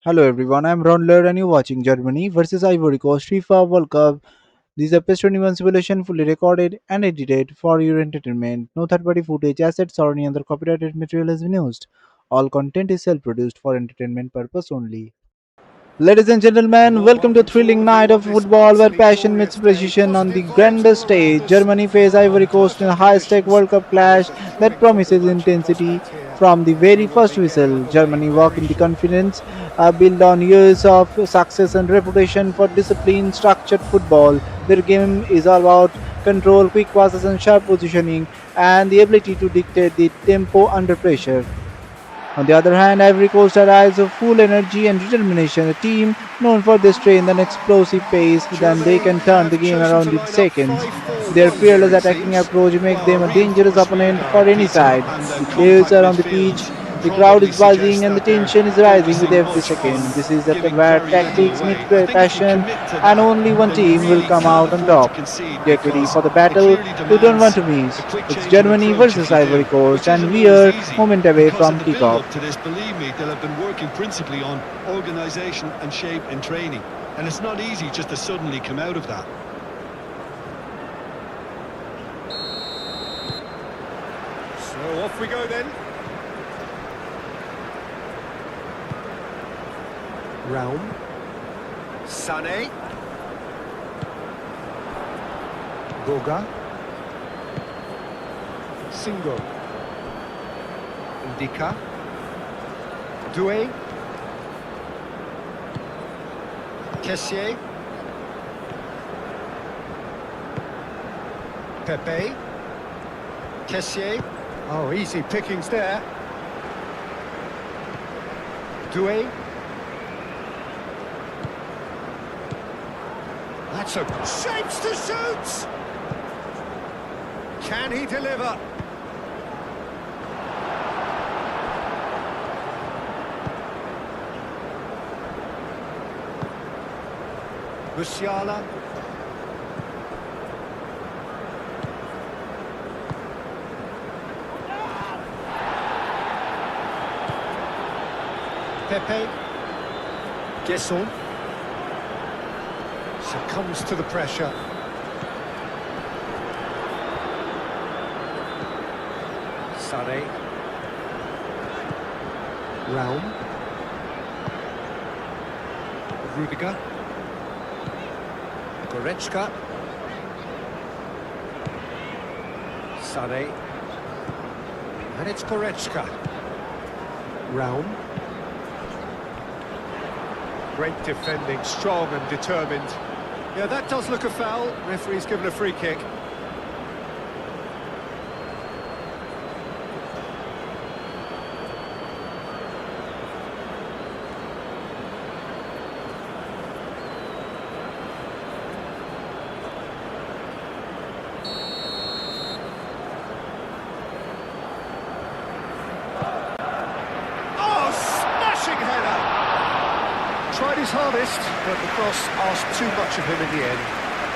Hello everyone, I'm Raundler and you're watching Germany versus Ivory Coast FIFA World Cup. This is a PES 21 simulation fully recorded and edited for your entertainment. No third-party footage, assets or any other copyrighted material has been used. All content is self-produced for entertainment purpose only. Ladies and gentlemen, welcome to a thrilling night of football where passion meets precision on the grandest stage. Germany face Ivory Coast in a high-stake World Cup clash that promises intensity from the very first whistle. Germany walk in the confidence built on years of success and reputation for disciplined, structured football. Their game is all about control, quick passes, and sharp positioning, and the ability to dictate the tempo under pressure. On the other hand, Ivory Coast arrives with full energy and determination, a team known for their strength and explosive pace, then they can turn the game around in seconds. Their fearless attacking approach makes them a dangerous opponent for any side. The players are on the pitch, the crowd is buzzing, and the tension is rising with every second. This is where tactics meet passion, and only one team will come out on top. Get ready for the battle you don't want to miss. It's Germany versus Ivory Coast, and we are moment away Because from of the build-up kickoff. to this, believe me, they'll have been working principally on organisation and shape in training. And it's not easy just to suddenly come out of that. So off we go then. Realm. Sané. Goga. Singo. Ndika. Doué. Kessier. Pepe. Kessier. Oh, easy pickings there. Doué. That's a shapes to shoot. Can he deliver? Musiala. Pepe. Gesson. Succumbs to the pressure. Sané. Realm. Rudiger. Goretzka. Sané. And it's Goretzka. Realm. Great defending, strong and determined. Yeah, that does look a foul. Referee's given a free kick. Oh, smashing header! Tried his hardest, but the cross asked too much of him in the end.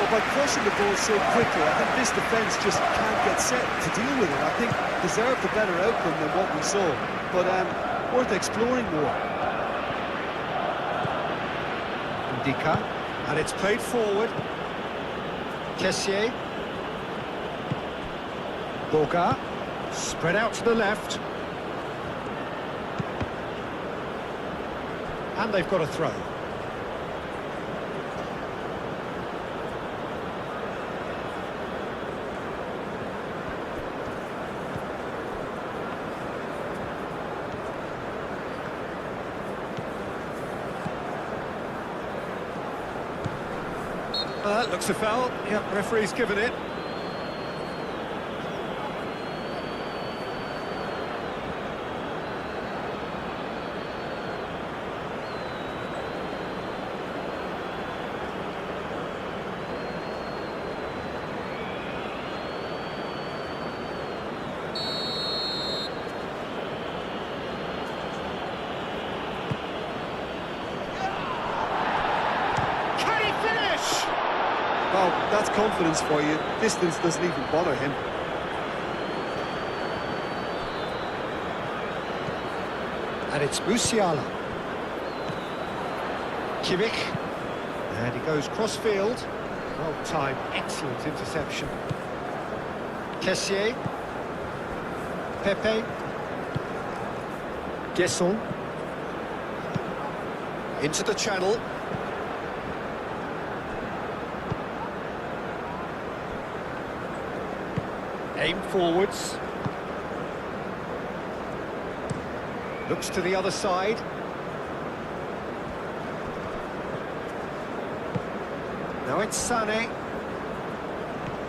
Well, by crossing the ball so quickly, I think this defence just can't get set to deal with it. I think deserved a better outcome than what we saw, but worth exploring more. Ndika, and it's played forward. Kessier. Boga, spread out to the left. And they've got a throw. That looks a foul. Yep, referee's given it. Can he finish? Well, that's confidence for you. Distance doesn't even bother him. And it's Musiala. Kimmich. And he goes cross-field. Well timed, excellent interception. Kessié. Pepe. Gesson. Into the channel. Aim forwards. Looks to the other side. Now it's Sané.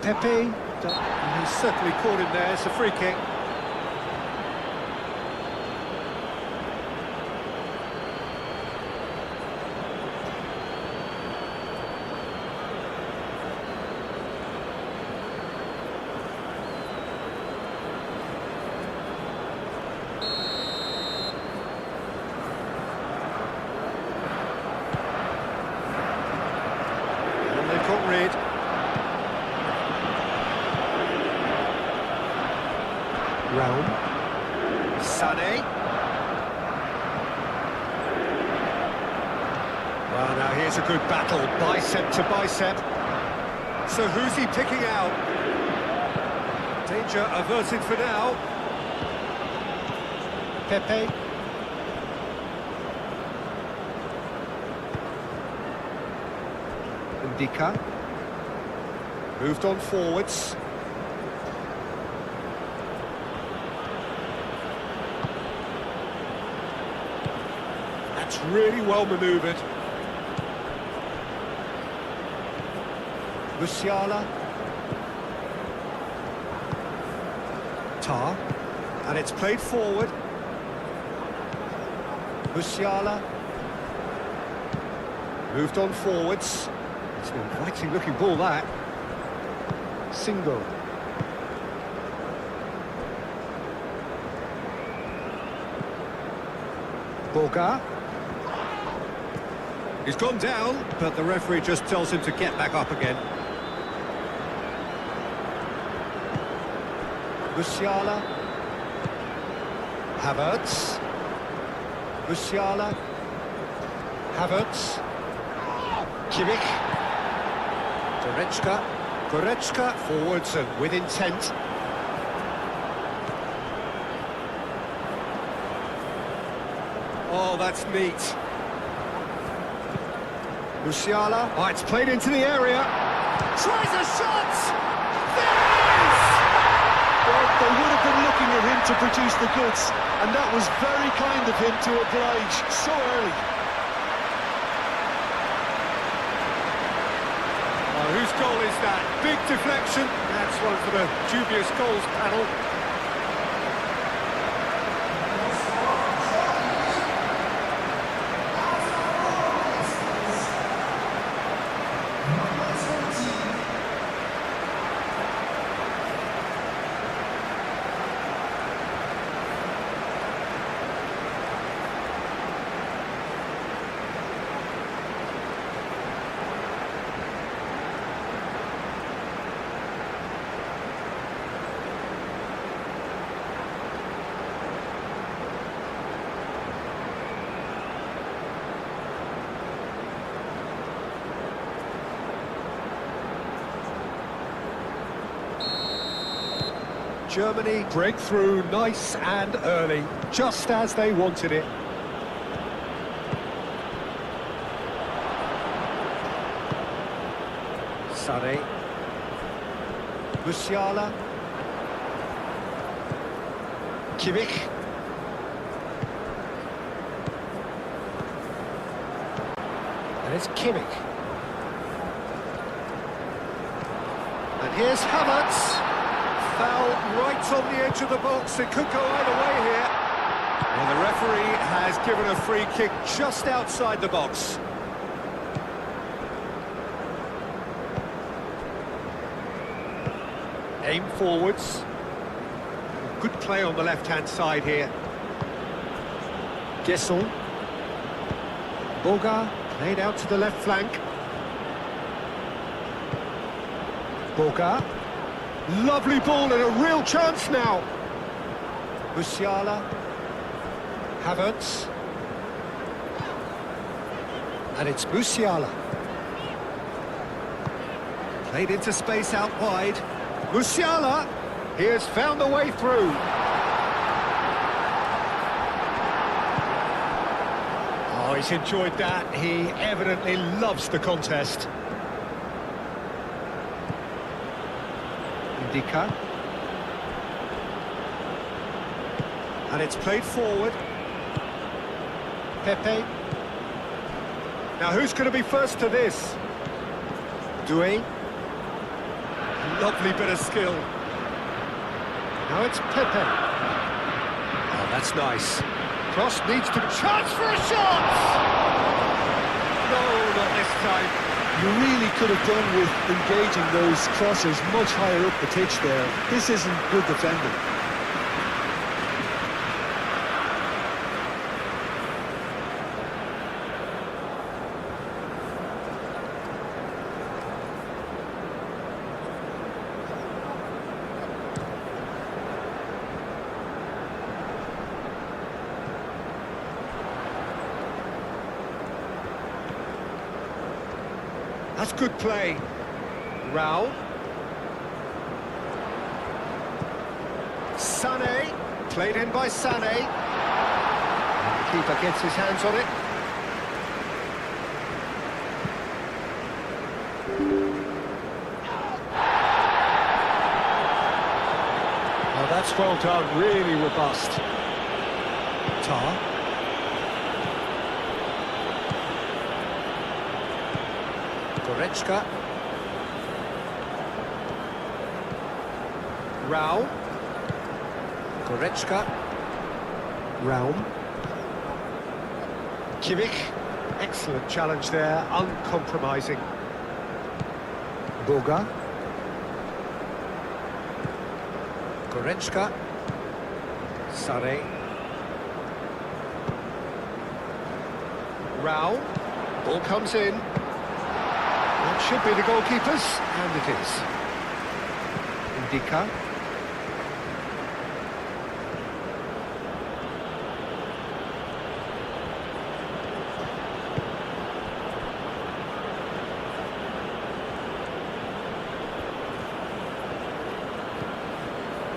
Pepe. He's certainly caught him there. It's a free kick. And they've got rid. Raum. Sané. Well, now here's a good battle, bicep to bicep. So who's he picking out? Danger averted for now. Pepe. Ndika. Moved on forwards. That's really well manoeuvred. Musiala. Tar. And it's played forward. Musiala. Moved on forwards. It's an inviting looking ball, that. Single. Boga. He's gone down, but the referee just tells him to get back up again. Musiala. Havertz. Musiala. Havertz. Kimmich. Goretzka forwards and with intent. Oh, that's neat. Musiala. Oh, it's played into the area. Tries a shot! There it is! Well, they would have been looking at him to produce the goods, and that was very kind of him to oblige so early. Oh, whose goal is that? Big deflection. That's one for the dubious goals panel. Germany break through nice and early, just as they wanted it. Sané. Musiala. Kimmich. And it's Kimmich. And here's Havertz. Foul right on the edge of the box. It could go either way here. Well, the referee has given a free kick just outside the box. Aim forwards. Good play on the left-hand side here. Gesson. Boga played out to the left flank. Boga. Lovely ball and a real chance now. Musiala. Havertz. And it's Musiala. Played into space out wide. Musiala! He has found the way through. Oh, he's enjoyed that. He evidently loves the contest. Indica. And it's played forward. Pepe. Now who's going to be first to this? Doué. Lovely bit of skill. Now it's Pepe. Oh, that's nice. Cross needs to... Chance for a shot! No, not this time. You really could have done with engaging those crossers much higher up the pitch there. This isn't good defending. That's good play. Raul. Sané. Played in by Sané. The keeper gets his hands on it. Oh, that's well done. Really robust. Tar. Goretzka. Raul. Goretzka. Raum. Kimmich. Excellent challenge there, uncompromising. Boga. Goretzka. Sané. Raul. Ball comes in. That should be the goalkeepers, and it is. Indica.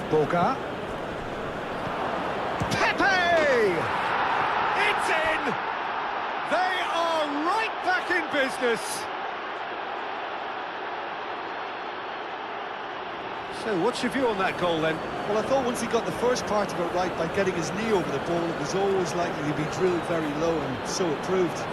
Boga. Pepe! It's in! They are right back in business! So, what's your view on that goal then? Well, I thought once he got the first part of it right by getting his knee over the ball, it was always likely to be drilled very low, and so it proved.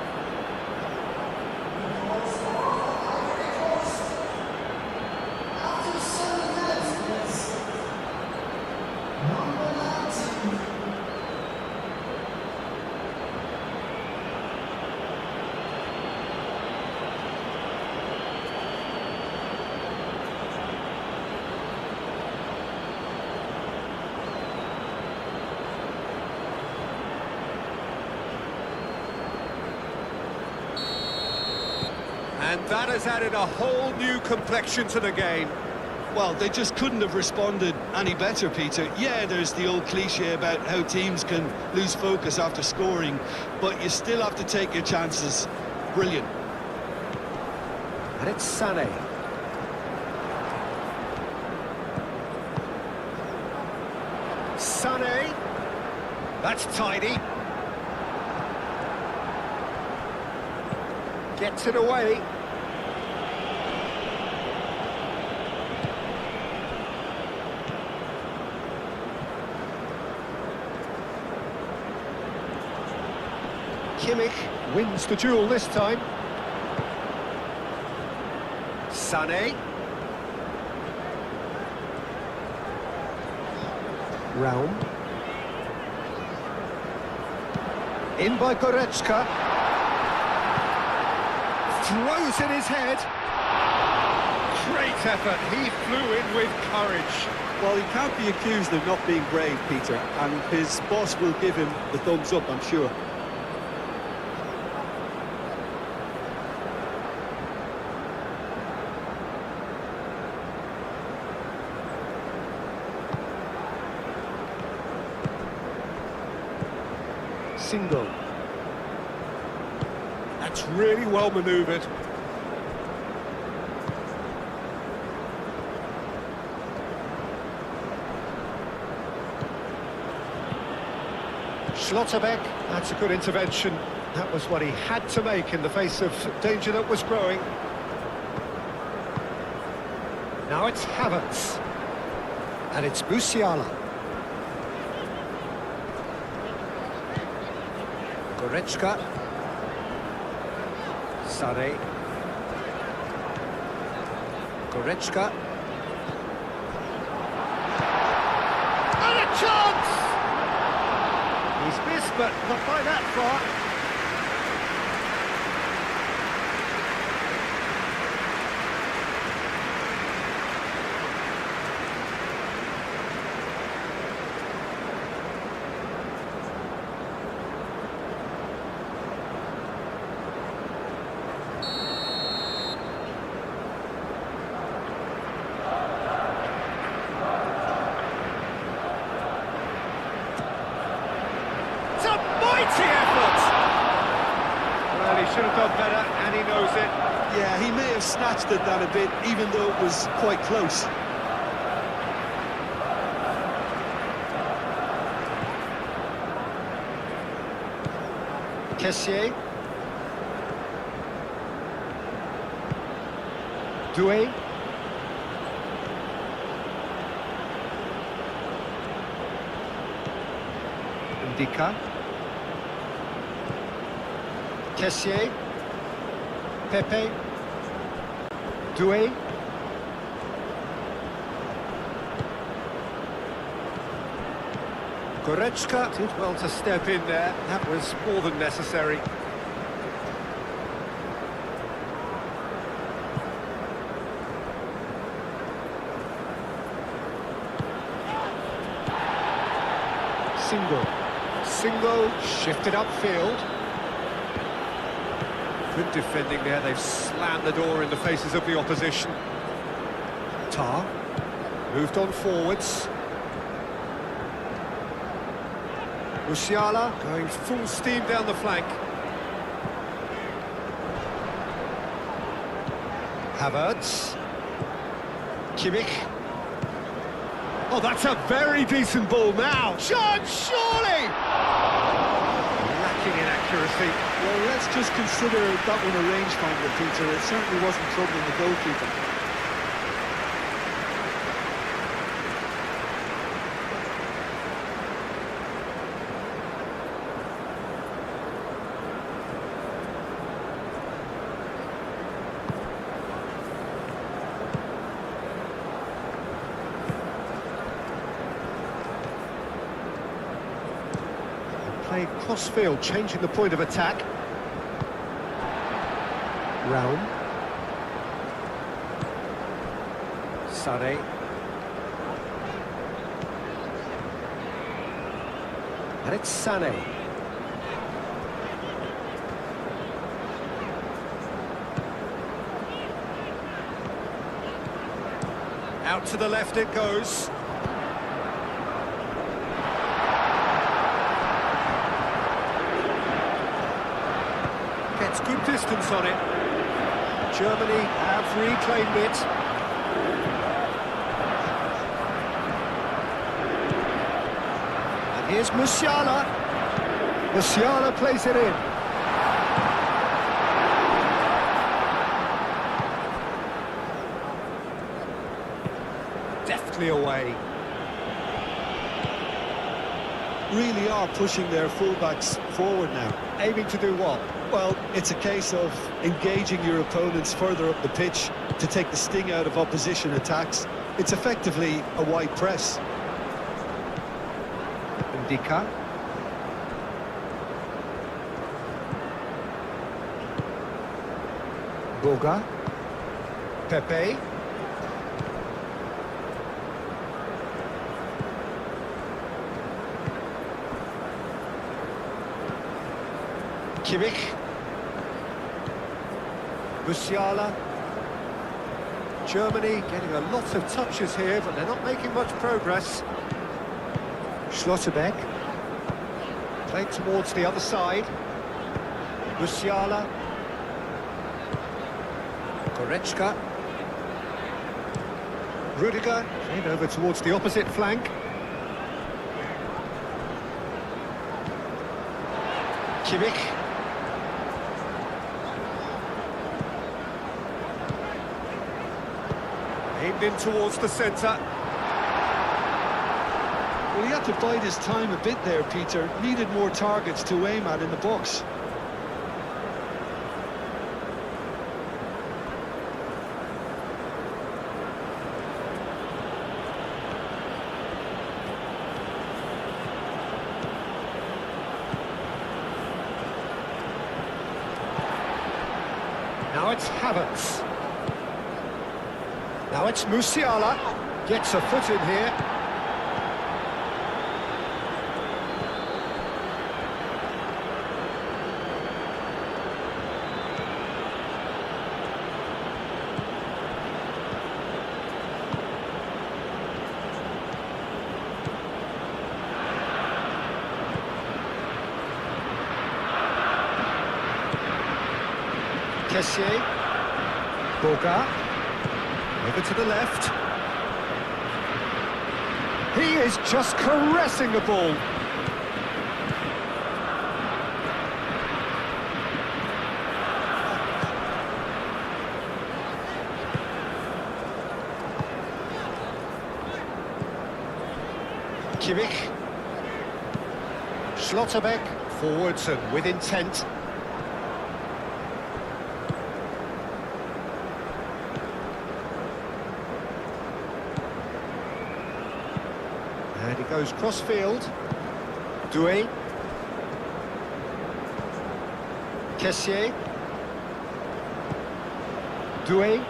And that has added a whole new complexion to the game. Well, they just couldn't have responded any better, Peter. Yeah, there's the old cliche about how teams can lose focus after scoring, but you still have to take your chances. Brilliant. And it's Sané. Sané. That's tidy. Gets it away. Kimmich wins the duel this time. Sané. Raum. In by Goretzka. Throws in his head. Great effort. He flew in with courage. Well, he can't be accused of not being brave, Peter, and his boss will give him the thumbs up, I'm sure. Single. That's That's really well manoeuvred. Schlotterbeck, that's a good intervention. That was what he had to make in the face of danger that was growing. Now it's Havertz. And it's Musiala. Goretzka. Sane. Goretzka. And a chance! He's missed, but not by that far. Should have done better, and he knows it. Yeah, he may have snatched at that a bit, even though it was quite close. Kessié. Doué. Ndika. Kessié, Pepe, Doué, Goretzka did well to step in there. That was more than necessary. Single, shifted upfield. Good defending there, they've slammed the door in the faces of the opposition. Tar, moved on forwards. Musiala going full steam down the flank. Havertz. Kimmich. Oh, that's a very decent ball now. Chance, surely! Lacking in accuracy. Well, let's just consider that one a rangefinder, Peter. It certainly wasn't troubling the goalkeeper. Played cross-field, changing the point of attack. Raum. Sane. And it's Sane. Out to the left it goes. Gets good distance on it. Germany have reclaimed it. And here's Musiala. Musiala plays it in. Deftly away. Really are pushing their fullbacks forward now. Aiming to do what? Well, it's a case of engaging your opponents further up the pitch to take the sting out of opposition attacks. It's effectively a wide press. Ndika. Boga. Pepe. Kimmich. Musiala. Germany getting a lot of touches here, but they're not making much progress. Schlotterbeck. Played towards the other side. Musiala. Goretzka. Rudiger, played over towards the opposite flank. Kimmich. Aimed in towards the centre. Well, he had to bide his time a bit there, Peter. Needed more targets to aim at in the box. Now it's Havertz. Now it's Musiala. Gets a foot in here. Kessié. Boga. Over to the left. He is just caressing the ball. Kimmich. Schlotterbeck. Forwards and with intent. And he goes cross-field. Doué. Kessié. Doué.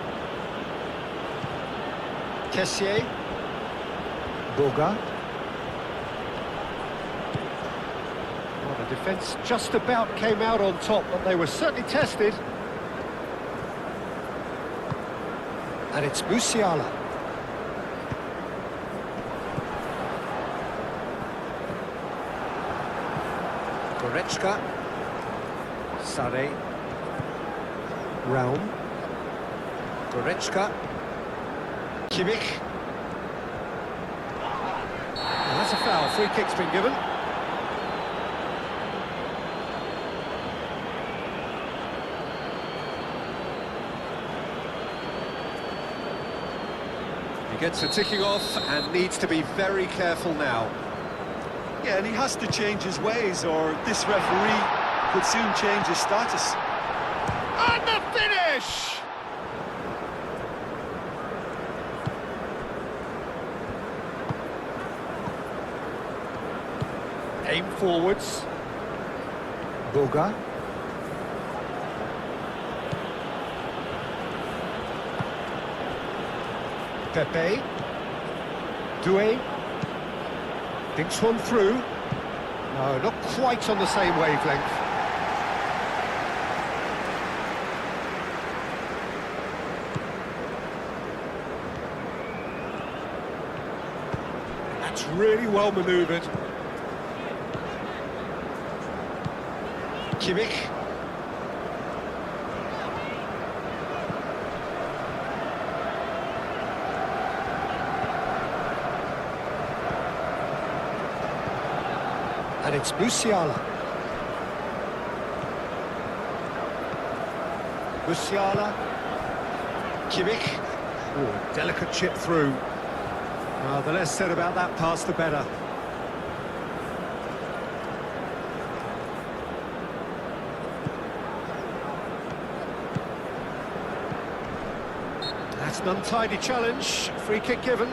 Kessié. Boga. Well, the defence just about came out on top, but they were certainly tested. And it's Musiala. Goretzka. Sarri. Raum. Goretzka. Kimmich. And that's a foul. Free kick's been given. He gets the ticking off and needs to be very careful now. Yeah, and he has to change his ways, or this referee could soon change his status. And the finish! Aim forwards. Boga. Pepe. Doué. Thinks one through. No, not quite on the same wavelength. That's really well manoeuvred. Kimmich. And it's Musiala. Musiala. Kimmich. Oh, delicate chip through. Well, the less said about that pass, the better. That's an untidy challenge. Free kick given.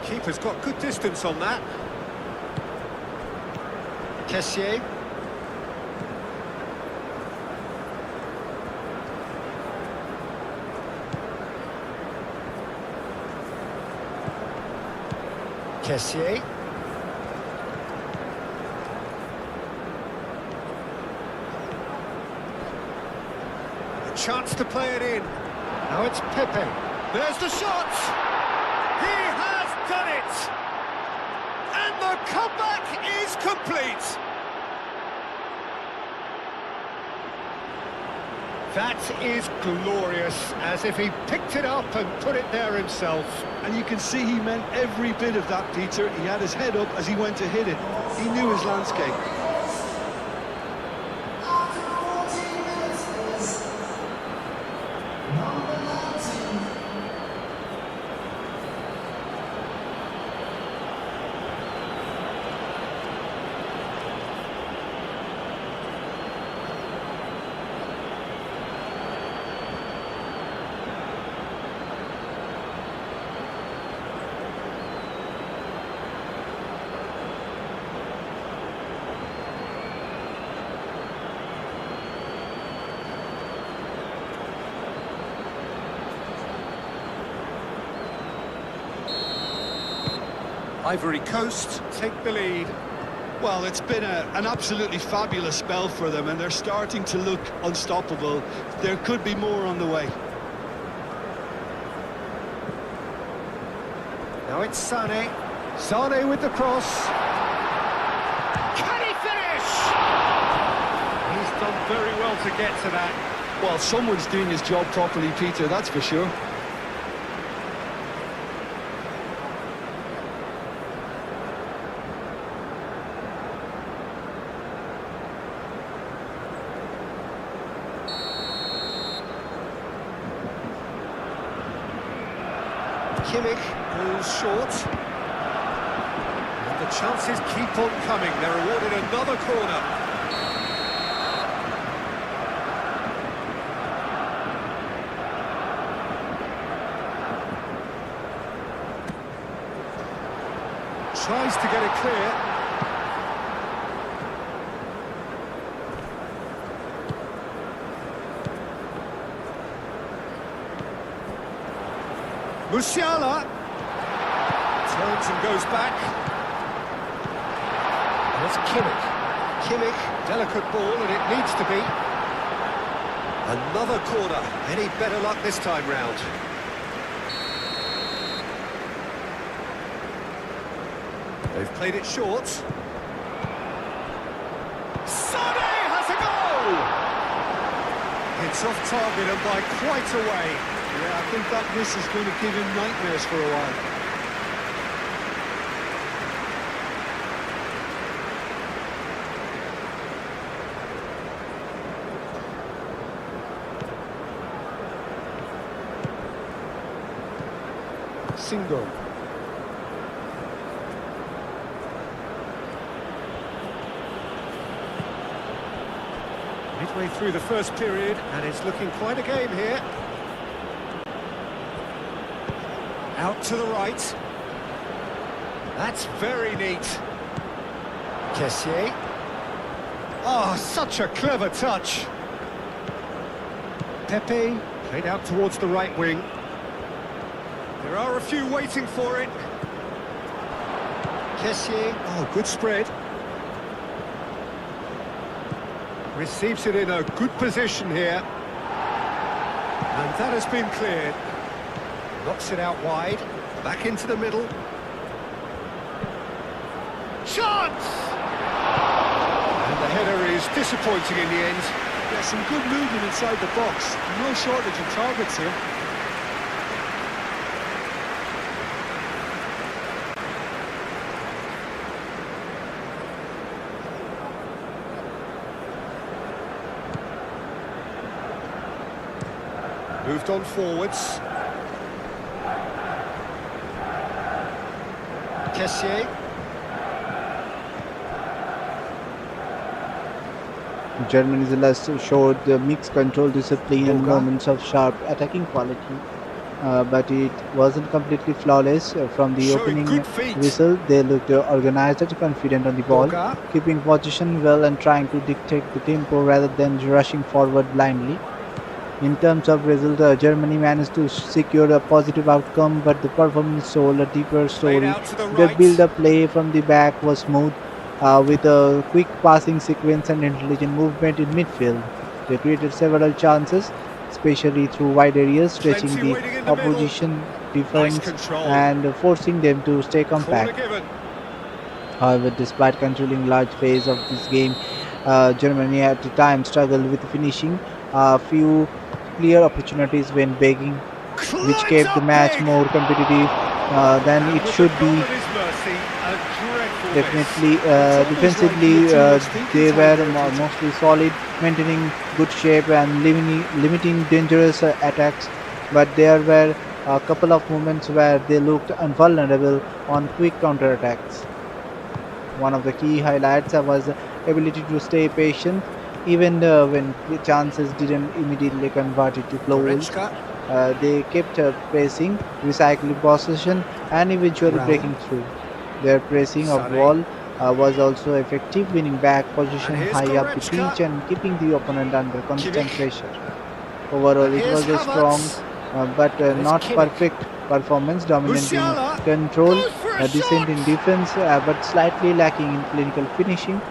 Keeper's got good distance on that. Kessié. Kessié. Chance to play it in. Now it's Pepe. There's the shot! He has done it! And the comeback is complete! That is glorious, as if he picked it up and put it there himself. And you can see he meant every bit of that, Peter. He had his head up as he went to hit it. He knew his landscape. Ivory Coast take the lead. Well, it's been an absolutely fabulous spell for them, and they're starting to look unstoppable. There could be more on the way. Now it's Sane. Sane with the cross. Can he finish? He's done very well to get to that. Well, someone's doing his job properly, Peter, that's for sure. Kimmich goes short. And the chances keep on coming. They're awarded another corner. Tries to get it clear. Musiala turns and goes back. There's Kimmich. Kimmich, delicate ball, and it needs to be. Another corner. Any better luck this time round? They've played it short. Sane has a goal! It's off target and by quite a way. Yeah, I think that miss is going to give him nightmares for a while. Single. Midway through the first period, and it's looking quite a game here. Out to the right. That's very neat. Kessié. Oh, such a clever touch. Pepe played out towards the right wing. There are a few waiting for it. Kessié. Oh, good spread. Receives it in a good position here. And that has been cleared. Knocks it out wide, back into the middle. Chance! And the header is disappointing in the end. Yeah, some good movement inside the box. No shortage of targets here. Moved on forwards. Kessié. Germany's last showed the mixed control, discipline, and Boga. moments of sharp attacking quality, but it wasn't completely flawless. From the Showing opening good feet. whistle, they looked organized and confident on the ball, Boga. keeping position well and trying to dictate the tempo rather than rushing forward blindly. In terms of result, Germany managed to secure a positive outcome, but the performance told a deeper story. out to the The right. build-up play from the back was smooth, with a quick passing sequence and intelligent movement in midfield. They created several chances, especially through wide areas, stretching Plenty the waiting in the middle. opposition Nice defense control. and forcing them to stay Corner compact. given. However, despite controlling large phase of this game, Germany at the time struggled with finishing. A few clear opportunities when begging, which Climbs kept the up match big. more competitive than And it with the should goal be. at his mercy, a dreadful miss. Definitely, It's almost like the defensively, team was thinking they time were there, Peter. mostly solid, maintaining good shape and limiting dangerous attacks. But there were a couple of moments where they looked invulnerable on quick counterattacks. One of the key highlights was the ability to stay patient, even when chances didn't immediately convert into goals. Goretzka. They kept pressing, recycling possession, and eventually Round. breaking through. Their pressing of Sané. wall was also effective, winning back And position here's high up the Goretzka. pitch and keeping the opponent under constant Kimmich. pressure. Overall, And it here's was a strong Havertz. but And it's not Kimmich. perfect performance, dominant in Musiala. control, Goes for a decent shot. in defense, but slightly lacking in clinical finishing.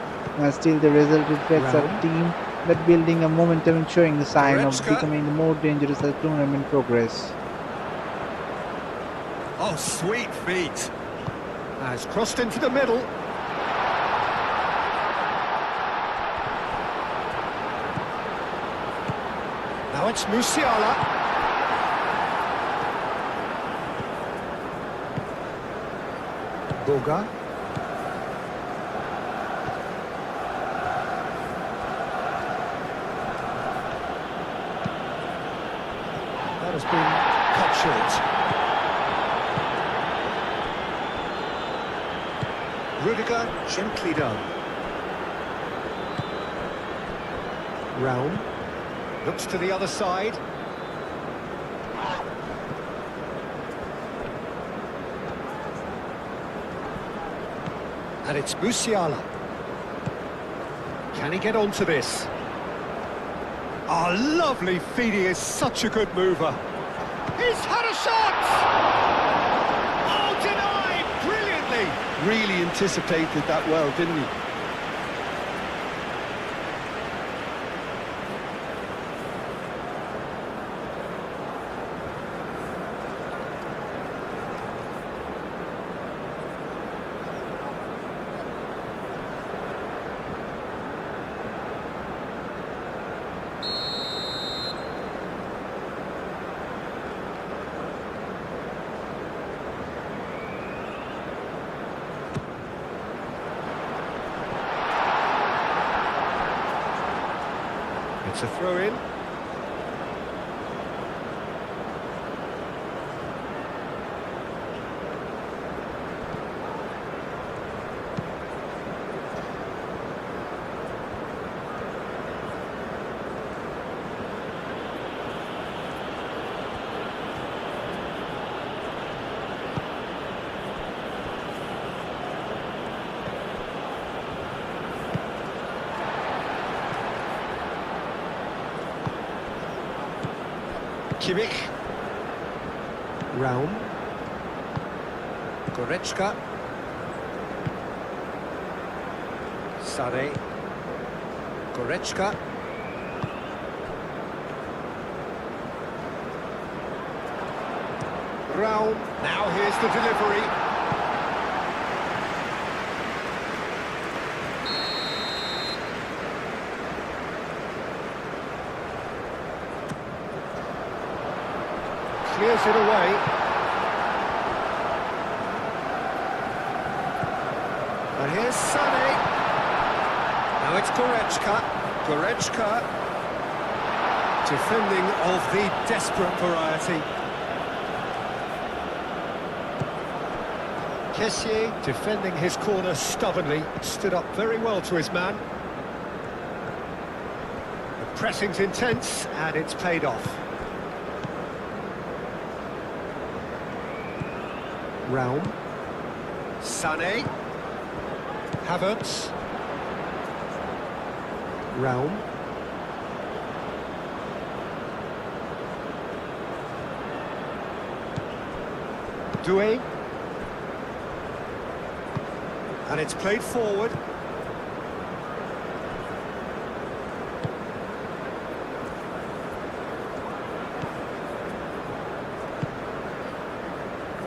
Still, the result reflects a Round. team that building a momentum and showing the sign of Goretzka. becoming more dangerous as tournament progress. Oh, sweet feet. Has crossed into the middle. Now it's Musiala. Boga. That has been cut short. Rudiger, gently done. Round. Looks to the other side. And it's Musiala. Can he get onto this? Oh, lovely feet. He is such a good mover. He's had a shot! Oh, denied! Brilliantly! Really anticipated that well, didn't he? It's a throw-in. Kimmich. Raum. Goretzka. Sané. Goretzka. Raum. Now here's the delivery. Clears it away. And here's Sané. Now it's Goretzka. Goretzka. Defending of the desperate variety. Kessié defending his corner stubbornly. Stood up very well to his man. The pressing's intense and it's paid off. Raum. Sané. Havertz. Raum. Doué. And it's played forward.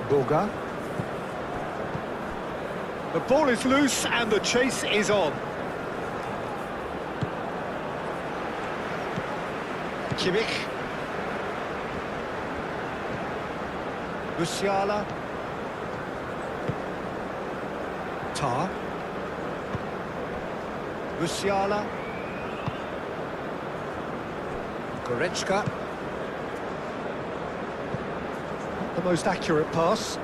Boga. The ball is loose and the chase is on. Kimmich. Musiala. Tar. Musiala. Goretzka. Not the most accurate pass.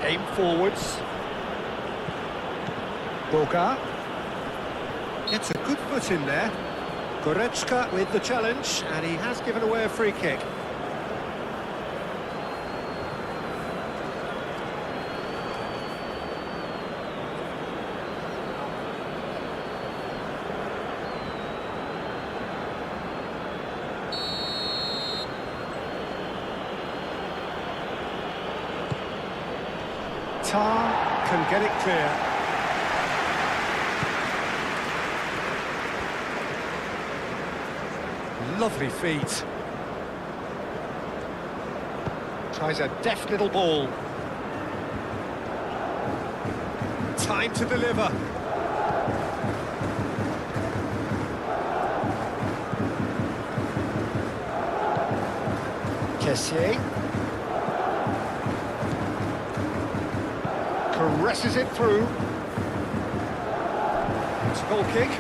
Aim forwards. Boga. Gets a good foot in there. Goretzka with the challenge, and he has given away a free kick. Tar can get it clear. Lovely feet. Tries a deft little ball. Time to deliver. Kessié. Caresses it through. It's a goal kick.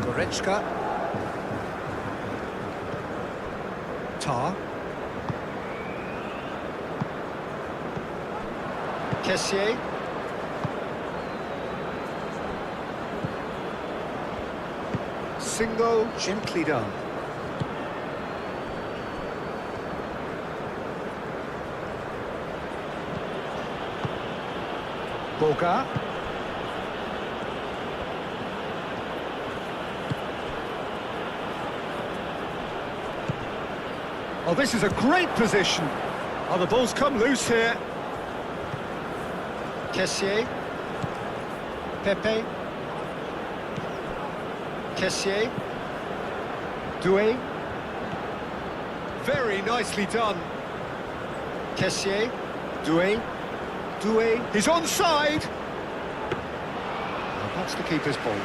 Goretzka. Tar. Kessié. Single, gently done. Boga. Oh, this is a great position. Oh, the ball's come loose here. Kessié. Pepe. Kessié. Doué. Very nicely done. Kessié. Doué. Doué. He's onside. Oh, that's the keeper's ball.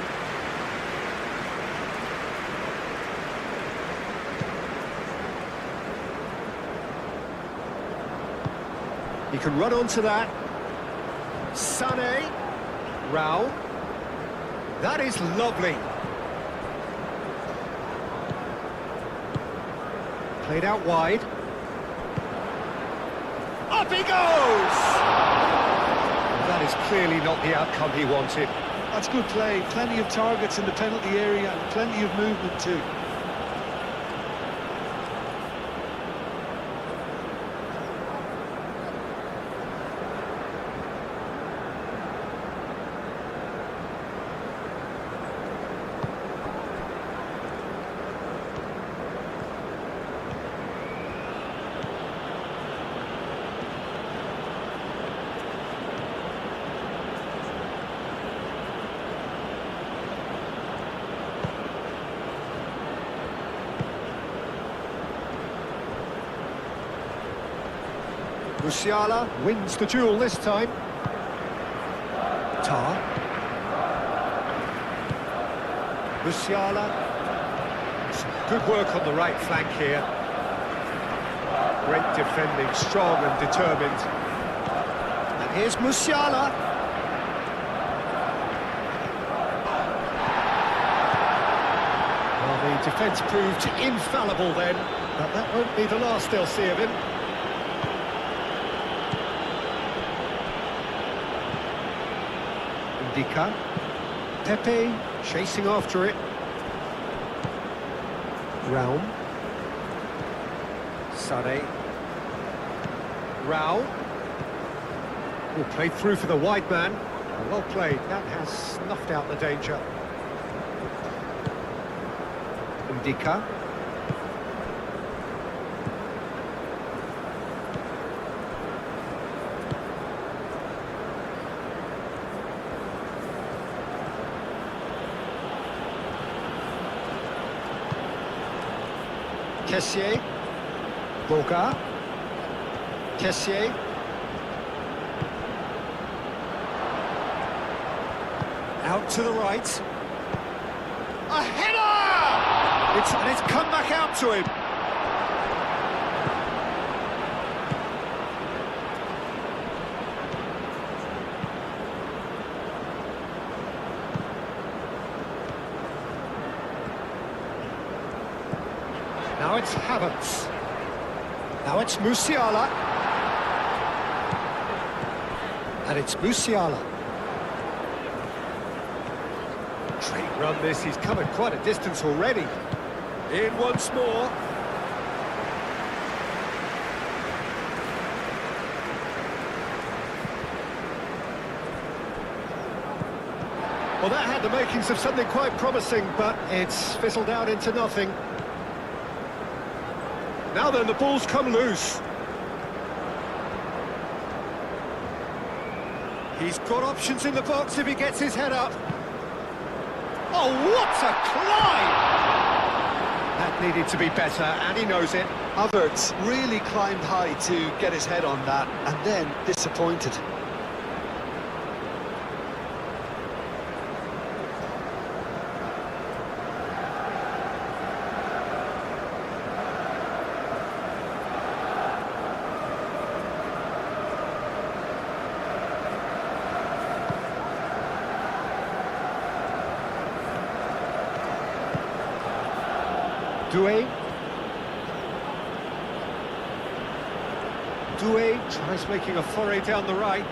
He can run onto that. Sané. Raul. That is lovely. Played out wide. Up he goes! That is clearly not the outcome he wanted. That's good play. Plenty of targets in the penalty area and plenty of movement too. Musiala wins the duel this time. Tar. Musiala. Some good work on the right flank here. Great defending, strong and determined. And here's Musiala. Well, the defence proved infallible then, but that won't be the last they'll see of him. Dika. Pepe chasing after it. Raul. Sané. Raul. Oh, played through for the wide man. Well played. That has snuffed out the danger. Ndika. Kessié. Boga. Kessié. Out to the right. A header! It's come back out to him. Now it's Havertz. Now it's Musiala. And it's Musiala. Great run this, he's covered quite a distance already. In once more. Well, that had the makings of something quite promising, but it's fizzled out into nothing. Now then, the ball's come loose. He's got options in the box if he gets his head up. Oh, what a climb! That needed to be better, and he knows it. Havertz really climbed high to get his head on that, and then disappointed. Doué. Doué tries making a foray down the right.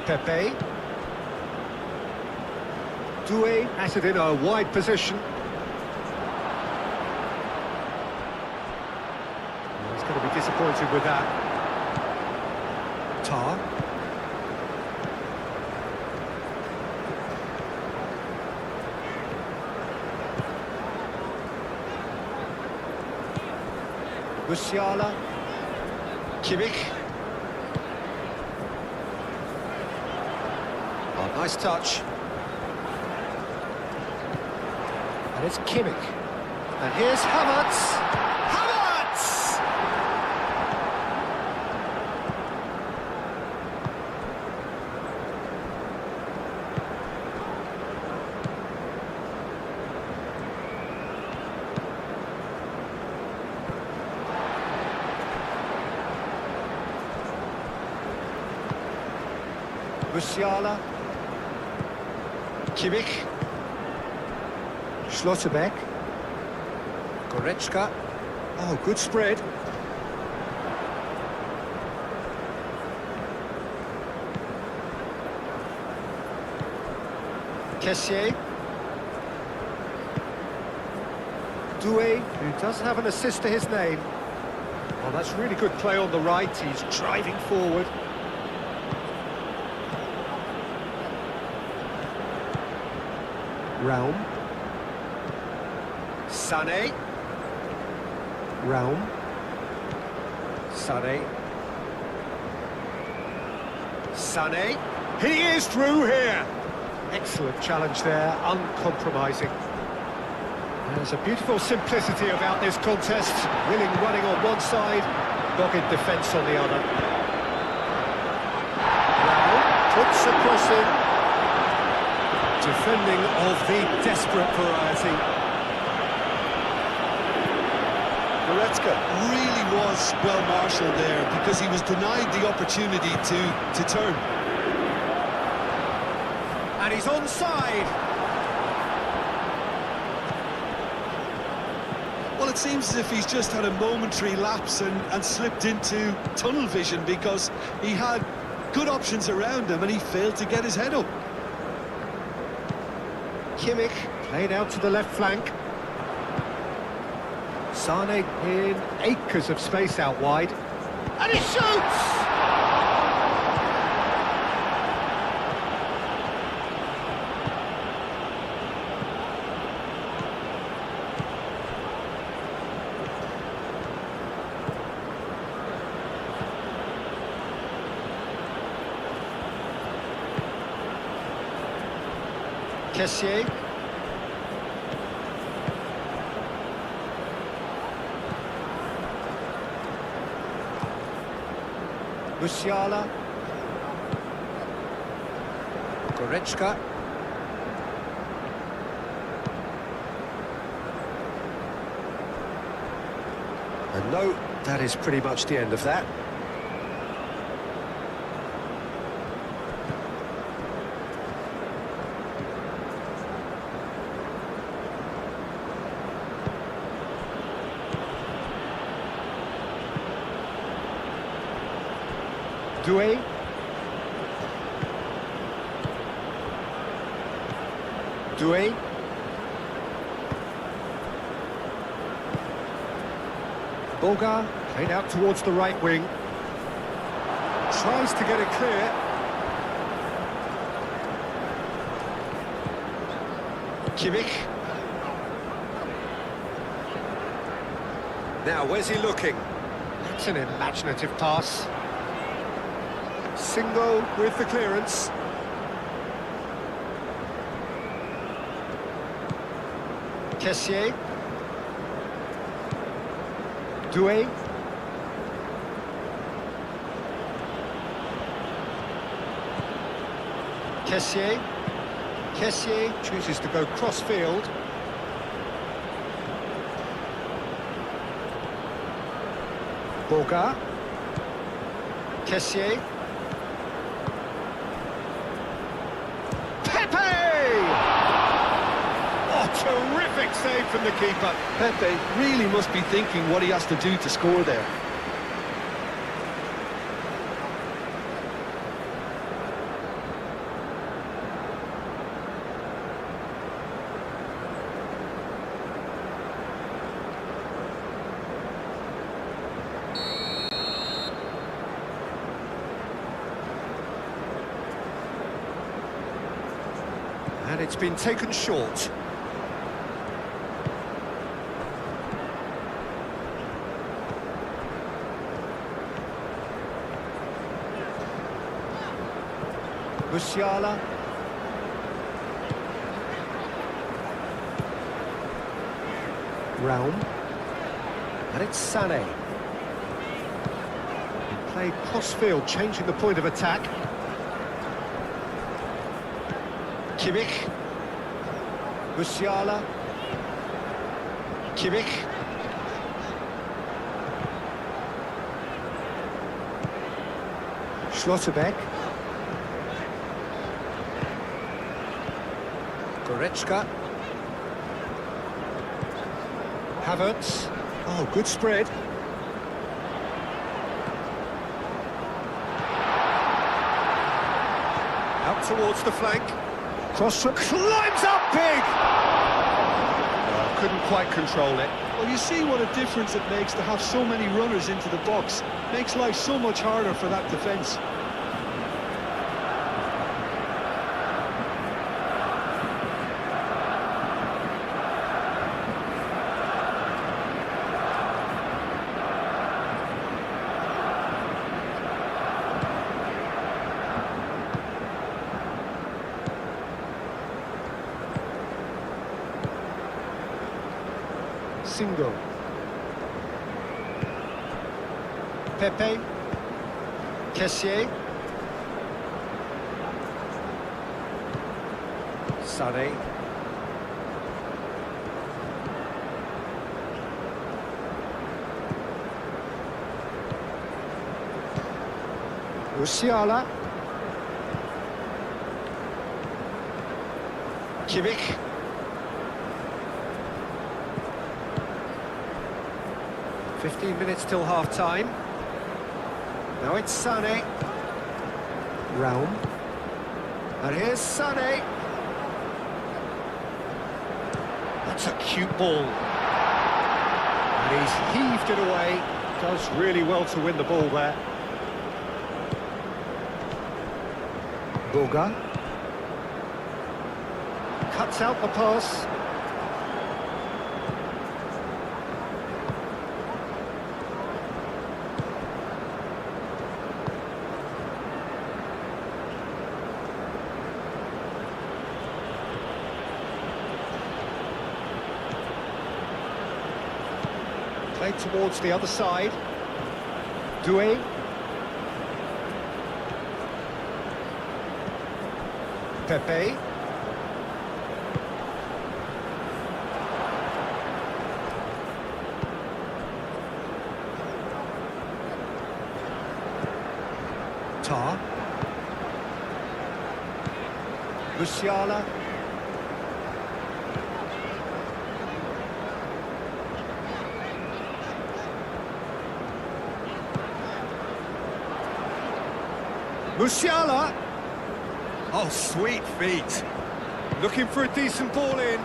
Pepe. Doué has it in a wide position. He's going to be disappointed with that. Tar. Musiala. Kimmich. Oh, nice touch. And it's Kimmich. And here's Havertz. Havertz! Musiala. Kimmich. Schlotterbeck. Goretzka. Oh, good spread. Kessié. Doué, who does have an assist to his name. Well, that's really good play on the right. He's driving forward. Raum. Sané. Raum. Sané. Sané. He is through here. Excellent challenge there, uncompromising. There's a beautiful simplicity about this contest. Willing running on one side, dogged defence on the other. Raum puts a cross in. Defending of the desperate variety. Goretzka really was well marshalled there because he was denied the opportunity to turn. And he's onside. Well, it seems as if he's just had a momentary lapse and slipped into tunnel vision because he had good options around him and he failed to get his head up. Kimmich played out to the left flank. Sané in acres of space out wide. And he shoots! Kessier. Musiala. Goretzka. And no, that is pretty much the end of that. Doué. Doué. Boga, played out towards the right wing. Tries to get it clear. Kimmich. Now, where's he looking? That's an imaginative pass. Single with the clearance. Kessier. Doué. Kessier. Kessier chooses to go cross-field. Boga. Kessier. Terrific save from the keeper. Pepe really must be thinking what he has to do to score there. And it's been taken short. Musiala. Raum. And it's Sané. Played cross-field, changing the point of attack. Kimmich. Musiala. Kimmich. Schlotterbeck. Goretzka. Havertz. Oh, good spread. Out towards the flank. Cross climbs up big! Oh, couldn't quite control it. Well, you see what a difference it makes to have so many runners into the box. Makes life so much harder for that defence. Single. Pepe. Kessier. Sané. Musiala. Kimmich. "15 minutes till half-time. Now it's Sané. Raum. And here's Sané. That's a cute ball. And he's heaved it away. Does really well to win the ball there. Boga. Cuts out the pass. Played towards the other side. Doué. Pepe. Tar. Musiala. Musiala. Oh, sweet feet. Looking for a decent ball in.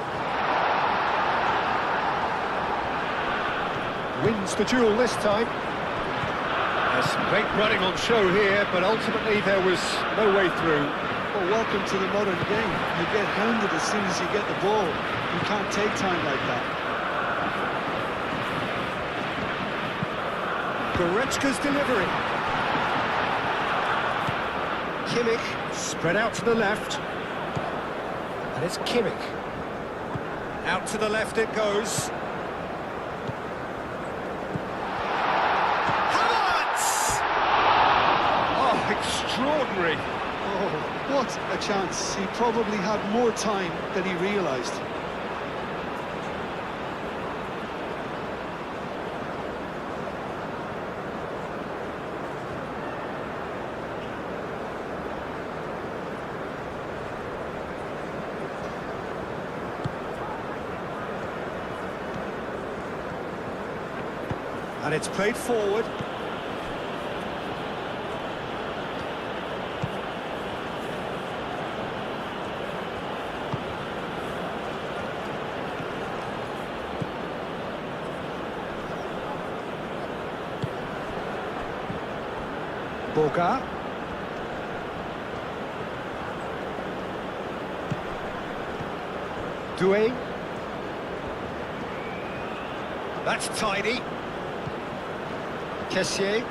Wins the duel this time. There's some great running on show here, but ultimately there was no way through. Well, welcome to the modern game. You get hounded as soon as you get the ball. You can't take time like that. Goretzka's delivery. Kimmich spread out to the left. And it's Kimmich. Out to the left it goes. Havertz! Oh, extraordinary. Oh, what a chance. He probably had more time than he realised. And it's played forward. Boga. Doué. That's tidy. Kessié.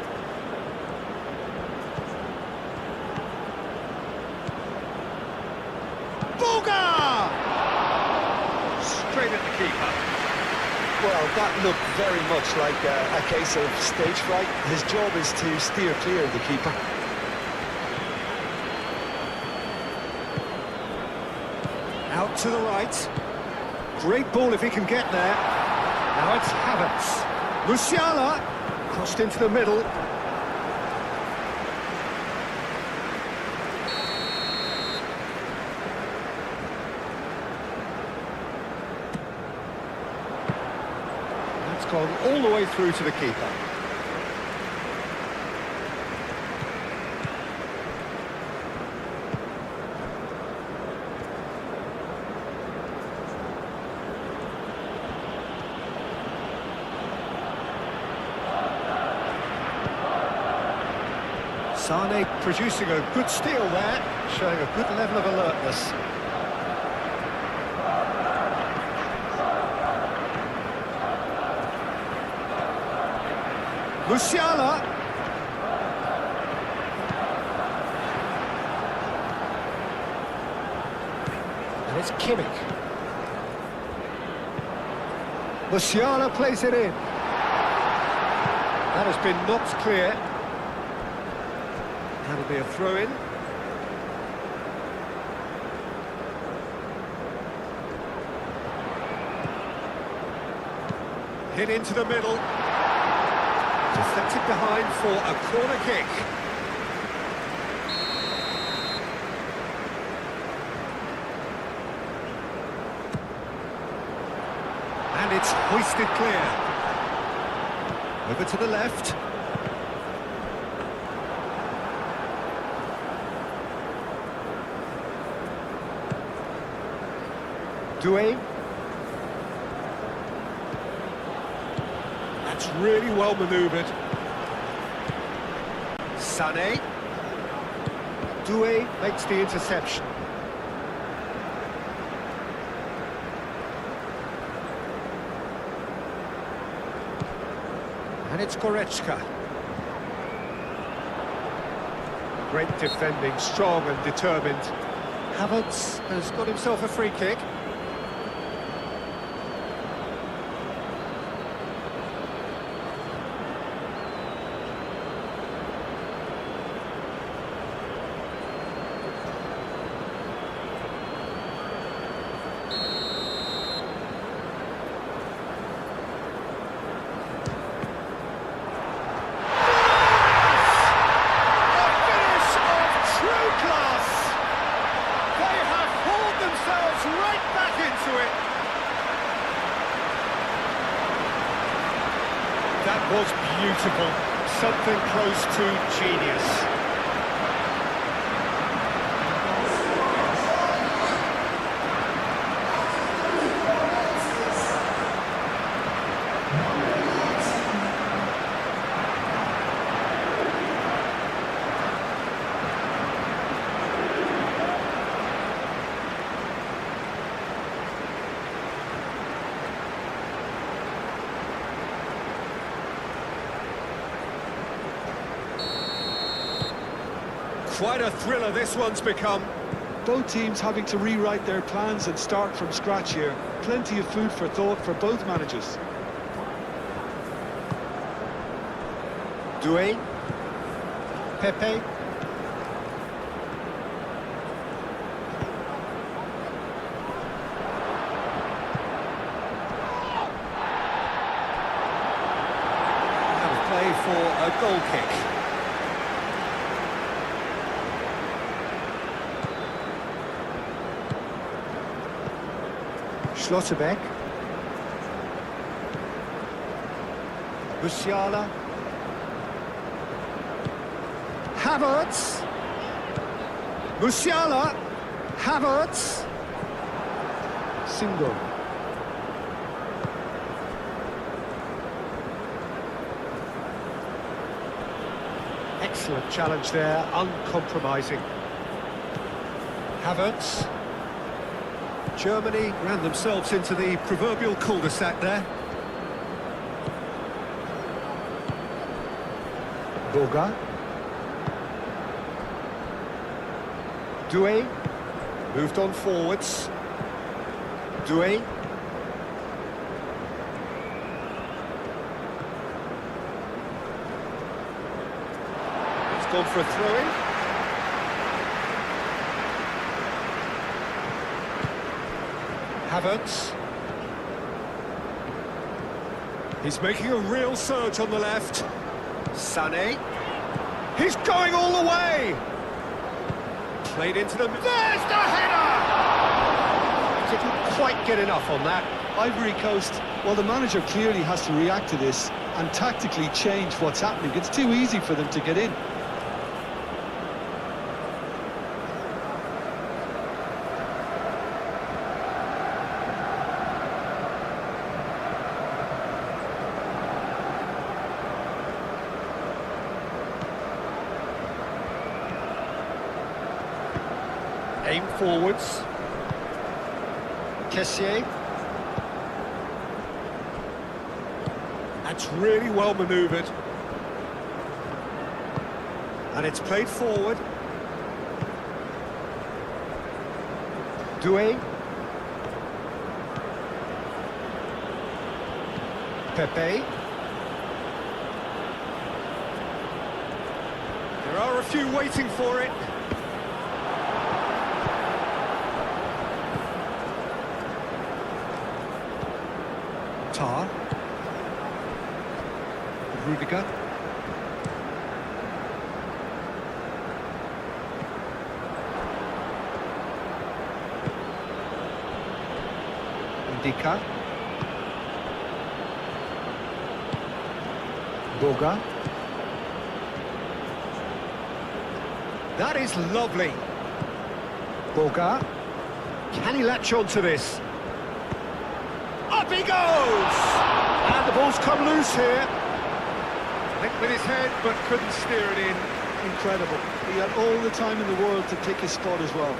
Boga! Straight at the keeper. Well, that looked very much like a case of stage fright. His job is to steer clear of the keeper. Out to the right. Great ball if he can get there. Now it's Havertz. Musiala crossed into the middle. That's gone all the way through to the keeper. Sane producing a good steal there, showing a good level of alertness. Musiala. And it's Kimmich. Musiala plays it in. That has been knocked clear. That'll be a throw-in. Hit into the middle. Deflected behind for a corner kick. And it's hoisted clear. Over to the left. Doué. That's really well manoeuvred. Sané. Doué makes the interception. And it's Goretzka. Great defending, strong and determined. Havertz has got himself a free kick. That was beautiful. Something close to genius. Quite a thriller this one's become. Both teams having to rewrite their plans and start from scratch here. Plenty of food for thought for both managers. Doué. Pepe. Have a play for a goal kick. Schlotterbeck. Musiala. Havertz. Musiala. Havertz. Single. Excellent challenge there, uncompromising. Havertz. Germany ran themselves into the proverbial cul-de-sac there. Boga. Doué. Moved on forwards. Doué. It's gone for a throw-in. Havertz. He's making a real surge on the left. Sané. He's going all the way! Played into them. There's the header! Didn't quite get enough on that. Ivory Coast, well, the manager clearly has to react to this and tactically change what's happening. It's too easy for them to get in. Aim forwards. Kessié. That's really well manoeuvred. And it's played forward. Doué. Pepe. There are a few waiting for it. Tar. Rudiger. Indica. Boga. That is lovely. Boga. Can he latch on to this? Up he goes! And the ball's come loose here. Linked with his head, but couldn't steer it in. Incredible. He had all the time in the world to pick his spot as well.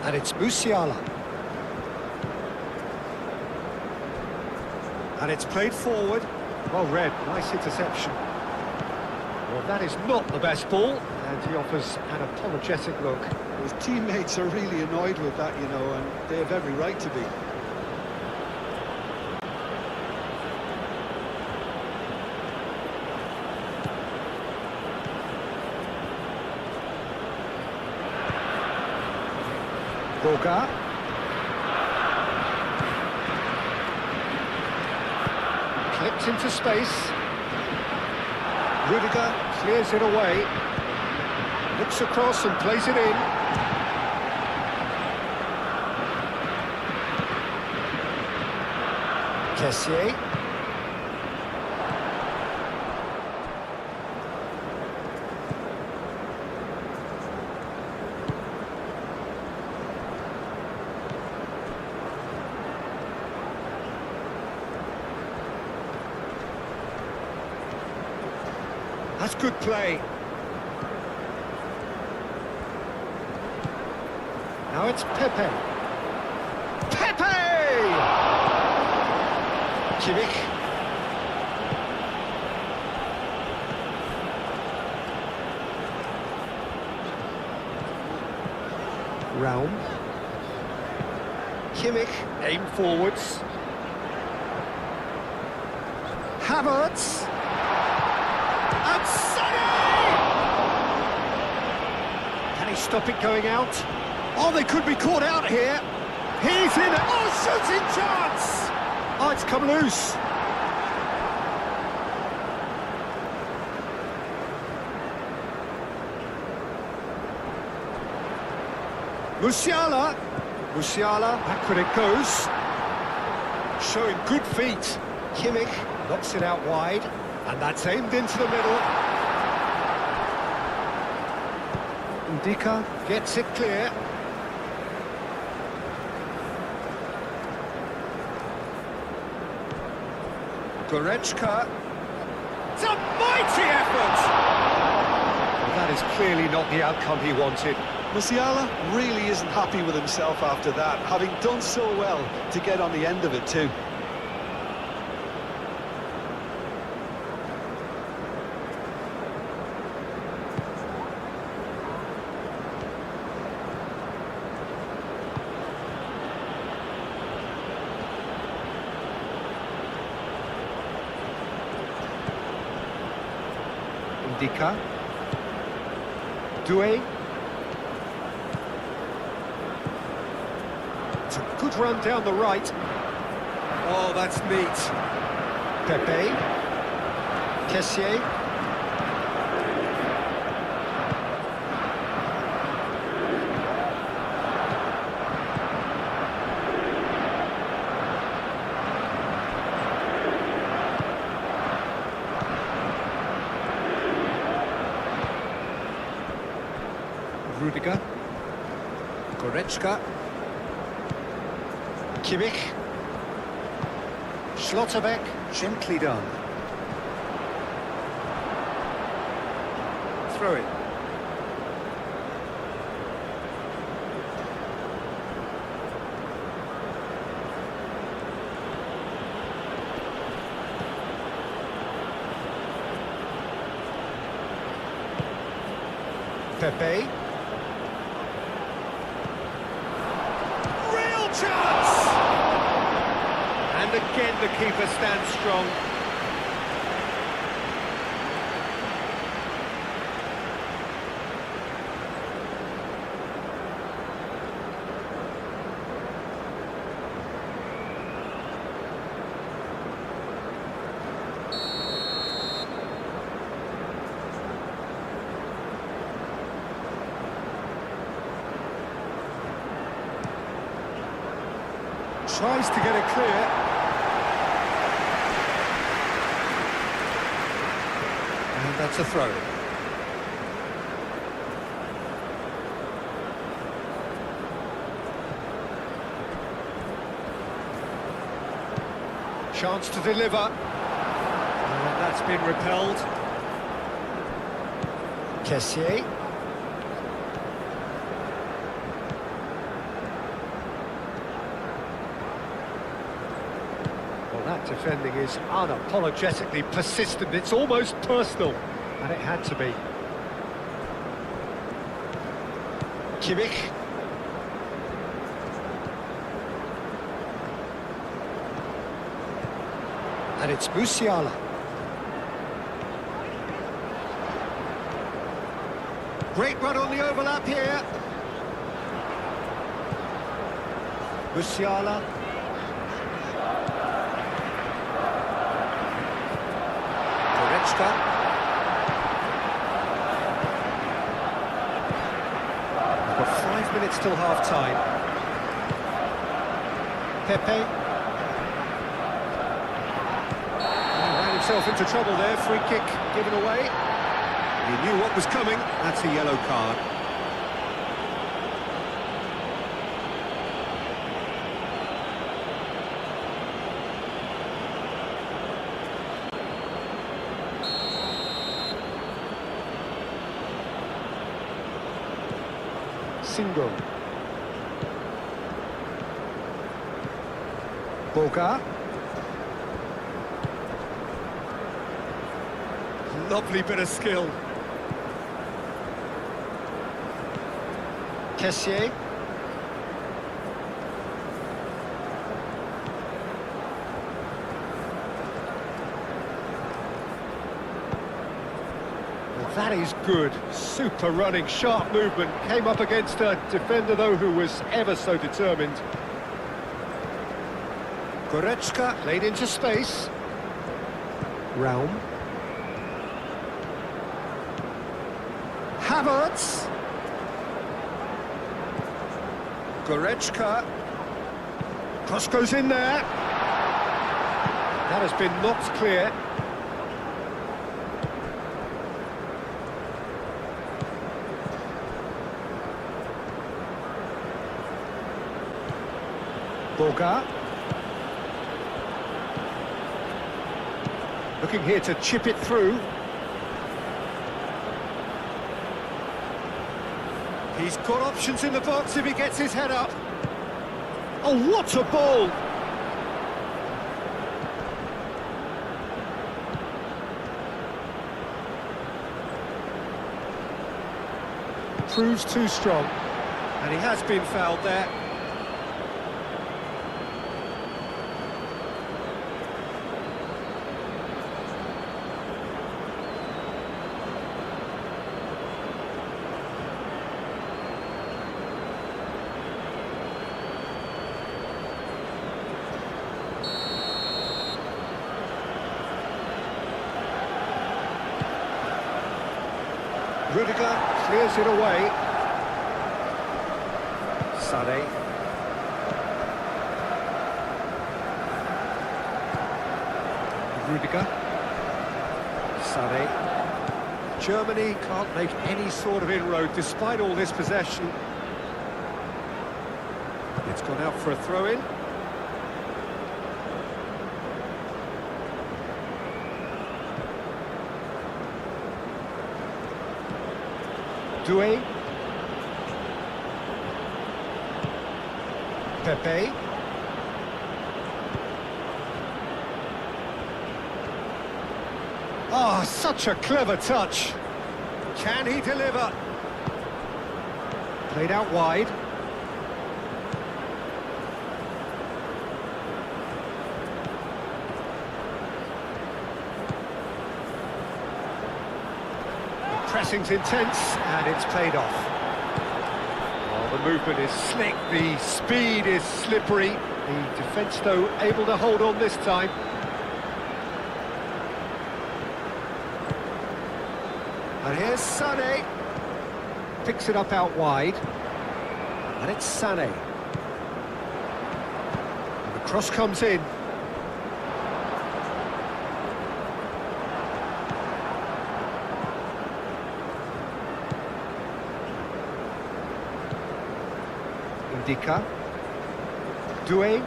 And it's Musiala. And it's played forward. Well read, nice interception. Well, that is not the best ball, and he offers an apologetic look. His teammates are really annoyed with that, you know, and they have every right to be. Boga. Clipped into space. Rudiger clears it away. Looks across and plays it in. Kessié. That's good play. Now it's Pepe. Pepe! Kimmich. Raum. Kimmich, aim forwards. Havertz. And Sonny! Can he stop it going out? Oh, they could be caught out here. He's in it. Oh, shooting chance! Oh, it's come loose. Musiala. Musiala, backward it goes. Showing good feet. Kimmich knocks it out wide. And that's aimed into the middle. Ndika gets it clear. Goretzka. It's a mighty effort! Well, that is clearly not the outcome he wanted. Musiala really isn't happy with himself after that, having done so well to get on the end of it too. Ndika. Doué. It's a good run down the right. Oh, that's neat. Pepe. Kessié. Rudiger. Goretzka. Kimmich. Schlotterbeck, gently done. Throw it. Pepe. Real chance! And again the keeper stands strong. Tries to get it clear. And that's a throw. Chance to deliver. And that's been repelled. Kessié. That defending is unapologetically persistent. It's almost personal, and it had to be. Kimmich. And it's Musiala. Great run on the overlap here. Musiala. Goretzka. We've got 5 minutes till half-time. Pepe. He ran himself into trouble there, free kick given away. He knew what was coming, that's a yellow card. Single. Boga. Lovely bit of skill. Kessier. That is good. Super running, sharp movement. Came up against a defender, though, who was ever so determined. Goretzka played into space. Raum. Havertz. Goretzka. Cross goes in there. That has been knocked clear. Boga. Looking here to chip it through. He's got options in the box if he gets his head up. Oh, what a ball! Proves too strong. And he has been fouled there. Rudiger clears it away. Sané. Rudiger. Sané. Germany can't make any sort of inroad despite all this possession. It's gone out for a throw-in. Doué. Pepe. Oh, such a clever touch. Can he deliver? Played out wide. Pressing's intense, and it's played off. Oh, the movement is slick, the speed is slippery. The defence, though, able to hold on this time. And here's Sané. Picks it up out wide. And it's Sané. And the cross comes in. Dika. Doué.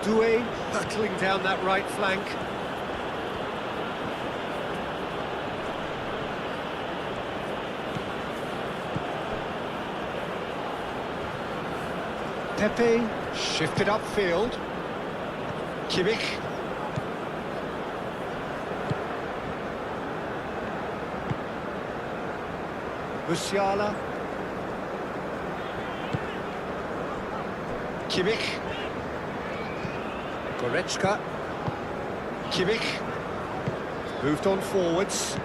Doué hurtling down that right flank. Pepe shifted upfield. Kimmich. Musiala. Kimmich. Goretzka. Kimmich. Moved on forwards.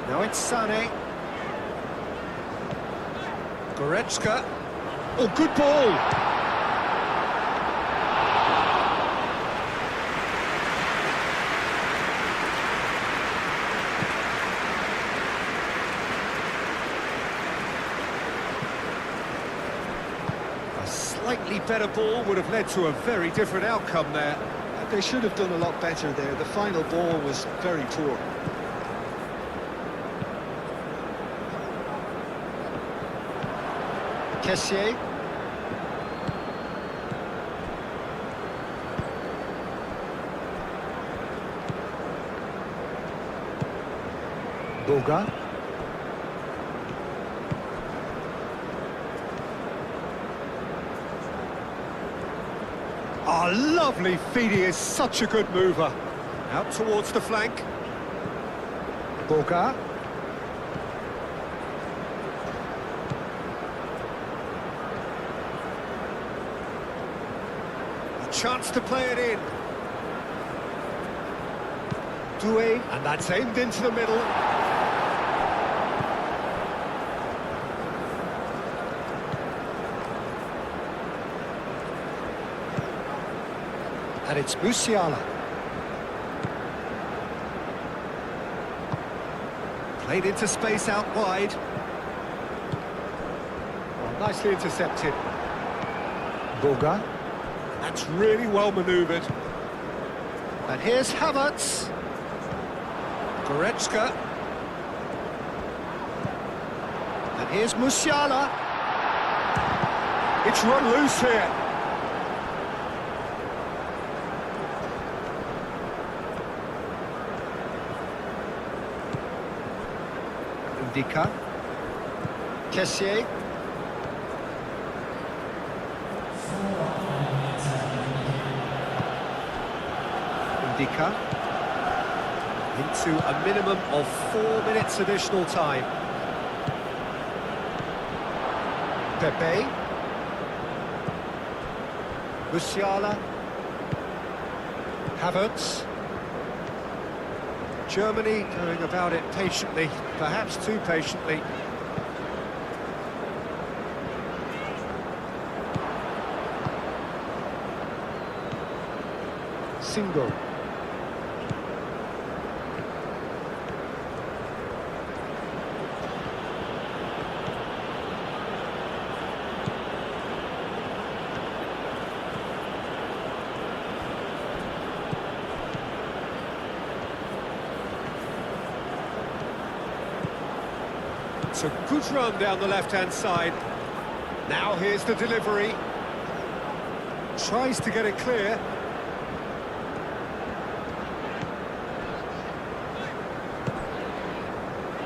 Now it's Sané. Goretzka. Oh, good ball. A slightly better ball would have led to a very different outcome there. They should have done a lot better there. The final ball was very poor. Kessié. Boga. Oh, lovely feed. He is such a good mover. Out towards the flank. Boga. A chance to play it in. Doué, and that's aimed into the middle. And it's Musiala. Played into space out wide. Oh, nicely intercepted. Boga. That's really well manoeuvred. And here's Havertz. Goretzka. And here's Musiala. It's run loose here. Ndika. Kessié. Ndika. Into a minimum of 4 minutes additional time. Pepe. Musiala. Havertz. Germany going about it patiently, perhaps too patiently. Single. It's a good run down the left-hand side. Now here's the delivery. Tries to get it clear.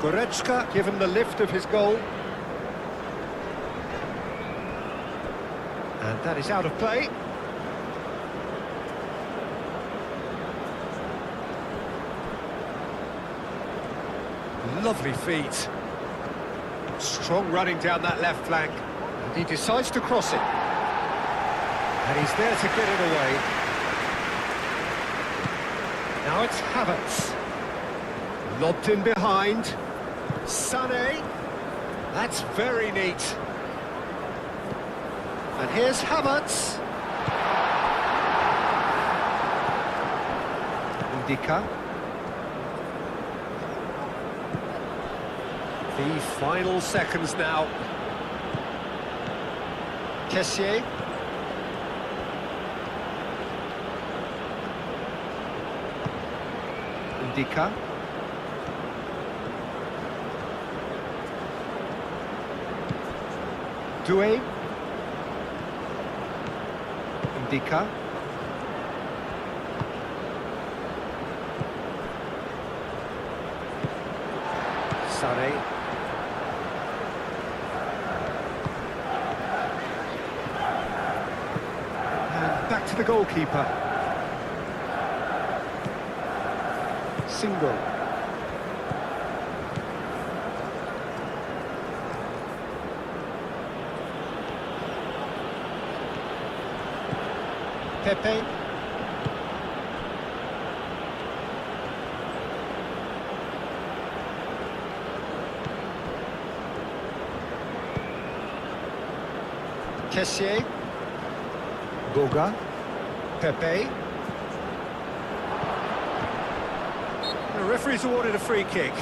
Goretzka given the lift of his goal. And that is out of play. Lovely feet. Strong running down that left flank. And he decides to cross it. And he's there to get it away. Now it's Havertz. Lobbed in behind. Sané. That's very neat. And here's Havertz. Ndika. The final seconds now. Kessié. Ndika. Doué. Ndika. Sané. Back to the goalkeeper. Single. Pepe. Kessié. Boga. Pepe. The referee's awarded a free kick.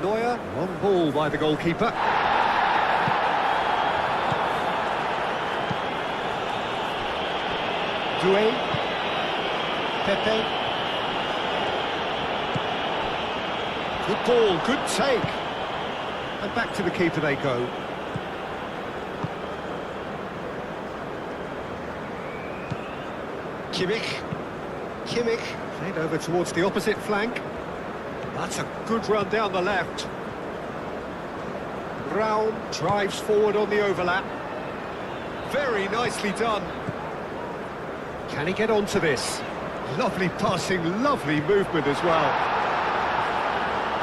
Neuer, long ball by the goalkeeper. Doué. Pepe. Good ball, good take. And back to the keeper they go. Kimmich. Played over towards the opposite flank. That's a good run down the left. Raum drives forward on the overlap. Very nicely done. Can he get onto this? Lovely passing, lovely movement as well.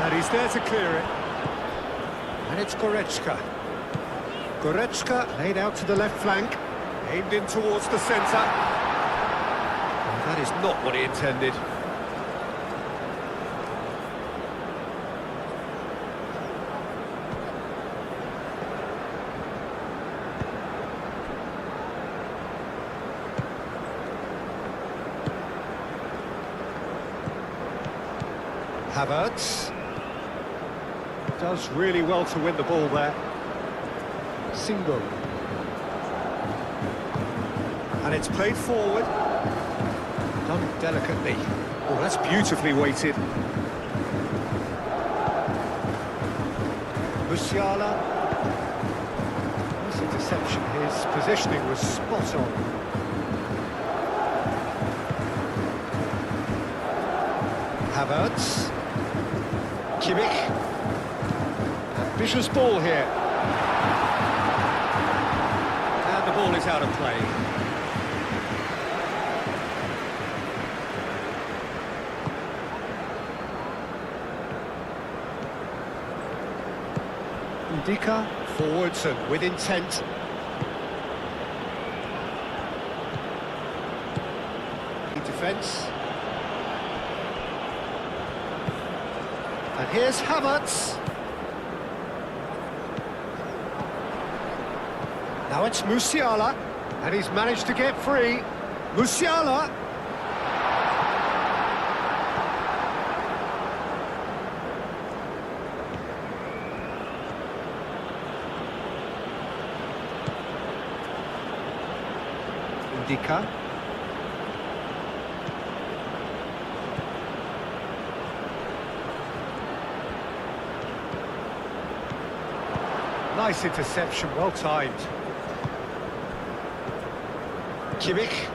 And he's there to clear it. And it's Goretzka. Goretzka laid out to the left flank. Aimed in towards the centre. And that is not what he intended. Havertz does really well to win the ball there. Single. And it's played forward. Done delicately. Oh, that's beautifully weighted. Musiala. Nice interception. His positioning was spot on. Havertz. Kimmich. Ambitious ball here. And the ball is out of play. Ndika forwards and with intent. Defence. And here's Havertz. Now it's Musiala, and he's managed to get free. Musiala. Ndika. Nice interception, well timed. Kimmich.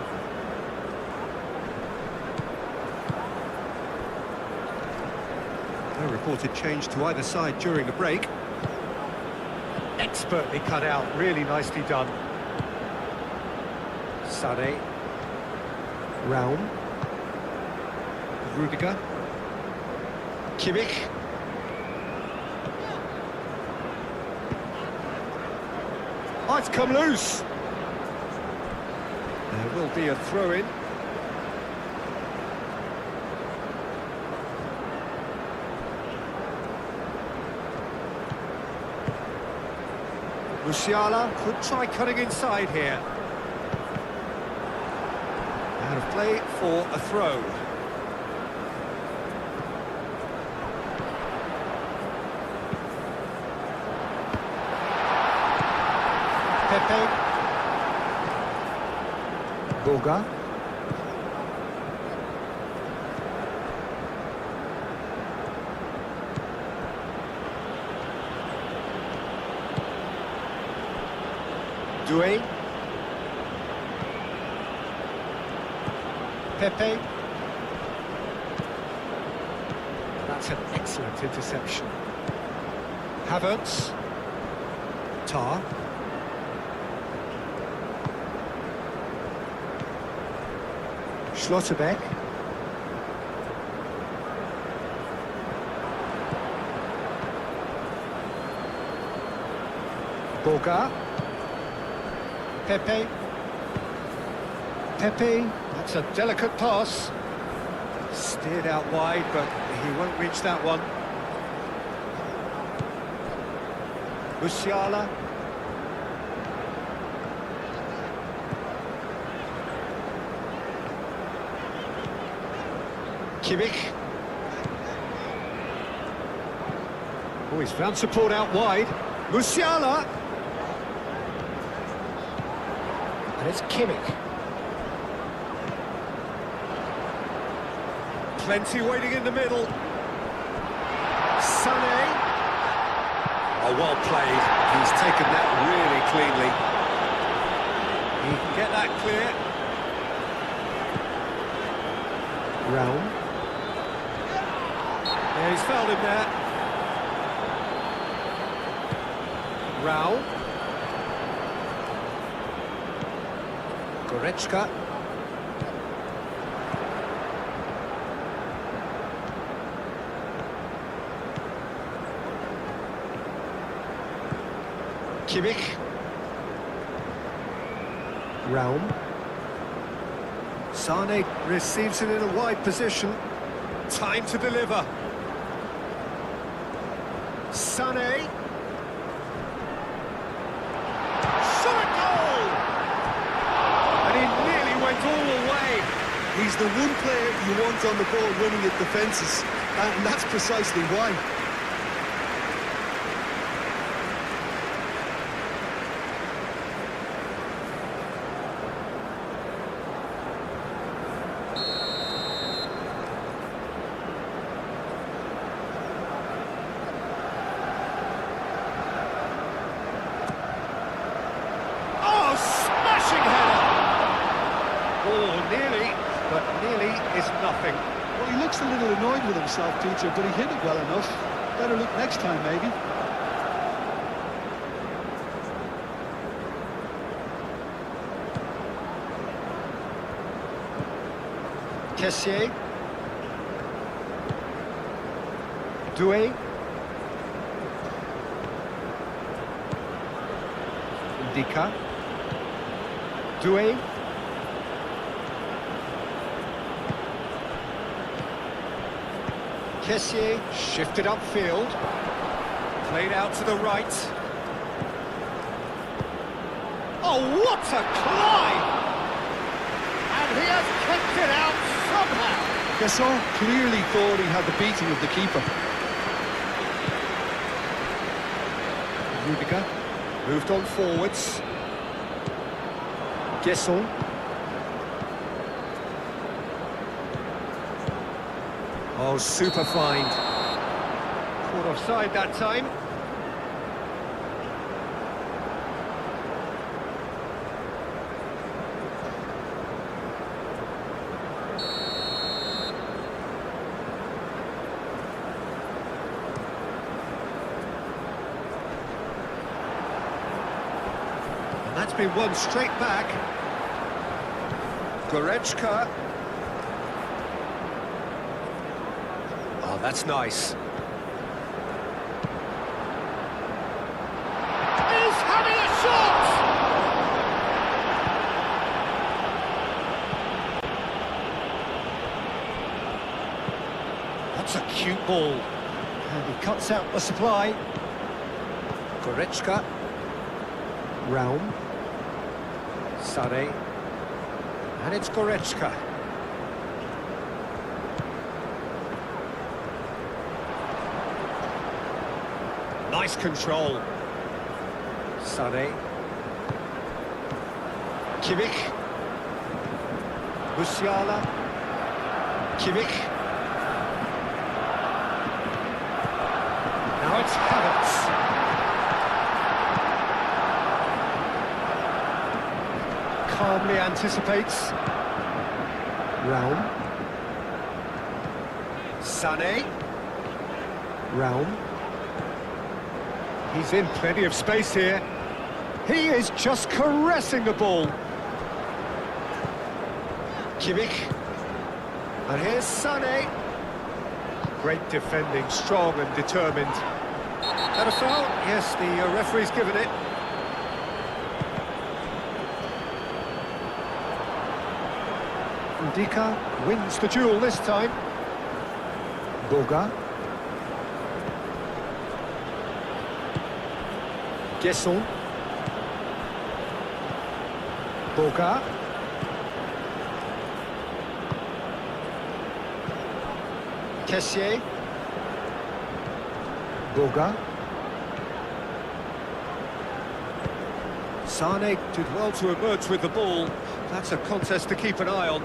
No reported change to either side during the break. Expertly cut out, really nicely done. Sané. Raum. Rudiger. Kimmich. Oh, it's come loose. There will be a throw-in. Musiala could try cutting inside here. Out of play for a throw. Pepe. Boga. Doué. Pepe. That's an excellent interception. Havertz. Tar. Schlotterbeck. Boga. Pepe. Pepe. That's a delicate pass. Steered out wide, but he won't reach that one. Musiala. Kimmich. Oh, he's found support out wide. Musiala. And it's Kimmich. Plenty waiting in the middle. Sané. Oh, well played. He's taken that really cleanly. He can get that clear. Raum. Yeah, he's fouled him there. Raum. Goretzka. Kimmich. Raum. Sané receives it in a wide position. Time to deliver. Sané. Shot goal! And he nearly went all the way. He's the one player you want on the ball running at defences, and that's precisely why. Is nothing. Well, he looks a little annoyed with himself, Peter, but he hit it well enough. Better look next time, maybe. Kessié. Doué. Ndika. Doué. Kessié shifted upfield, played out to the right. Oh, what a climb! And he has kicked it out somehow. Gasson clearly thought he had the beating of the keeper. Rudiger moved on forwards. Gasson. Oh, super find. Caught offside that time. And that's been won straight back. Goretzka. Oh, that's nice. He's having a shot! That's a cute ball. And he cuts out the supply. Goretzka. Raum. Sané. And it's Goretzka. Nice control. Sané. Kimmich. Musiala. Kimmich. Now it's Havertz. Calmly anticipates. Raum. Sané. Raum. He's in plenty of space here. He is just caressing the ball. Kimmich. And here's Sané. Great defending, strong and determined. That a foul? Yes, the referee's given it. Ndika wins the duel this time. Boga. Gesson. Boga. Kessier. Boga. Sane did well to emerge with the ball. That's a contest to keep an eye on.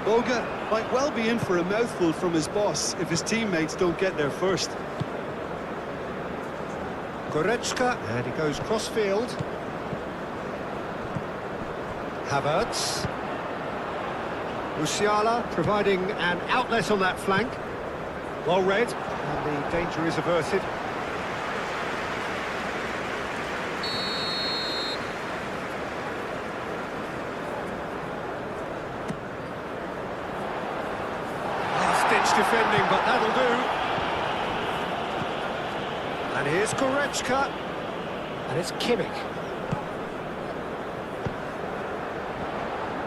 Boga might well be in for a mouthful from his boss if his teammates don't get there first. Goretzka, and he goes cross-field. Havertz. Musiala providing an outlet on that flank. Well read, and the danger is averted. Last-ditch defending, but that'll do. And here's Goretzka, and it's Kimmich.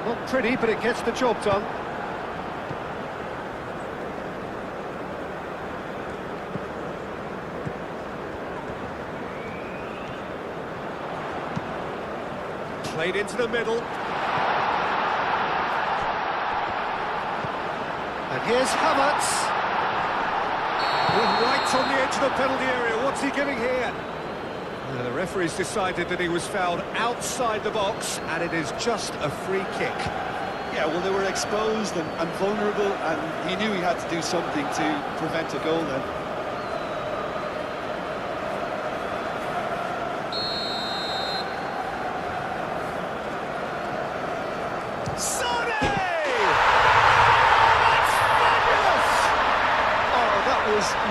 Not pretty, but it gets the job done. Played into the middle. And here's Havertz. Right on the edge of the penalty area. What's he giving here? The referee's decided that he was fouled outside the box, and it is just a free kick. Yeah, well, they were exposed and vulnerable, and he knew he had to do something to prevent a goal then.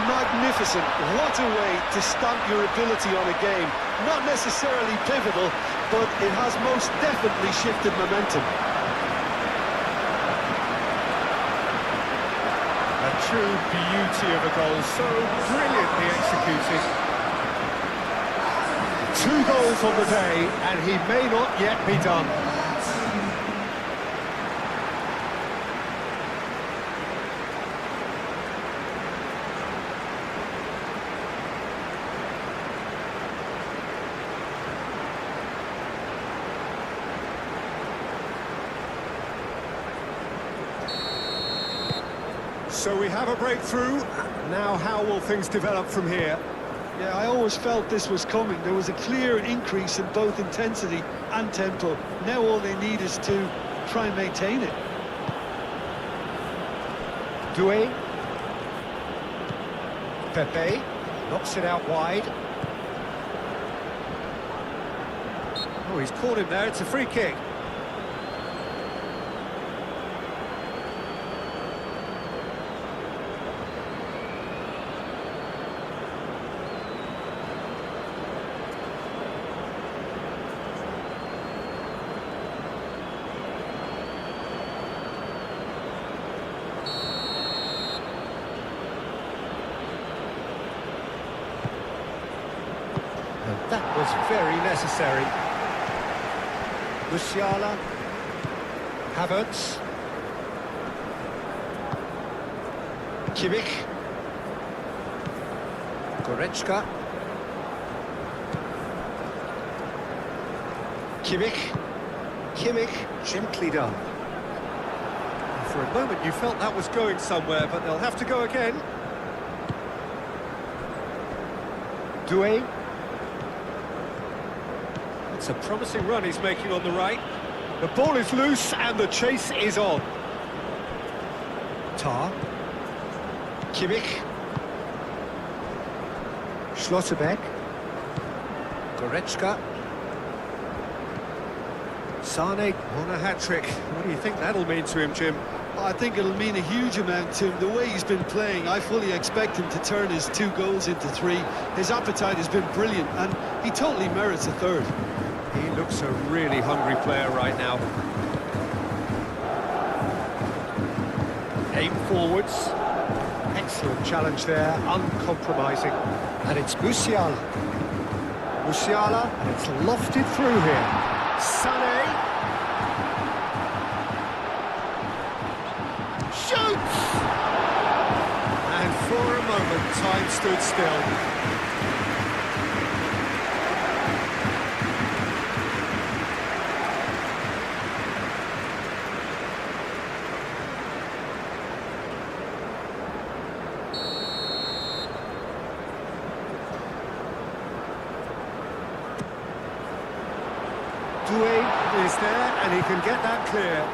Magnificent. What a way to stamp your ability on a game. Not necessarily pivotal, but it has most definitely shifted momentum. A true beauty of a goal, so brilliantly executed. 2 goals on the day, and he may not yet be done. So we have a breakthrough. Now how will things develop from here? Yeah, I always felt this was coming. There was a clear increase in both intensity and tempo. Now all they need is to try and maintain it. Doué. Pepe knocks it out wide. Oh, he's caught him there. It's a free kick. That was very necessary. Musiala. Havertz. Kimmich. Goretzka. Kimmich, gently done. For a moment you felt that was going somewhere, but they'll have to go again. Doué. It's a promising run he's making on the right. The ball is loose and the chase is on. Tar. Kimmich. Schlotterbeck. Goretzka. Sane on a hat-trick. What do you think that'll mean to him, Jim? I think it'll mean a huge amount to him. The way he's been playing, I fully expect him to turn his 2 goals into 3. His appetite has been brilliant, and he totally merits a 3rd. He looks a really hungry player right now. Aim forwards. Excellent challenge there, uncompromising. And it's Musiala. And it's lofted through here. Sané. and time stood still. Doué is there, and he can get that clear.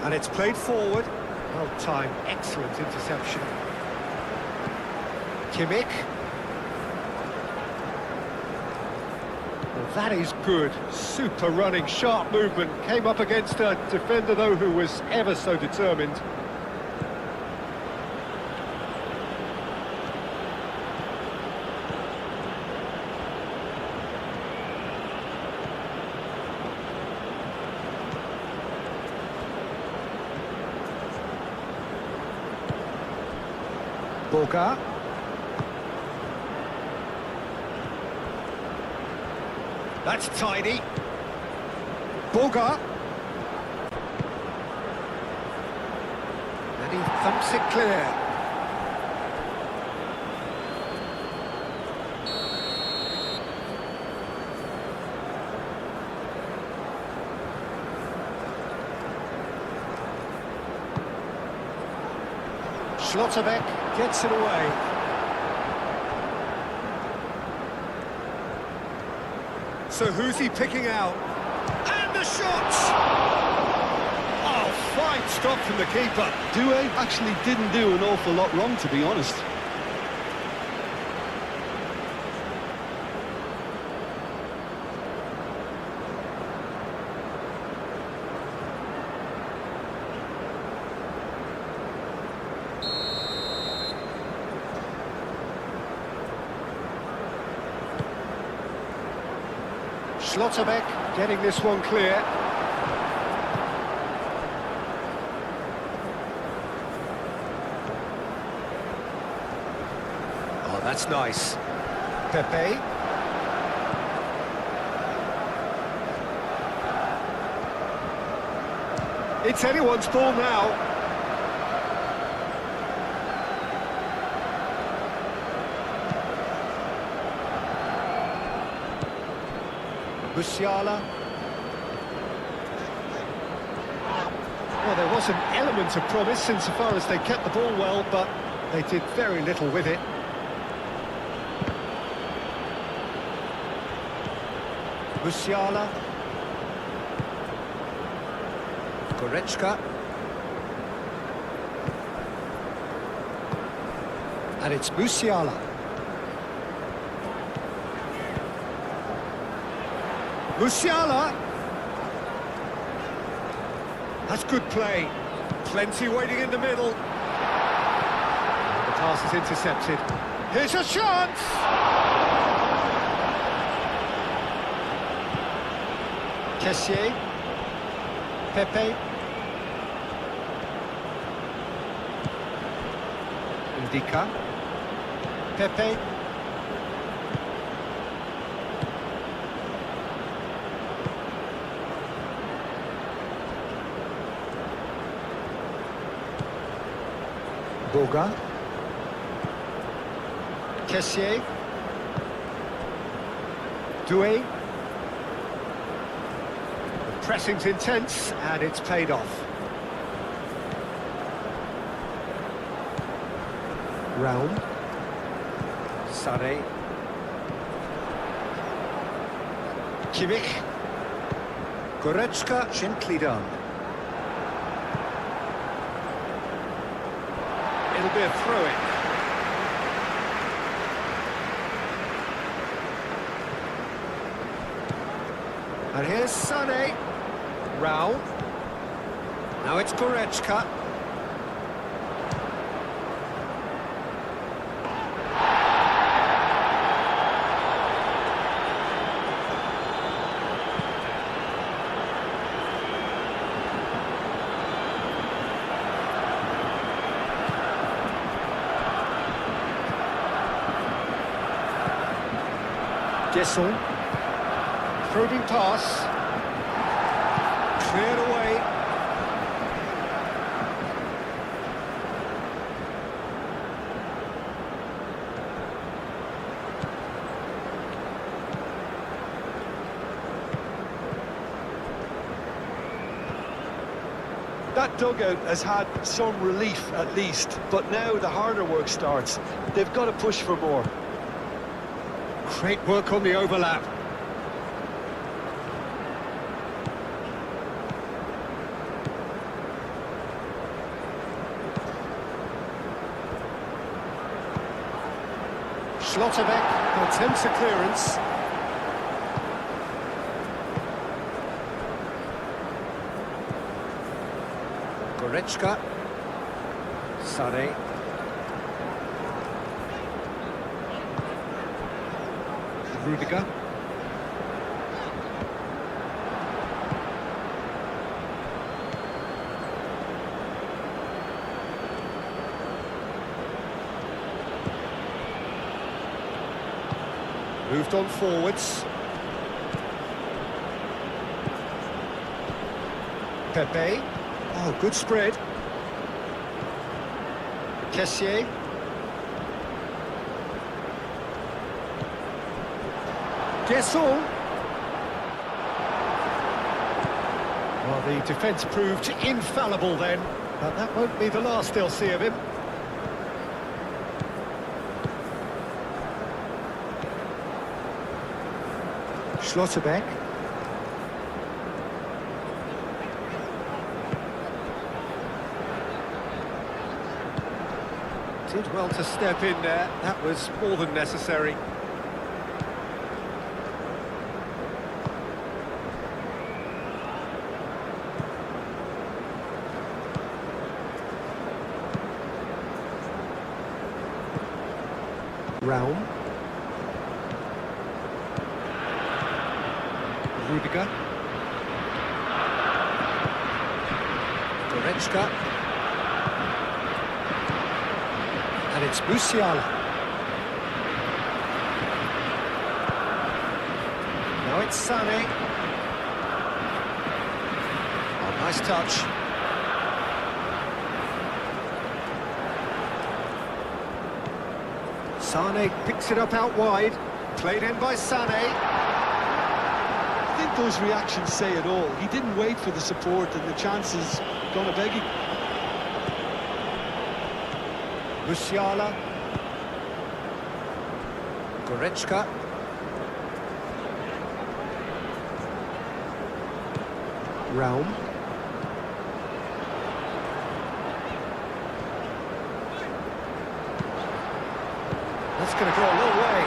And it's played forward. Well timed, excellent interception. Kimmich. Well, that is good. Super running, sharp movement. Came up against a defender, though, who was ever so determined. Boga. That's tidy. Boga. And he thumps it clear. Schlotterbeck gets it away. So who's he picking out? And the shot! Oh, fine stop from the keeper. Doué actually didn't do an awful lot wrong, to be honest. Schlotterbeck getting this one clear. Oh, that's nice. Pepe. It's anyone's ball now. Musiala. Well, there was an element of promise insofar as they kept the ball well, but they did very little with it. Musiala. Goretzka. And it's Musiala. Musiala! That's good play. Plenty waiting in the middle. The pass is intercepted. Here's a chance! Kessié. Pepe. Indica. Pepe. Boga. Kessié. Doué. The pressing's intense, and it's paid off. Round. Sane. Kimmich. Goretzka, gently done. It'll be a throw-in. And here's Sane. Rao. Now it's Goretzka. Gesson. Probing pass. Cleared away. That dugout has had some relief at least, but now the harder work starts. They've got to push for more. Great work on the overlap. Schlotterbeck attempts a clearance. Goretzka. Sané. Rudiger. Moved on forwards. Pepe. Oh, good spread. Kessier. Guessel. Well, the defence proved infallible then, but that won't be the last they'll see of him. Schlotterbeck. Did well to step in there. That was more than necessary. Raum. Rudiger. Goretzka. And it's Musiala. Now it's Sané. Oh, nice touch. Sané picks it up out wide. Played in by Sané. I think those reactions say it all. He didn't wait for the support and the chances gonna beg him. Musiala. Goretzka. Raum. That's going to go a long way.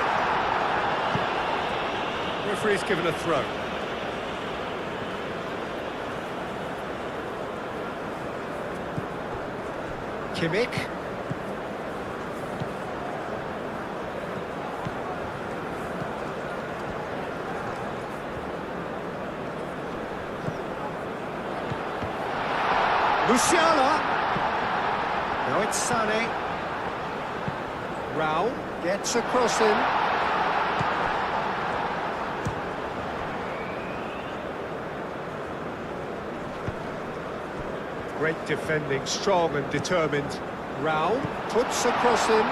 Referee's given a throw. Kimmich. Musiala. Now it's Sané. Raul gets across him. Great defending, strong and determined. Raul puts across him.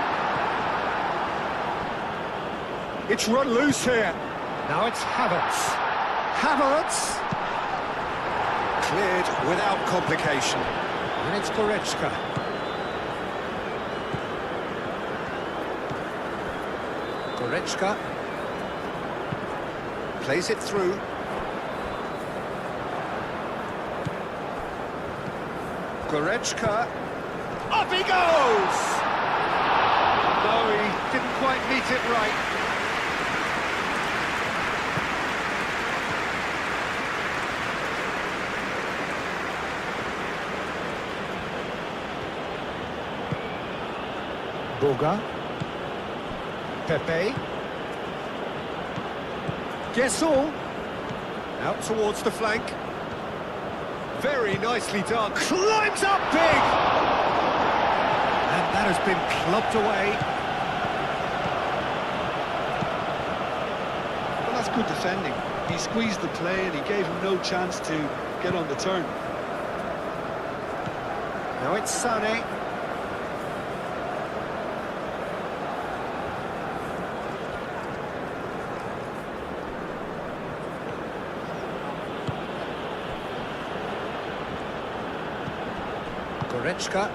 It's run loose here. Now it's Havertz. Havertz. Cleared without complication. And it's Goretzka. Goretzka. Plays it through. Goretzka. Up he goes! No, he didn't quite meet it right. Boga. Pepe. Guessel. Out towards the flank. Very nicely done. Climbs up big! And that has been clubbed away. Well, that's good defending. He squeezed the play and he gave him no chance to get on the turn. Now it's Sané. Goretzka.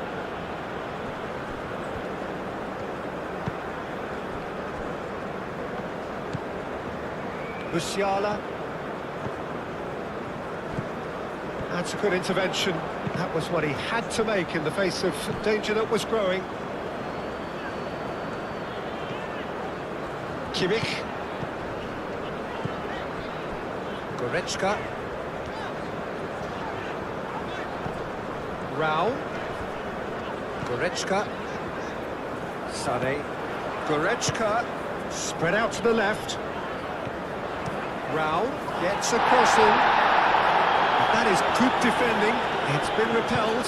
Musiala. That's a good intervention. That was what he had to make in the face of danger that was growing. Kimmich. Goretzka. Rao. Goretzka. Sane. Goretzka. Spread out to the left. Rao gets a crossing. That is good defending. It's been repelled.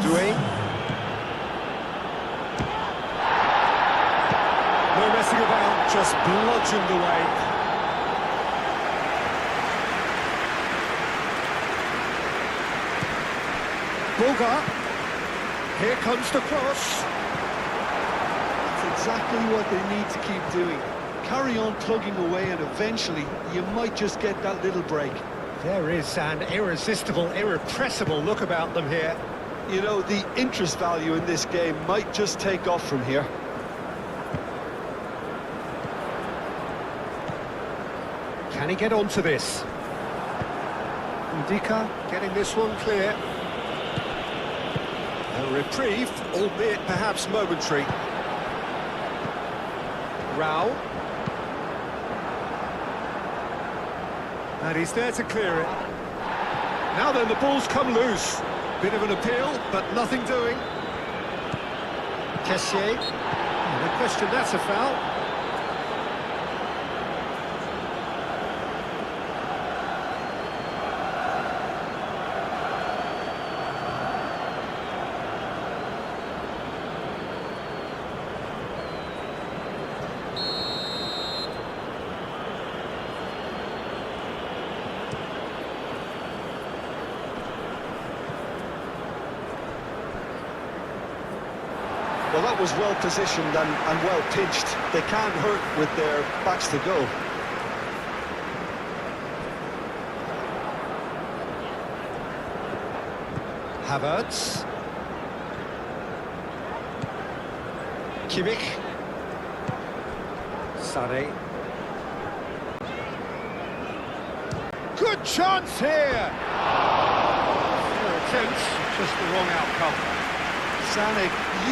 Doué. No messing about, just bludgeoned away. Boga. Here comes the cross. That's exactly what they need to keep doing. Carry on plugging away and eventually you might just get that little break. There is an irresistible, irrepressible look about them here. You know, the interest value in this game might just take off from here. Can he get onto this? Ndika getting this one clear. A reprieve, albeit perhaps momentary. Rao. And he's there to clear it. Now then, the ball's come loose. Bit of an appeal, but nothing doing. Kessié. No question that's a foul. Well, that was well positioned and well pitched. They can't hurt with their backs to goal. Havertz. Kimmich. Sane. Good chance here! Fair attempts, just the wrong outcome. Sané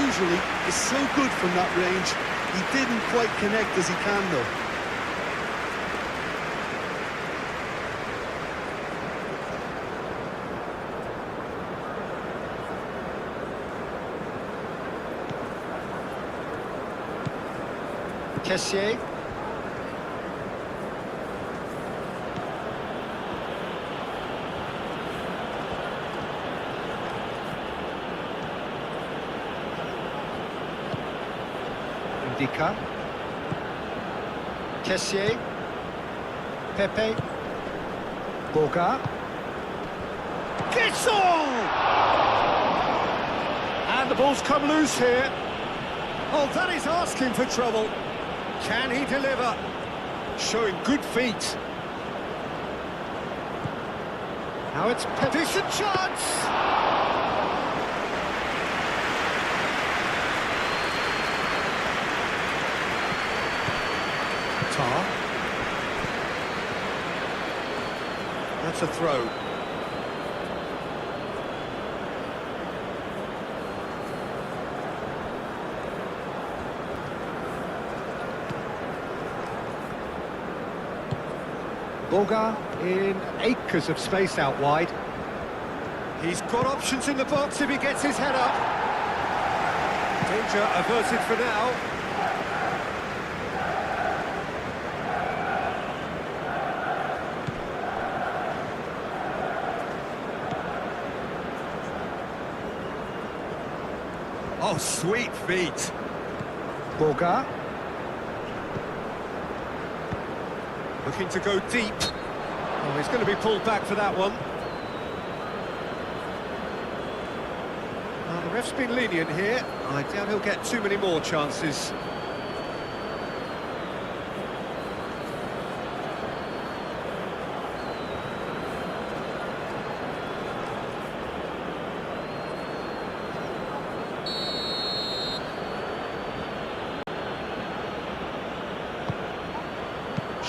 usually is so good from that range. He didn't quite connect as he can though. Kessié. Ndika. Kessié. Pepe. Boga. Gets all! And the ball's come loose here. Oh, that is asking for trouble. Can he deliver? Showing good feet. Now it's Pepe. Decent chance! Tar. That's a throw. Boga in acres of space out wide. He's got options in the box if he gets his head up. Danger averted for now. Oh, sweet feet. Boga. Looking to go deep. Oh, he's going to be pulled back for that one. Well, the ref's been lenient here. I doubt he'll get too many more chances.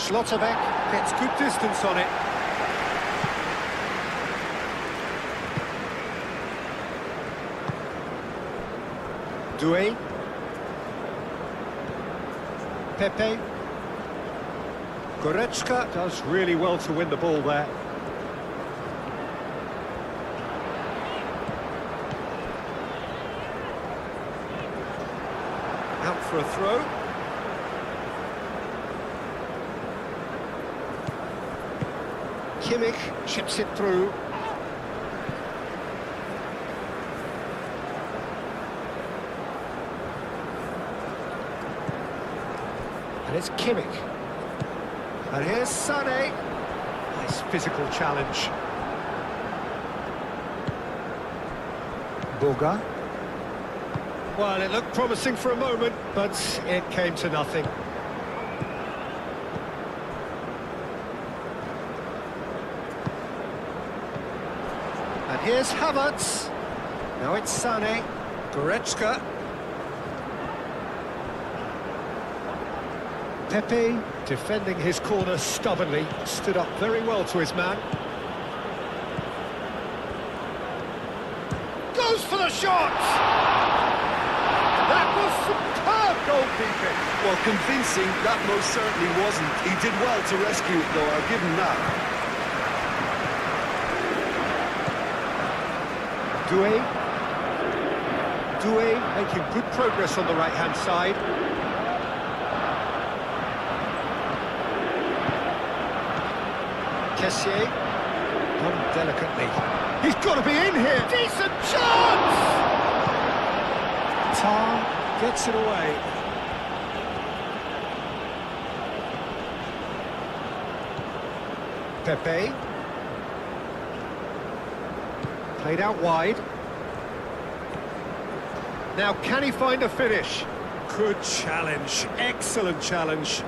Schlotterbeck gets good distance on it. Doué. Pepe. Goretzka does really well to win the ball there. Out for a throw. Kimmich chips it through. And it's Kimmich. And here's Sané. Nice physical challenge. Boga. Well, it looked promising for a moment, but it came to nothing. And here's Havertz. Now it's Sané. Goretzka. Pepe, defending his corner stubbornly, stood up very well to his man. Goes for the shot! That was superb goalkeeping. Well, convincing, that most certainly wasn't. He did well to rescue it, though, I'll give him that. Doué making good progress on the right-hand side. Kessié, done delicately. He's got to be in here. Decent chance! Tar gets it away. Pepe. Played out wide. Now, can he find a finish? Good challenge. Excellent challenge.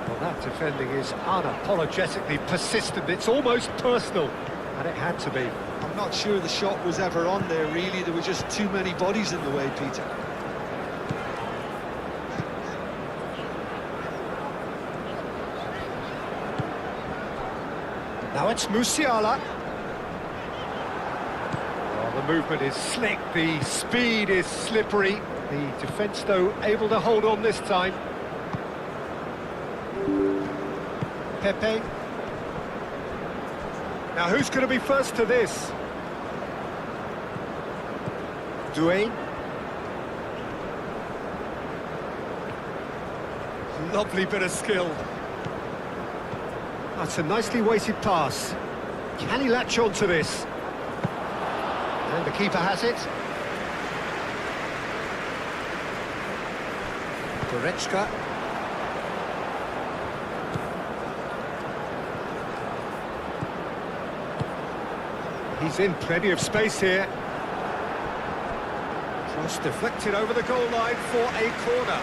Well, that defending is unapologetically persistent. It's almost personal, and it had to be. I'm not sure the shot was ever on there, really. There were just too many bodies in the way, Peter. Now it's Musiala. Well, the movement is slick, the speed is slippery. The defence, though, able to hold on this time. Pepe. Now who's going to be first to this? Doué. Lovely bit of skill. That's a nicely weighted pass. Can he latch on to this? And the keeper has it. Goretzka. He's in plenty of space here. Cross deflected over the goal line for a corner.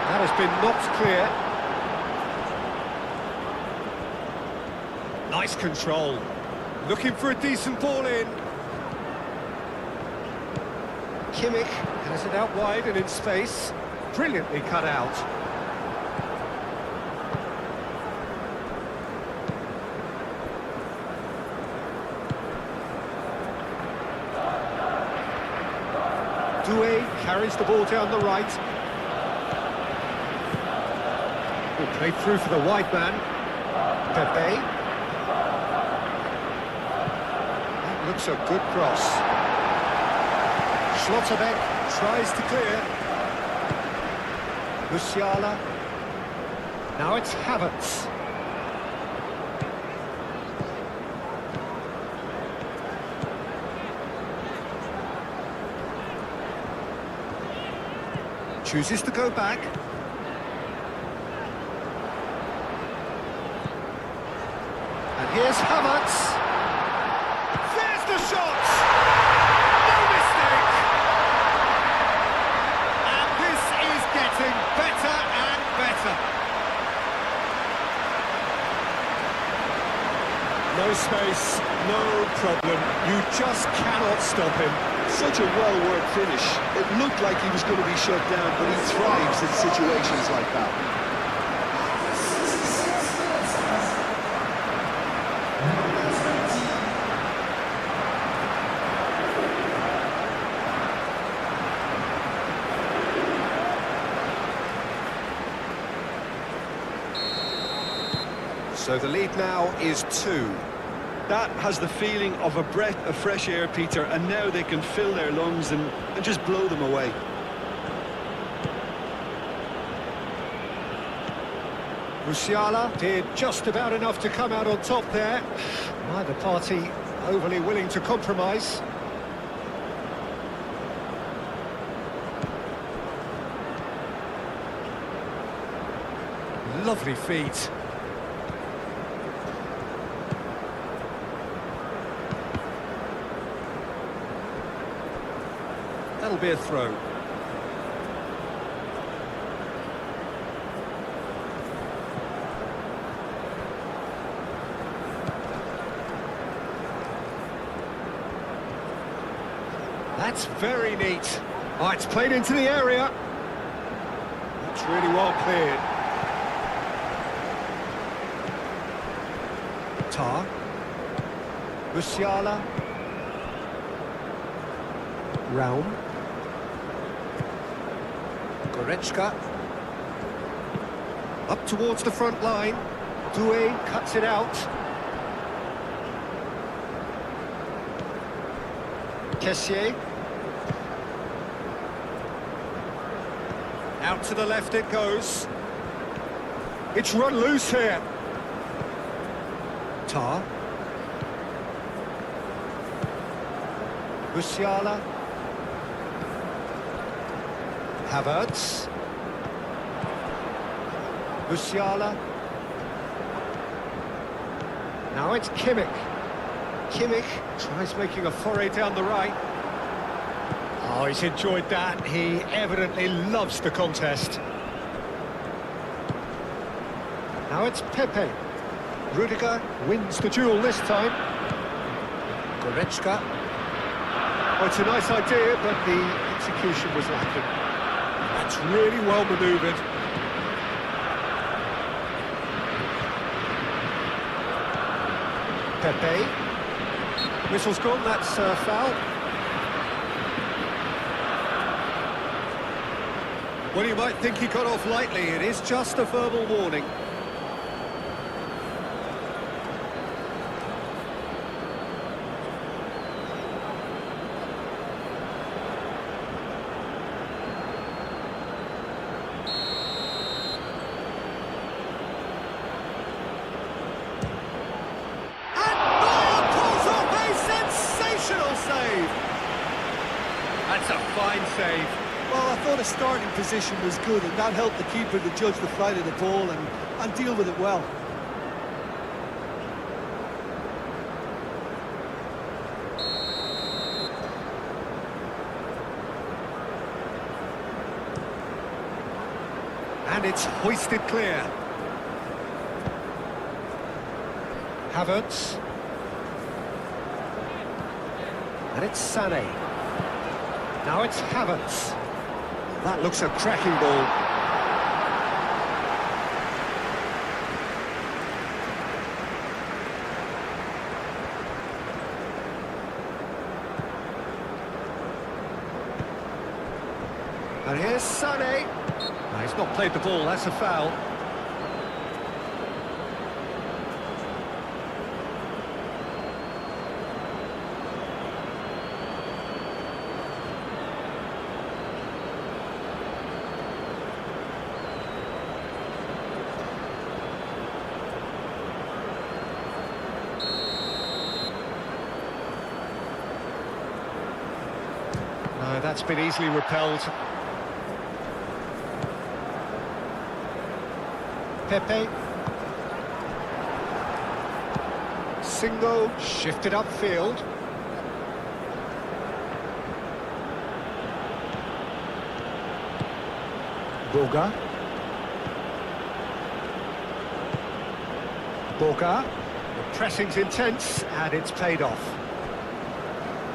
That has been knocked clear. Nice control. Looking for a decent ball in. Kimmich has it out wide and in space. Brilliantly cut out. Doué carries the ball down the right. Good play through for the wide man. Pepe. That looks a good cross. Schlotterbeck tries to clear. Musiala. Now it's Havertz. Chooses to go back. And here's Havertz. There's the shot! No mistake! And this is getting better and better. No space, no problem. stop him. Such a well-worked finish. It looked like he was going to be shut down, but he thrives in situations like that. So the lead now is 2. That has the feeling of a breath of fresh air, Peter, and now they can fill their lungs and just blow them away. Musiala did just about enough to come out on top there. Neither party overly willing to compromise. Lovely feet. That'll be a throw. That's very neat. Oh, it's played into the area. That's really well cleared. Tar. Musiala. Raum. Goretzka. Up towards the front line. Doué cuts it out. Kessié. Out to the left it goes. It's run loose here. Tar. Musiala. Havertz. Musiala. Now it's Kimmich. Kimmich tries making a foray down the right. Oh, he's enjoyed that. He evidently loves the contest. Now it's Pepe. Rudiger wins the duel this time. Goretzka. Oh, it's a nice idea, but the execution was lacking. That's really well manoeuvred. Pepe. Whistle's gone, that's a foul. Well, you might think he got off lightly. It is just a verbal warning. That's a fine save. Well, I thought his starting position was good, and that helped the keeper to judge the flight of the ball and deal with it well. And it's hoisted clear. Havertz. And it's Sané. Now it's Havertz. That looks a cracking ball. And here's Sané. No, he's not played the ball, that's a foul. No, that's been easily repelled. Pepe. Singo shifted upfield. Boga. Boga. The pressing's intense and it's paid off.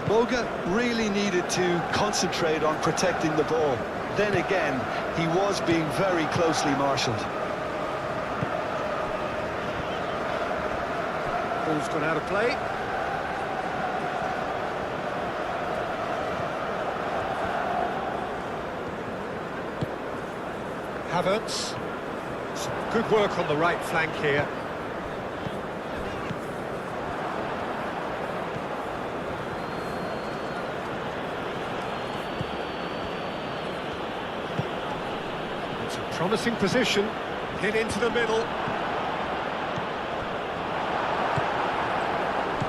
Boga really needed to concentrate on protecting the ball. Then again, he was being very closely marshalled. Ball's gone out of play. Havertz. Some good work on the right flank here. It's a promising position. Hit into the middle.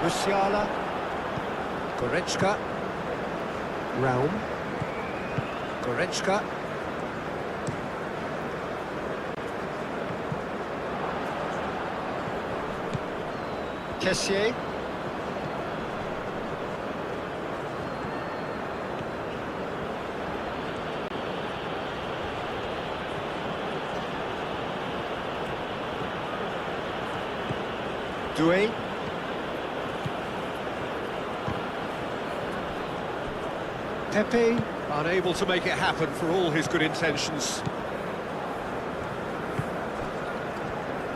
Musiala. Goretzka. Raum. Goretzka. Kessier. Doué. Pepe, unable to make it happen for all his good intentions.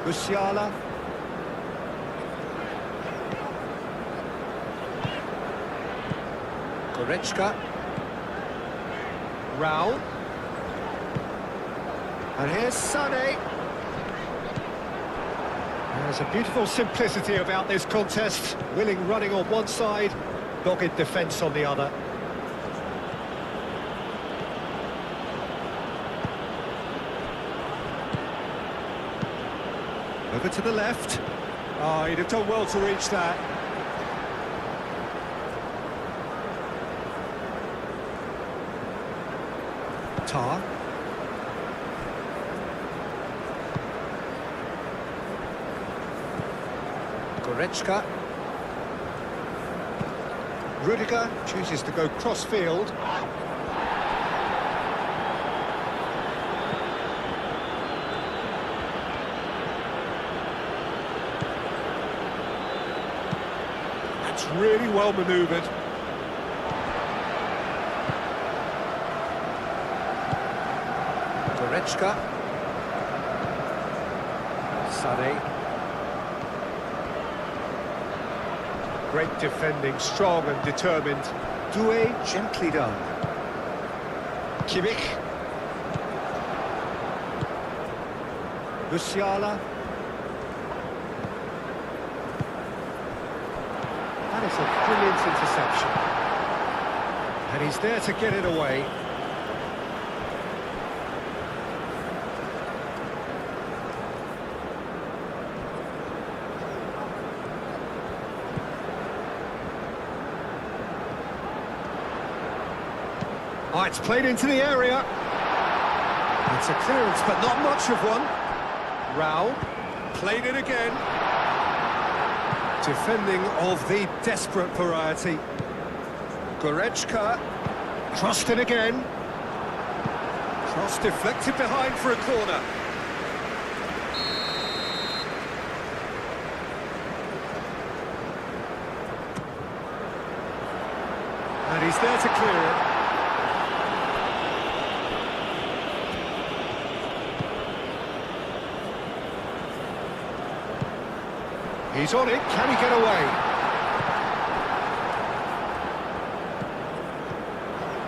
Musiala. Goretzka. Raul. And here's Sané. There's a beautiful simplicity about this contest. Willing running on one side, dogged defence on the other. Over to the left. Oh, he'd have done well to reach that. Tar. Goretzka. Rudiger chooses to go cross-field. That's really well manoeuvred. Goretzka. Sané. Great defending, strong and determined. Doué, gently done. Kimmich. Musiala. That is a brilliant interception. And he's there to get it away. Oh, it's played into the area. It's a clearance, but not much of one. Raul played it again. Defending of the desperate variety. Goretzka crossed it again. Cross deflected behind for a corner. And he's there to clear it. He's on it, can he get away?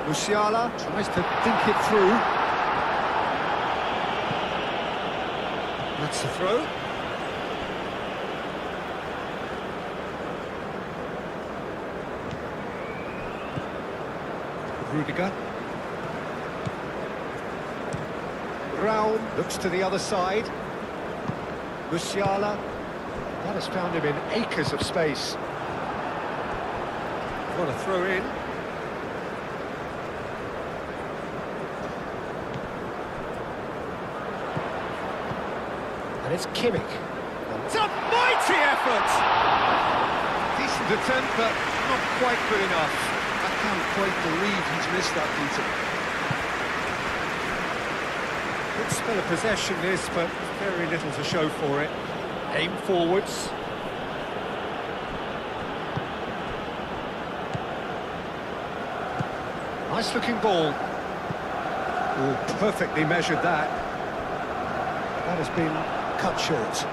Musiala tries to think it through. That's the throw. Rudiger. Raum looks to the other side. Musiala. That has found him in acres of space. What a throw in. And it's Kimmich. It's a mighty effort! Decent attempt, but not quite good enough. I can't quite believe he's missed that, Peter. Good spell of possession this, but very little to show for it. Aim forwards. Nice looking ball. Oh, perfectly measured that. That has been cut short.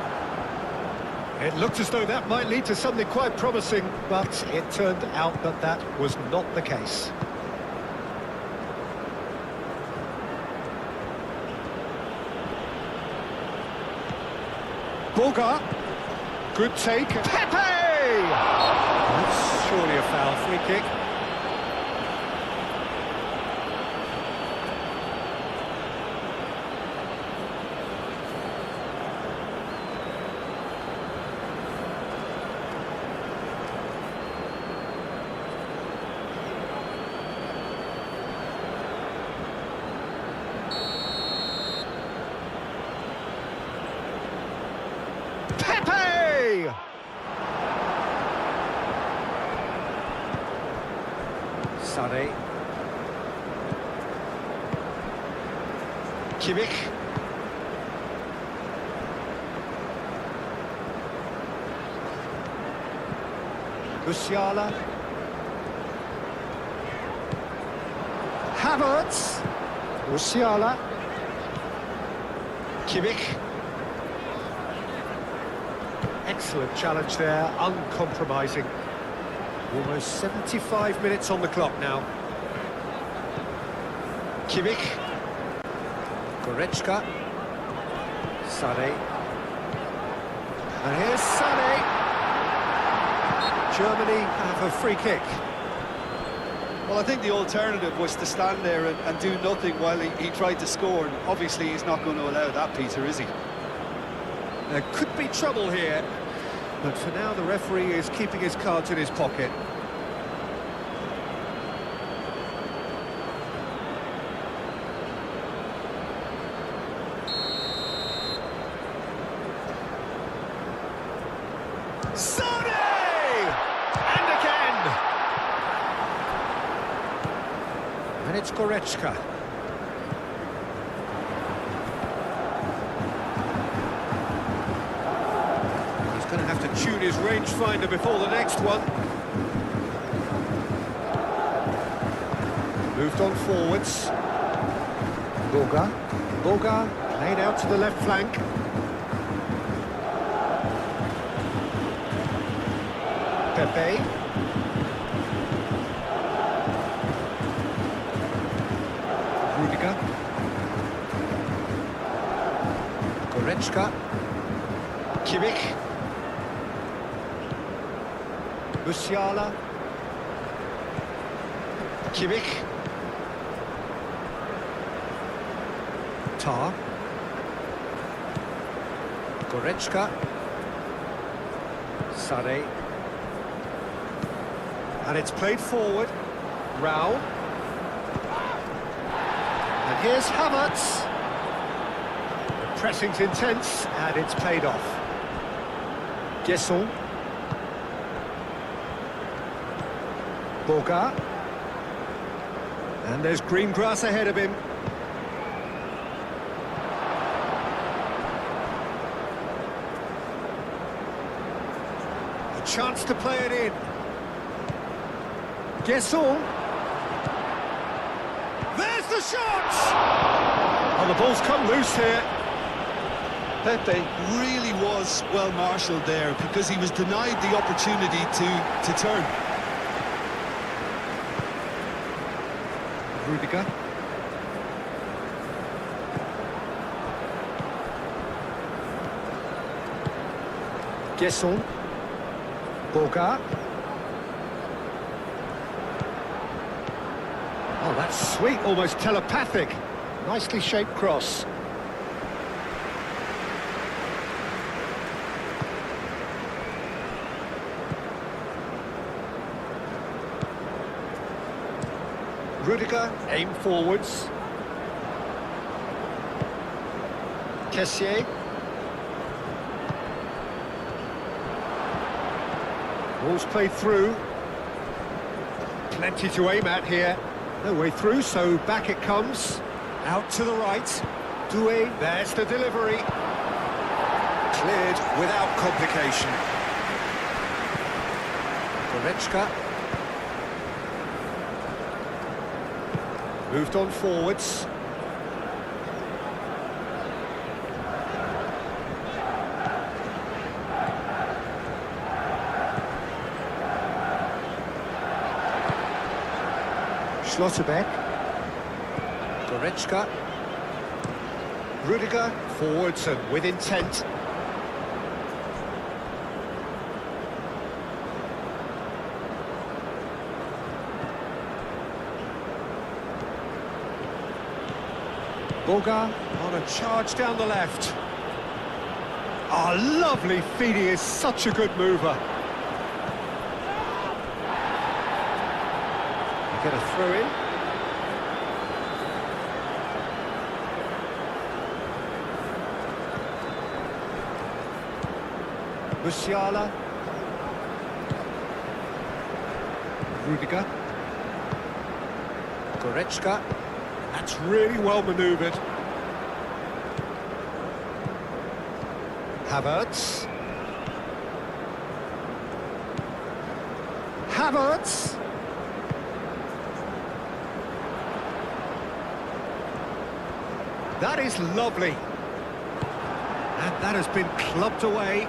It looked as though that might lead to something quite promising, but it turned out that that was not the case. Boga. Good take. Pepe! That's surely a foul. Free kick. Pepe! Sané. Kimmich. Musiala. Havertz. Musiala. Kimmich. Excellent challenge there, uncompromising. Almost 75 minutes on the clock now. Kimmich. Goretzka. Sané. And here's Sané. Germany have a free kick. Well, I think the alternative was to stand there and do nothing while he tried to score. And obviously, he's not going to allow that, Peter, is he? There could be trouble here, but for now the referee is keeping his cards in his pocket. Sané! And again! And it's Goretzka. Going to have to tune his rangefinder before the next one. Moved on forwards. Boga played out to the left flank. Pepe. Rudiger. Goretzka. Kimmich. Musiala. Kimmich. Tar. Goretzka. Sané. And it's played forward. Raul. And here's Havertz. The pressing's intense and it's paid off. Gesson. Boga. And there's green grass ahead of him. A chance to play it in. Gesson. There's the shot! Oh, the ball's come loose here. Pepe really was well marshalled there because he was denied the opportunity to turn. Rudiger. Gesson. Boga. Oh, that's sweet, almost telepathic. Nicely shaped cross. Rudiger, aim forwards. Kessié. Ball's played through. Plenty to aim at here. No way through, so back it comes. Out to the right. Doué, there's the delivery. Cleared without complication. Goretzka. Moved on forwards. Schlotterbeck. Goretzka. Rudiger, forwards and with intent. Boga on a charge down the left. Oh, lovely feed, he is such a good mover. Get a throw in. Musiala. Rudiger. Goretzka. That's really well manoeuvred. Havertz. Havertz. That is lovely. And that has been clubbed away.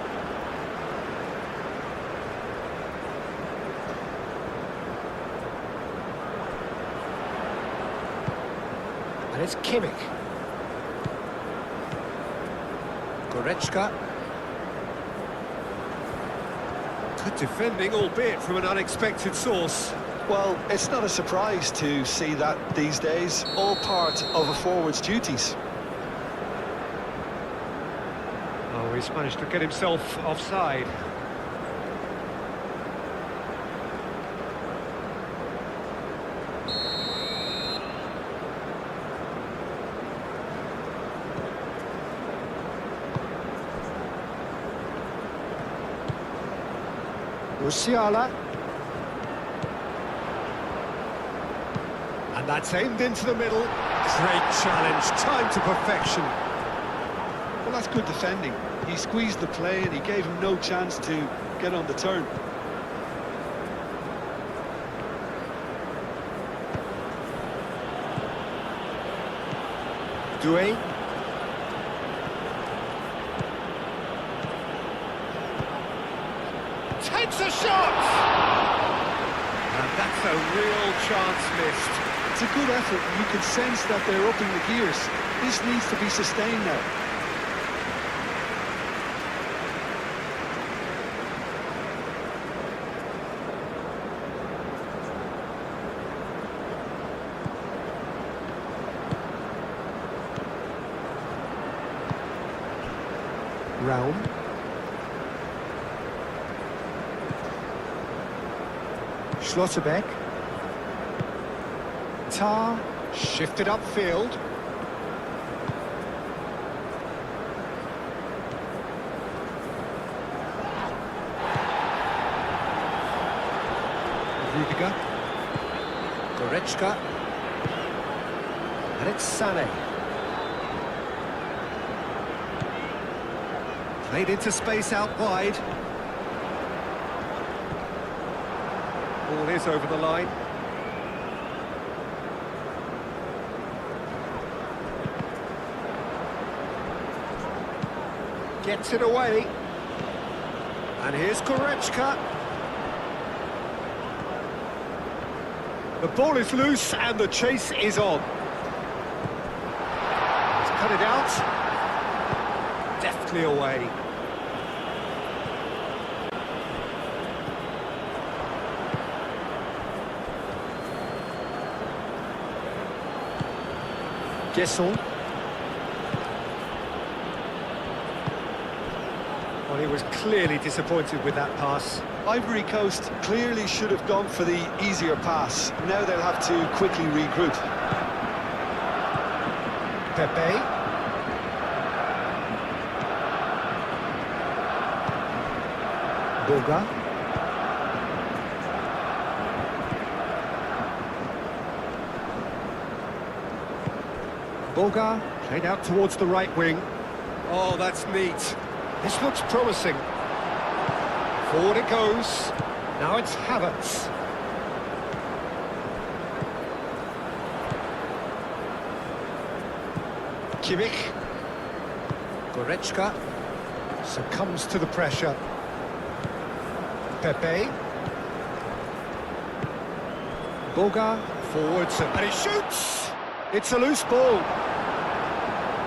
And it's Kimmich. Goretzka. Good defending, albeit from an unexpected source. Well, it's not a surprise to see that these days, all part of a forward's duties. Oh, he's managed to get himself offside. Musiala. And that's aimed into the middle. Great challenge, time to perfection. Well, that's good defending. He squeezed the play and he gave him no chance to get on the turn. Doué. Takes a shot! And that's a real chance missed. It's a good effort, and you can sense that they're upping the gears. This needs to be sustained now. Raum. Schlotterbeck. Tar shifted upfield. Rudiger. Goretzka. And it's Sané. Played into space out wide. Ball is over the line. Gets it away. And here's Goretzka. The ball is loose and the chase is on. He's cut it out. Deftly away. Gesson. Well, he was clearly disappointed with that pass. Ivory Coast clearly should have gone for the easier pass. Now they'll have to quickly regroup. Pepe. Boga. Boga played out towards the right wing. Oh, that's neat. This looks promising. Forward it goes. Now it's Havertz. Kimmich. Goretzka succumbs to the pressure. Pepe. Boga forwards and he shoots! It's a loose ball.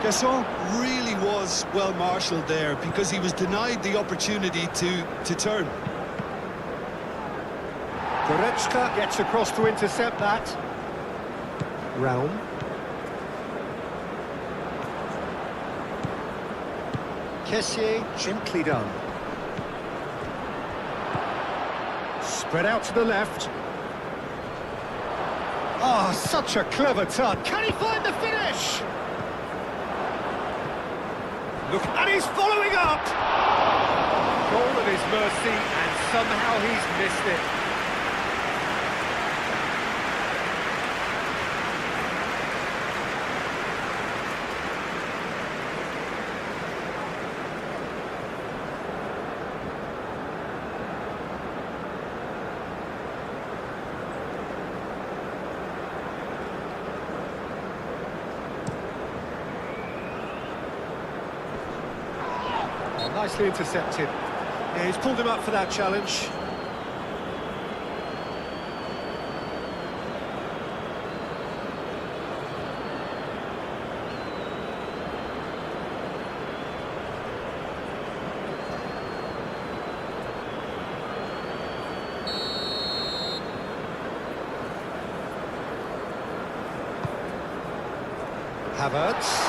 Gasson really was well marshalled there because he was denied the opportunity to turn. Goretzka gets across to intercept that. Raum. Kessié, gently done. Spread out to the left. Ah, such a clever touch. Can he find the finish? Look, and he's following up! Goal of his mercy, and somehow he's missed it. Nicely intercepted. Yeah, he's pulled him up for that challenge. Havertz.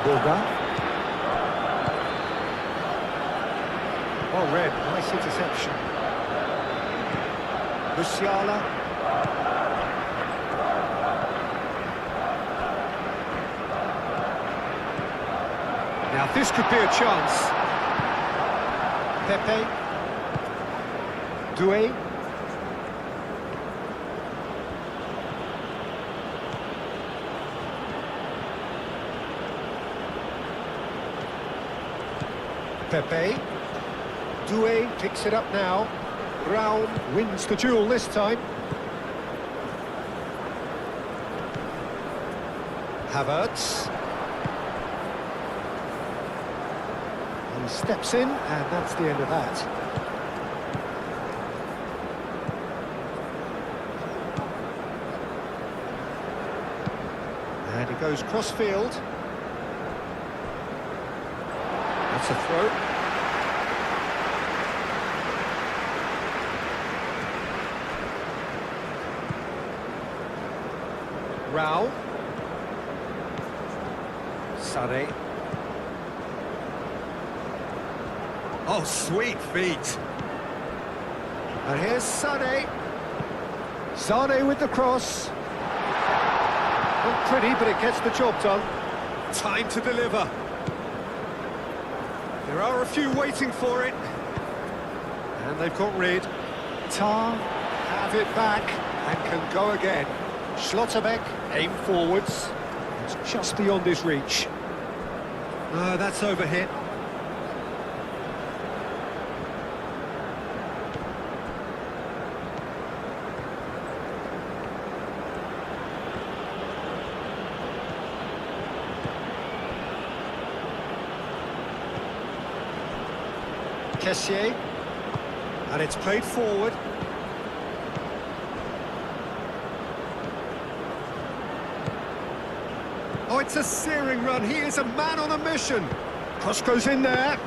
Boga. Well read, nice interception. Musiala. Now this could be a chance. Pepe. Doué. Pepe. Doué picks it up now. Raum wins the duel this time. Havertz. He steps in, and that's the end of that. And he goes cross-field. That's a throw. Rao. Sade. Oh, sweet feet. And here's Sade. Sade with the cross. Not pretty, but it gets the job done. Time to deliver. There are a few waiting for it. And they've got rid. Tar have it back and can go again. Schlotterbeck aim forwards. It's just beyond his reach. That's overhit. Kessié, and it's played forward. Oh, it's a searing run. He is a man on a mission. Cross goes in there.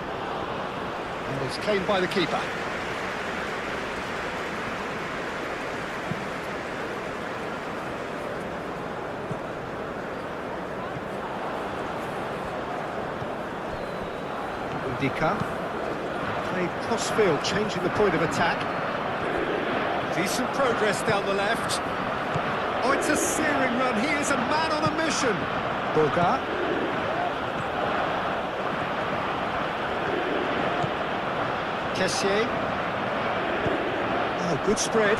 And it's claimed by the keeper. Indika. Played cross-field, changing the point of attack. Decent progress down the left. Oh, it's a searing run. He is a man on a mission. Boga. Kessié. Oh, good spread.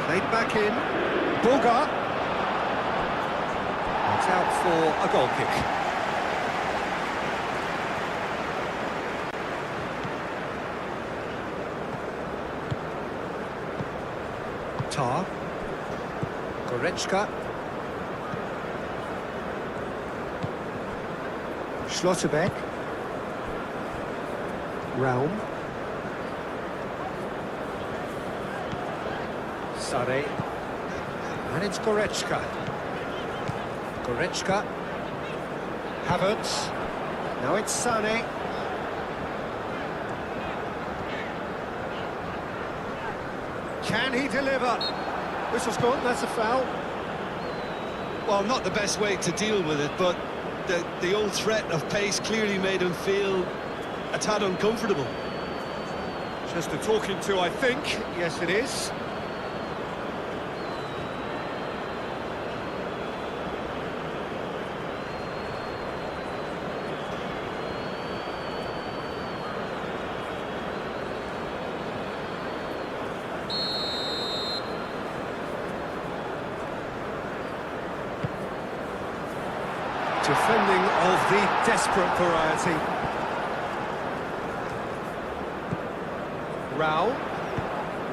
Played back in. Boga. It's out for a goal kick. Tar. Goretzka. Schlotterbeck. Raum. Sare. And it's Goretzka. Goretzka. Havertz. Now it's Sane. Can he deliver? Whistle's gone, that's a foul. Well, not the best way to deal with it, but the old threat of pace clearly made him feel a tad uncomfortable. Just a talking to, I think. Yes, it is. Defending of the desperate variety.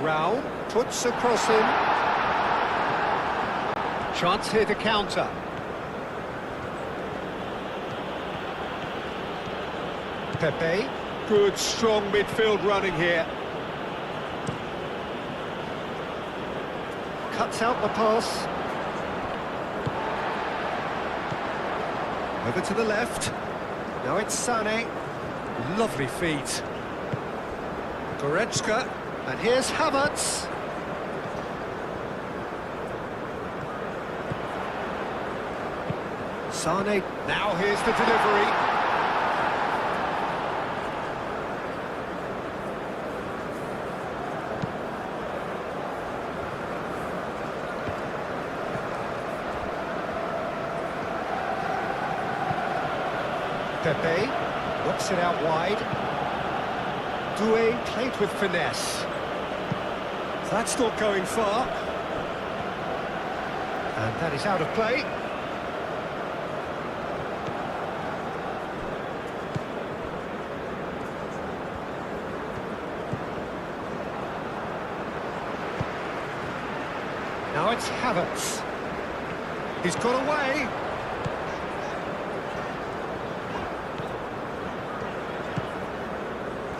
Rao puts a cross in. Chance here to counter. Pepe. Good, strong midfield running here. Cuts out the pass. Over to the left. Now it's Sane. Lovely feet. Goretzka. And here's Havertz. Sane. Now here's the delivery. Pepe knocks it out wide. Doué played with finesse. That's not going far. And that is out of play. Now it's Havertz. He's got away.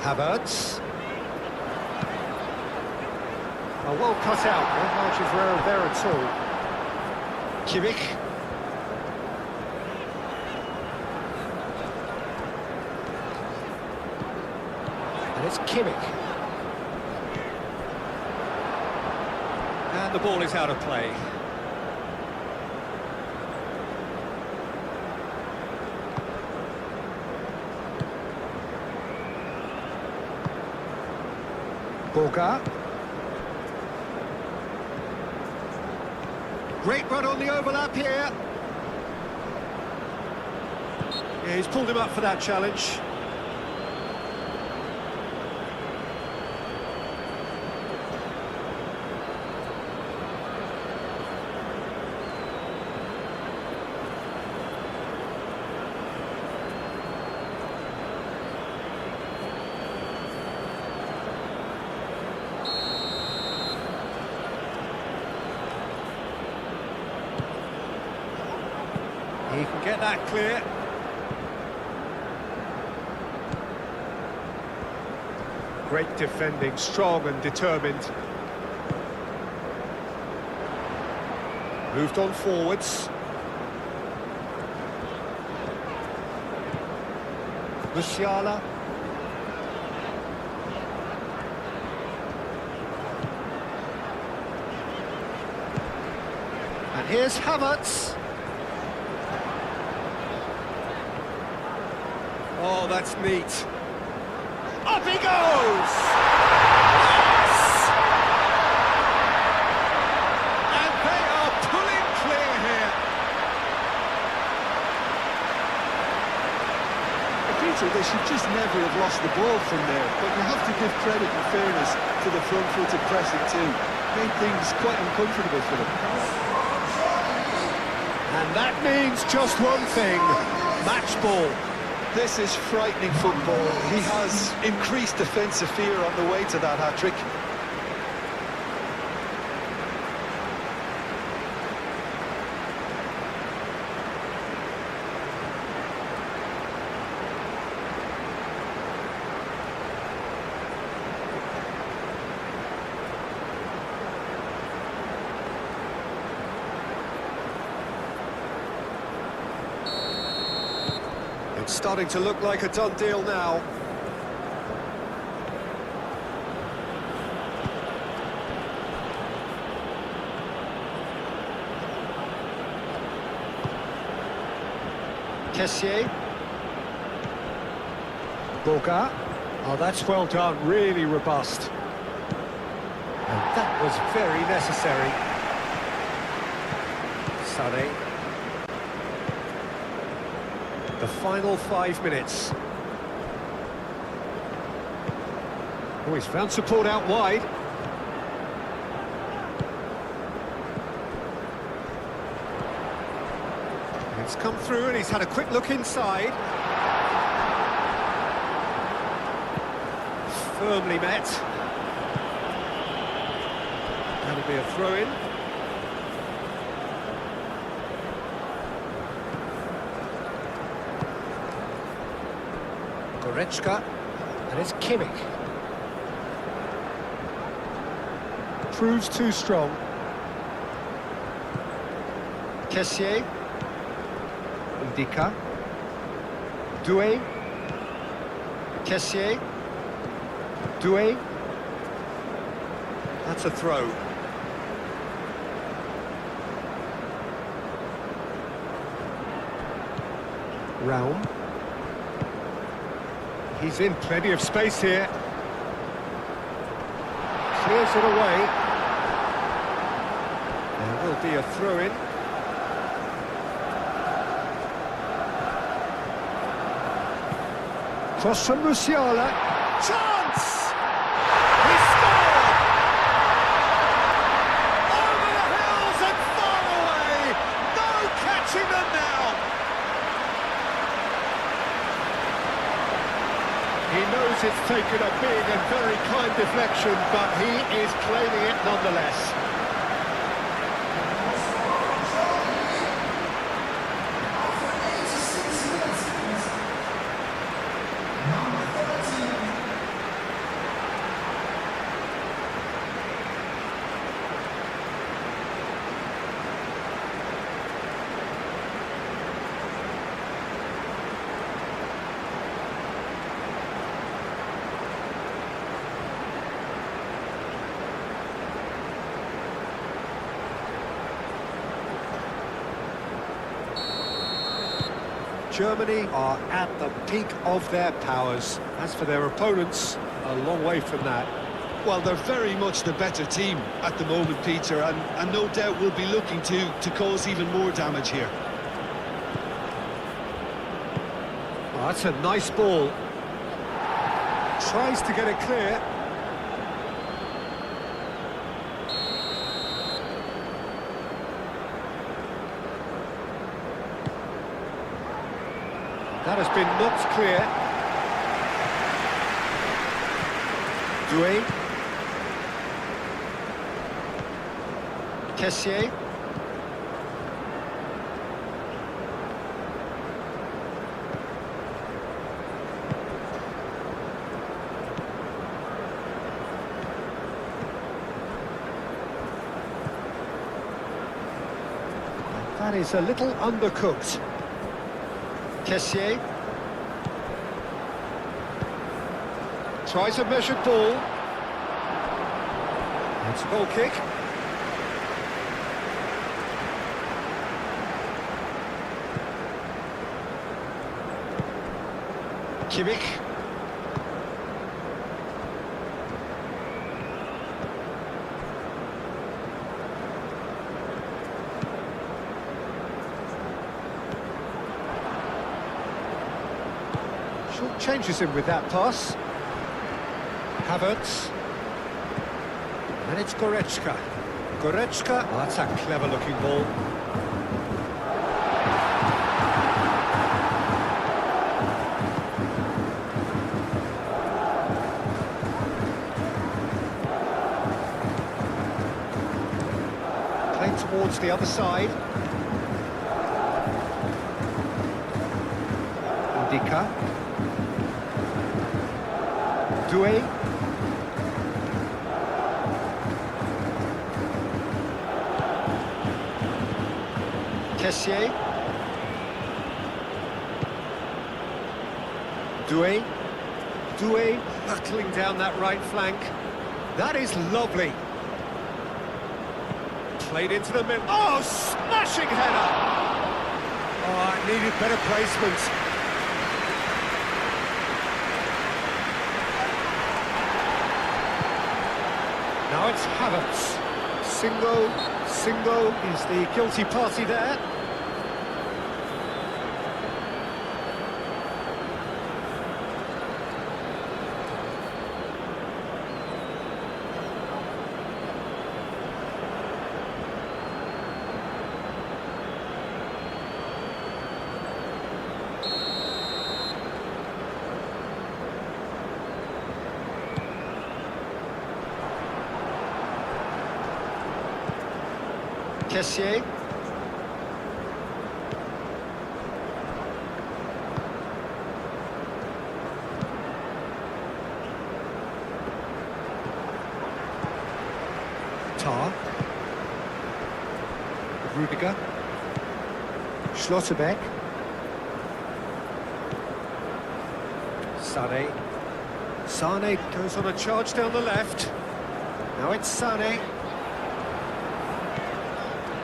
Havertz. Oh, well cut out. No margin for error there at all. Kimmich. And it's Kimmich. And the ball is out of play. Boga. Great run on the overlap here. Yeah, he's pulled him up for that challenge. He can get that clear. Great defending, strong and determined. Moved on forwards. Musiala. And here's Havertz. Oh, that's neat. Up he goes! Yes! And they are pulling clear here. Peter, they should just never have lost the ball from there, but you have to give credit and fairness to the front-footed pressing too. Made things quite uncomfortable for them. And that means just one thing, match ball. This is frightening football. He has increased defensive fear on the way to that hat-trick. starting to look like a done deal now. Kessié. Boga. Oh, that's well done, really robust. And that was very necessary. Sané. The final 5 minutes. Oh, he's found support out wide. It's come through and he's had a quick look inside. Firmly met. That'll be a throw-in. Goretzka, and it's Kimmich. Proves too strong. Kessié. Ndika. Doué. Kessié. Doué. That's a throw. Raum. He's in plenty of space here. Clears it away. There will be a throw-in. Cross from Musiala. Chance! He scored! Over the hills and far away! No catching them now! He knows it's taken a big and very kind deflection, but he is claiming it nonetheless. Germany are at the peak of their powers. As for their opponents, a long way from that. Well, they're very much the better team at the moment, Peter, and no doubt will be looking to cause even more damage here. Oh, that's a nice ball. Tries to get it clear. That has been knocked clear. Doué. Kessié. That is a little undercooked. Kessié. Tries a measured ball. It's a goal kick. Kimmich. Short changes him with that pass. Havertz. And it's Goretzka. Goretzka. Oh, that's a clever-looking ball. Played towards the other side. Ndika. Doué. Kessié. Doué. Doué battling down that right flank. That is lovely. Played into the middle. Oh, smashing header! Oh, it needed better placement. Now it's Havertz. Singo is the guilty party there. Kessier. Tar. Rudiger. Schlotterbeck. Sane goes on a charge down the left. Now it's Sane.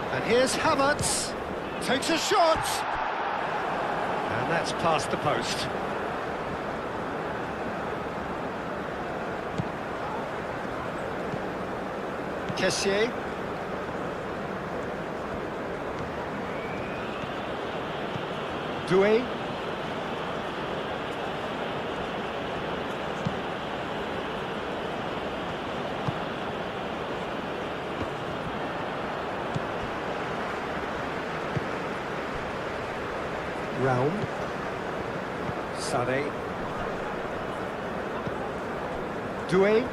And here's Havertz, takes a shot, and that's past the post. Kessier. Doué. Raum. Sane. Doué.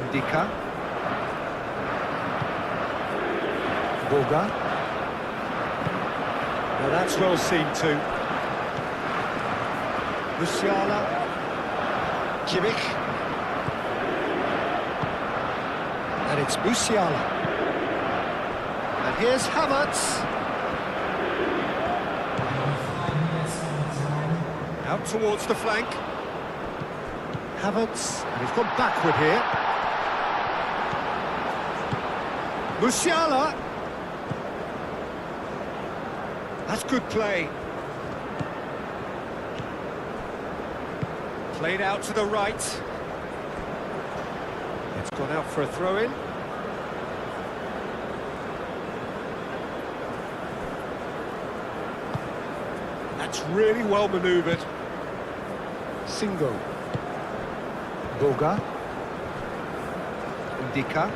Ndika. Boga. Now that's well seen too. Musiala. Kimmich. And it's Musiala. And here's Havertz. Out towards the flank. Havertz, and he's gone backward here. Musiala. That's good play. Played out to the right. It's gone out for a throw-in. That's really well manoeuvred. Singo. Boga. Ndika.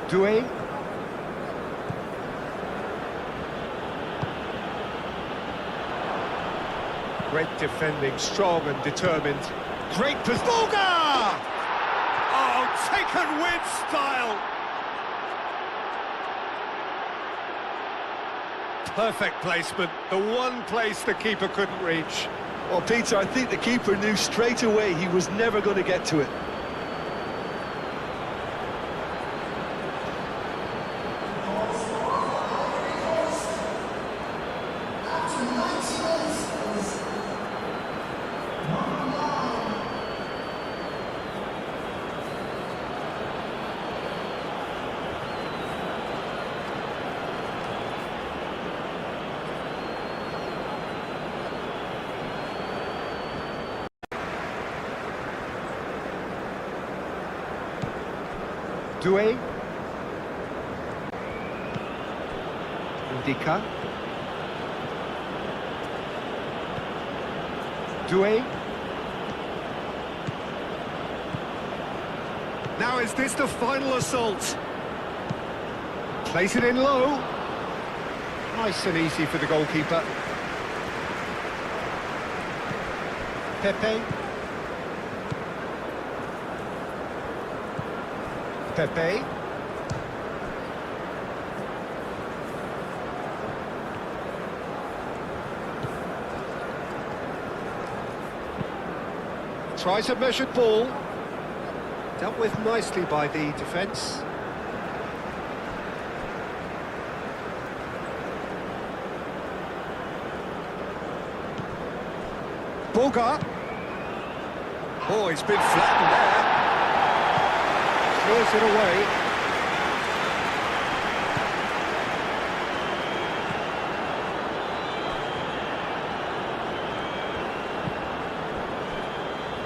Doué. Great defending, strong and determined. Great position. Boga! Oh, taken with style. Perfect placement, the one place the keeper couldn't reach. Well, Peter, I think the keeper knew straight away he was never going to get to it. Doué. Ndika. Doué. Now is this the final assault? Place it in low. Nice and easy for the goalkeeper. Pepe. Pepe. Tries a measured ball. Dealt with nicely by the defence. Boga. Oh, he's been flattened there. Throws it away.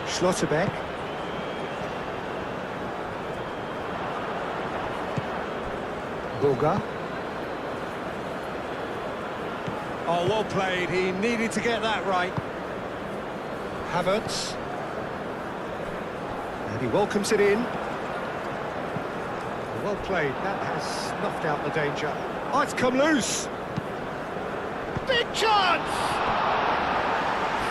Schlotterbeck. Boga. Oh, well played. He needed to get that right. Havertz. And he welcomes it in. Well played. That has snuffed out the danger. Oh, it's come loose. Big chance!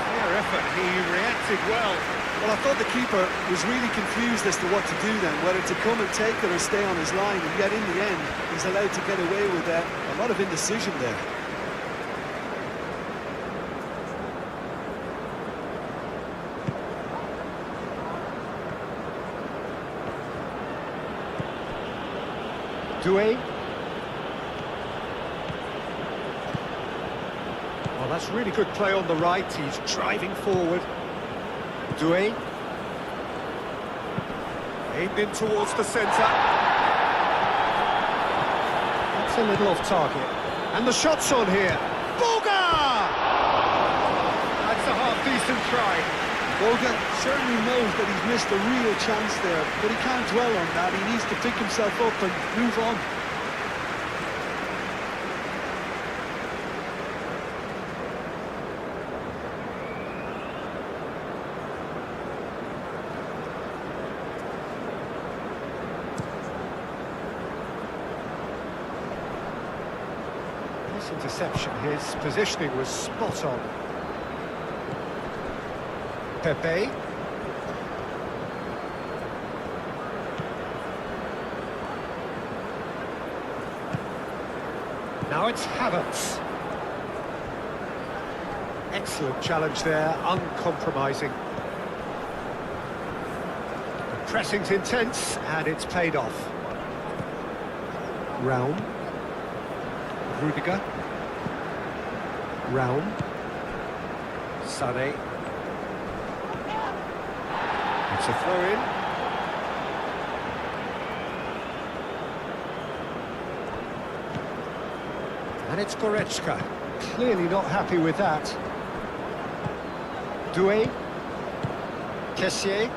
Fair effort. He reacted well. Well, I thought the keeper was really confused as to what to do then, whether to come and take it or stay on his line, and yet in the end, he's allowed to get away with a lot of indecision there. Doué. Well, that's really good play on the right. He's driving forward. Doué. Aimed in towards the centre. That's a little off target. And the shot's on here. Boga! That's a half-decent try. Boga certainly knows that he's missed a real chance there, but he can't dwell on that. He needs to pick himself up and move on. This interception, his positioning was spot on. Pepe. Now it's Havertz. Excellent challenge there, uncompromising. The pressing's intense, and it's paid off. Raum. Rudiger. Raum. Sané. It's a throw-in. And it's Goretzka. Clearly not happy with that. Doué. Kessié.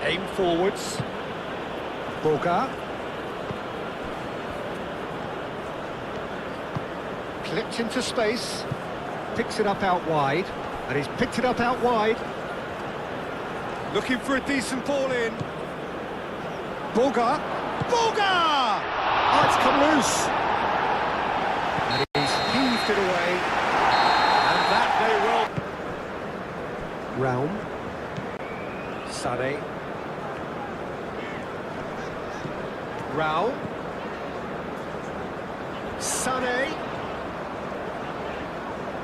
Aim forwards. Boga. Clipped into space. Picks it up out wide. And he's picked it up out wide. Looking for a decent ball in. Boga. Boga! Oh, it's come loose. And he's heaved it away. And that they will. Raum. Sané. Raum. Sané.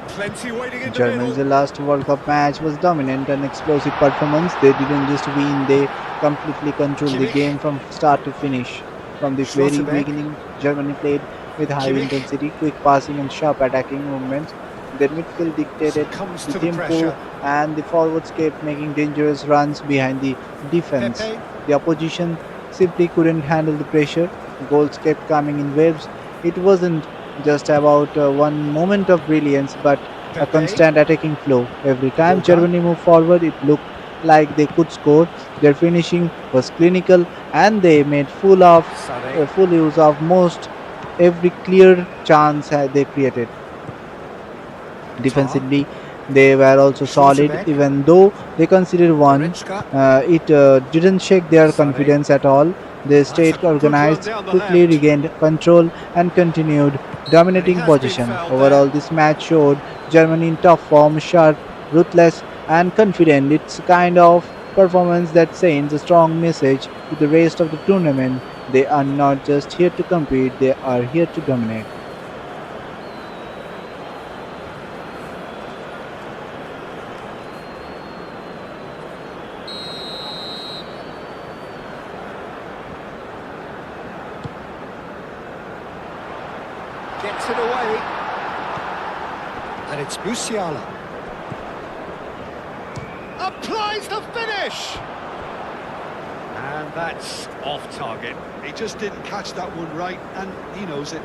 Plenty waiting in the Germany's middle. last World Cup match was dominant and explosive performance. They didn't just win, they completely controlled the Kimmich. game from start to finish. From the very Schlotterbeck. beginning, Germany played with high Kimmich. intensity, quick passing and sharp attacking movements. Their midfield dictated Succumbs the to the tempo pressure. and the forwards kept making dangerous runs behind the defense. Pepe. The opposition simply couldn't handle the pressure. Goals kept coming in waves. It wasn't just about one moment of brilliance, but a Pepe. constant attacking flow. Every time Boga. Germany moved forward, it looked like they could score. Their finishing was clinical, and they made Sané. full use of most every clear chance they created. Defensively, they were also solid, Schlotterbeck. even though they conceded one. Goretzka. It didn't shake their Sané. confidence at all. They That's stayed a good run organized, down the quickly left. regained control, and continued dominating And he has been position. fouled Overall, there. this match showed Germany in top form, sharp, ruthless, and confident. It's kind of performance that sends a strong message to the rest of the tournament. They are not just here to compete; they are here to dominate. Gets it away. And it's Musiala. Applies the finish! And that's off target. He just didn't catch that one right, and he knows it.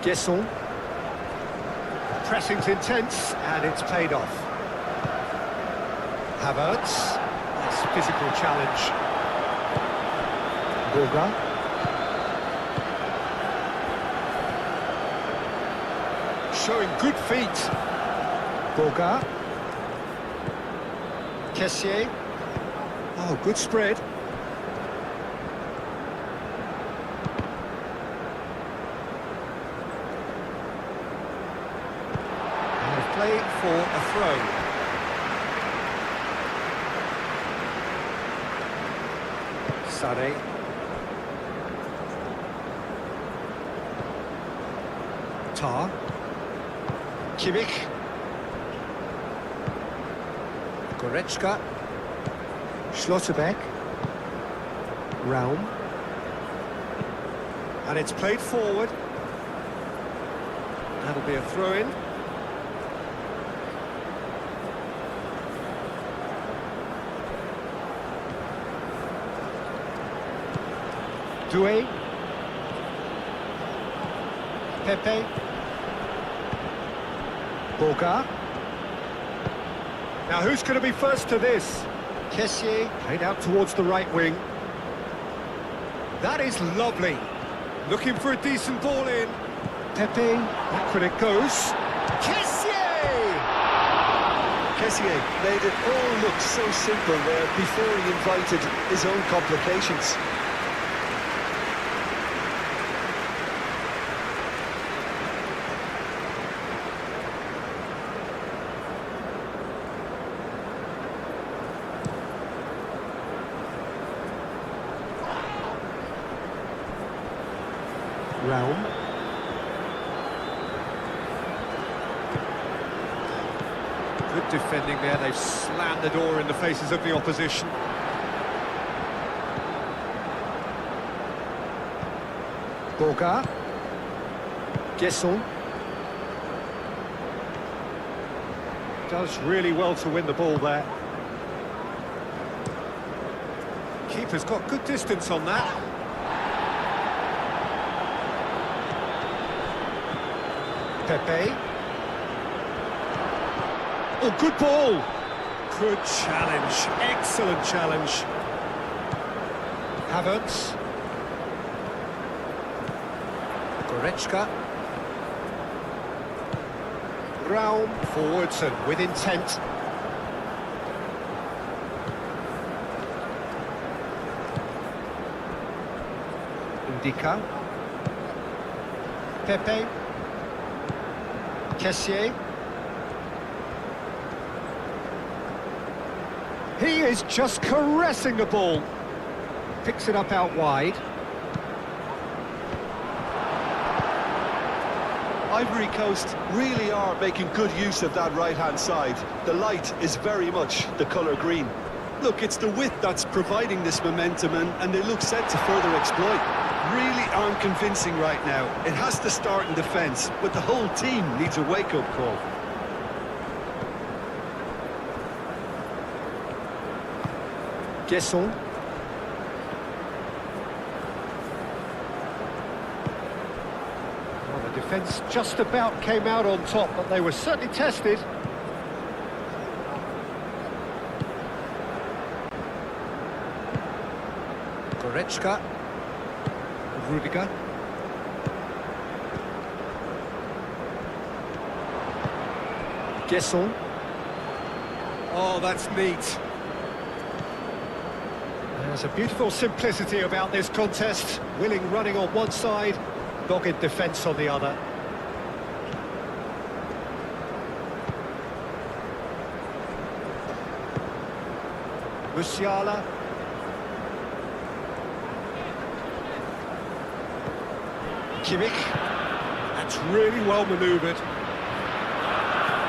Gesson. Pressing's intense, and it's paid off. Havertz. Nice physical challenge. Boga. Showing good feet. Boga. Kessier. Oh, good spread. And play for a throw. Sade. Tar. Kimmich. Goretzka. Schlotterbeck. Raum. And it's played forward. That'll be a throw-in. Doué. Pepe. Boga. Now who's going to be first to this? Kessier played out towards the right wing. That is lovely. Looking for a decent ball in. Pepe, back when it goes. Kessier! Kessier made it all look so simple there before he invited his own complications. Raum. Good defending there, they've slammed the door in the faces of the opposition. Boga. Gesson. Does really well to win the ball there. Keeper's got good distance on that. Pepe. Oh, good ball. Good challenge. Excellent challenge. Havertz. Goretzka. Raum forwards and with intent. Indica. Pepe. Kessier. He is just caressing the ball. Picks it up out wide. Ivory Coast really are making good use of that right-hand side. The light is very much the colour green. Look, it's the width that's providing this momentum, and they look set to further exploit. Really aren't convincing right now. It has to start in defence, but the whole team needs a wake-up call. Gesson. Well, the defence just about came out on top, but they were certainly tested. Goretzka. Rudiger. Gesson. Oh, that's neat. There's a beautiful simplicity about this contest. Willing running on one side, dogged defence on the other. Musiala. Kimmich. That's really well manoeuvred.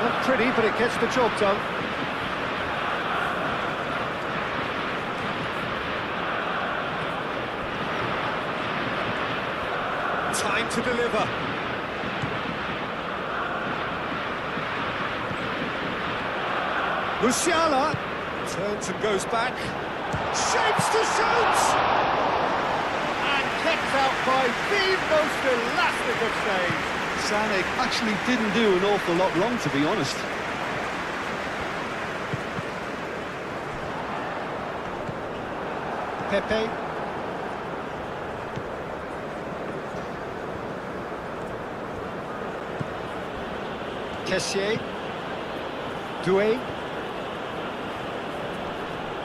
Not pretty, but it gets the job done. Time to deliver. Musiala turns and goes back. Shapes to shoot! And kept out by the most elastic of saves. Sané actually didn't do an awful lot wrong, to be honest. Pepe. Kessié. Doué.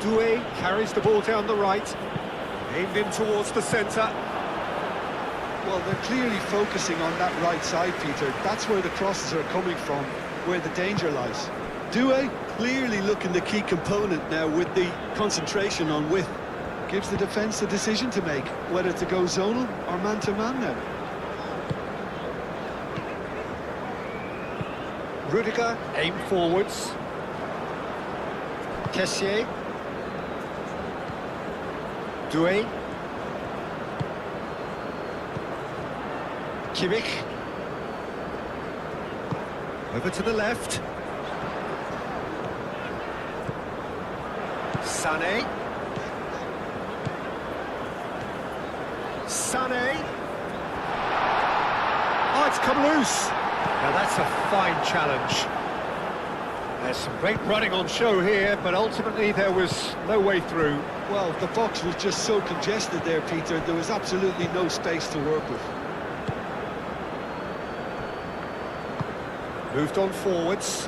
Doué carries the ball down the right. Aimed in towards the centre. Well, they're clearly focusing on that right side, Peter. That's where the crosses are coming from, where the danger lies. Doué clearly looking the key component now with the concentration on width. Gives the defence a decision to make, whether to go zonal or man-to-man now. Rudiger, aim forwards. Kessié. Doué. Kimmich. Over to the left. Sané. Sané. Oh, it's come loose. Now that's a fine challenge. There's some great running on show here, but ultimately there was no way through. Well, the box was just so congested there, Peter. There was absolutely no space to work with. Moved on forwards.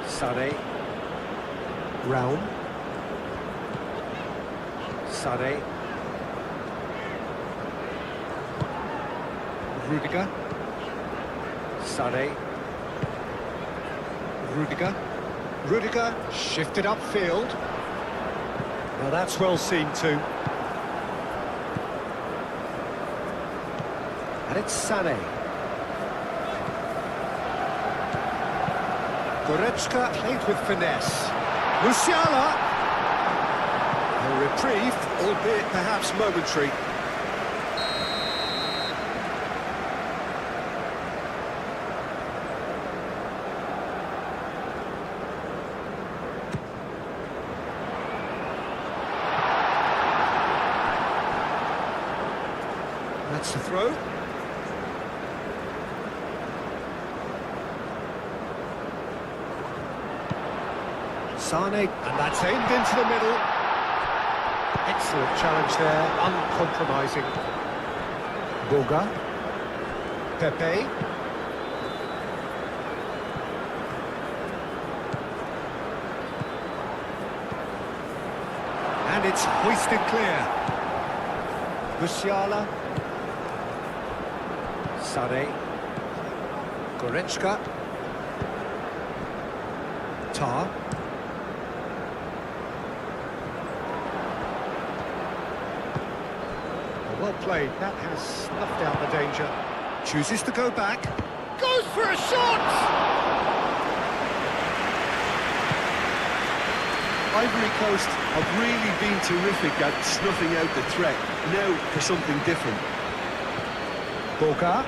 Sané. Raum. Sané. Rudiger. Sané. Rudiger. Rudiger shifted upfield. Now that's well seen too. And it's Sané. Goretzka played with finesse. Musiala. A reprieve, albeit perhaps momentary. That's the throw. Sané, and that's aimed into the middle. Excellent challenge there, uncompromising. Boga. Pepe. And it's hoisted clear. Musiala. Sané. Goretzka. Tar. Well played, that has snuffed out the danger. Chooses to go back. Goes for a shot! Ivory Coast have really been terrific at snuffing out the threat. Now for something different. Boga.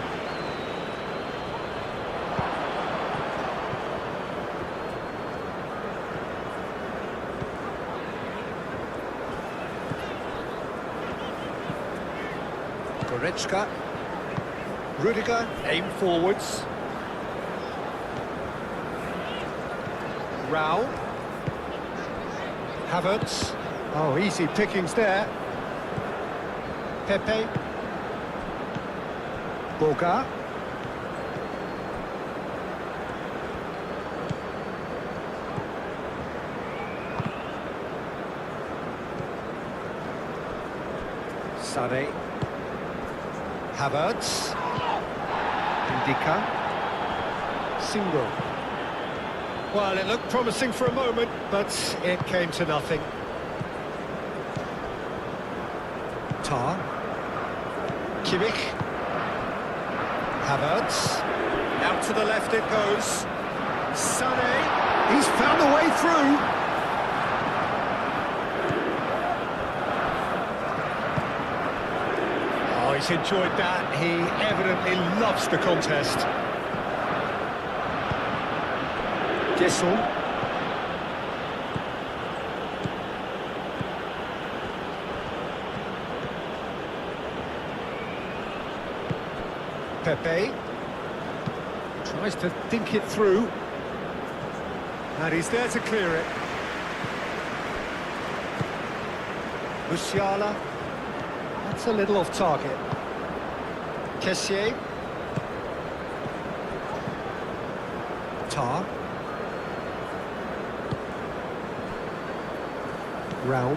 Goretzka. Rudiger, aim forwards. Rao. Havertz. Oh, easy pickings there. Pepe. Boga. Sané. Havertz. Indica. Single. Well, it looked promising for a moment, but it came to nothing. Tar. Kimmich. Havertz. Out to the left it goes. Sané. He's found a way through. he's enjoyed that. He evidently loves the contest. Gissel. Pepe. Tries to think it through. And he's there to clear it. Musiala. That's a little off target. Kessié. Tar. Raum.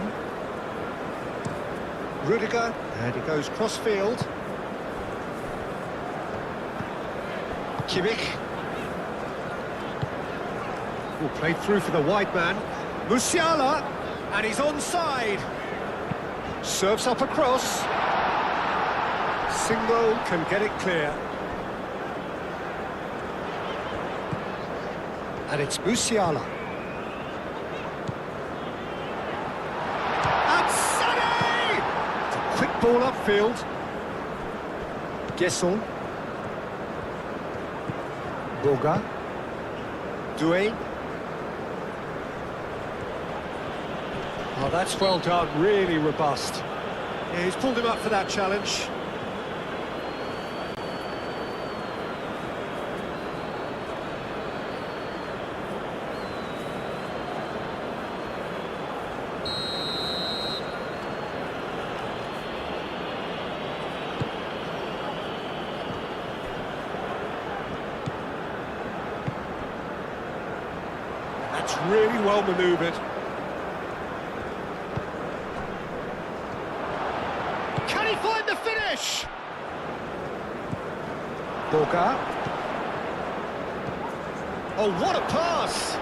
Rudiger. And he goes cross-field. Kimmich. Will play through for the wide man. Musiala. And he's onside. Serves up across. Singo can get it clear. And it's Musiala. And Sané! It's a quick ball upfield. Gessel. Boga. Doué. Oh, that's well done, really robust. Yeah, he's pulled him up for that challenge. That's really well manoeuvred. Can he find the finish? Boga. Oh, what a pass!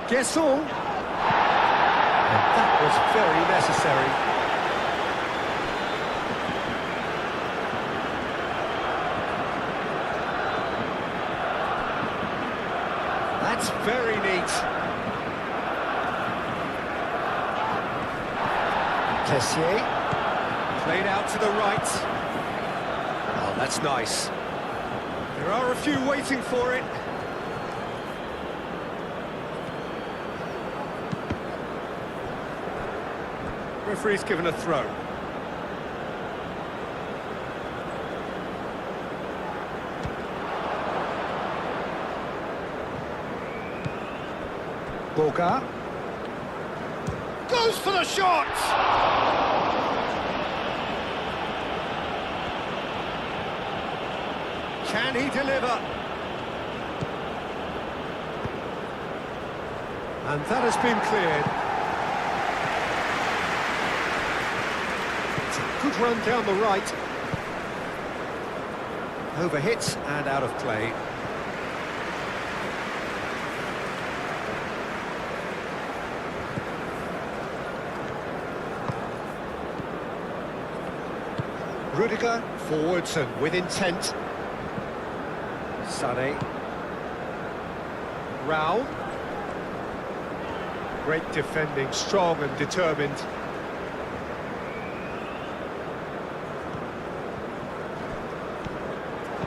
Gessel. And that was very necessary. That's very neat. Kessié. Played out to the right. Oh, that's nice. There are a few waiting for it. Referee's given a throw. Boga. Goes for the shot! Can he deliver? And that has been cleared. It's a good run down the right. Overhit and out of play. Rudiger forwards and with intent. Sané. Raul. Great defending, strong and determined.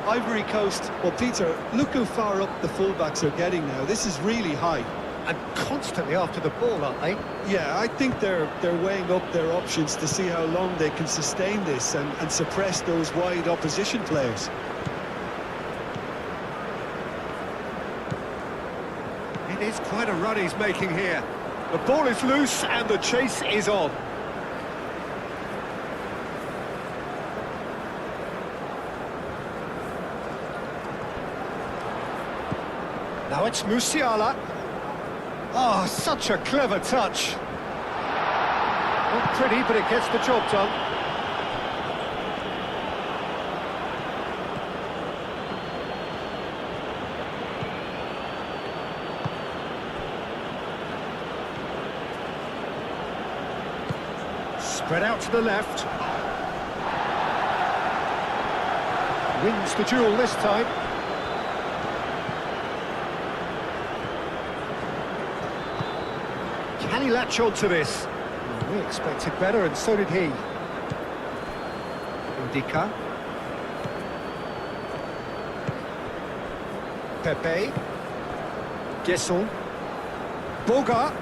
Ivory Coast, well, Peter, look how far up the fullbacks are getting now. This is really high. And constantly after the ball, aren't they? Yeah, I think they're weighing up their options to see how long they can sustain this and suppress those wide opposition players. It is quite a run he's making here. The ball is loose and the chase is on. Now it's Musiala. Oh, such a clever touch. Not pretty, but it gets the job done. Spread out to the left. Wins the duel this time. Can he latch on to this? We expected better, and so did he. Ndika. Pepe. Gesson. Boga.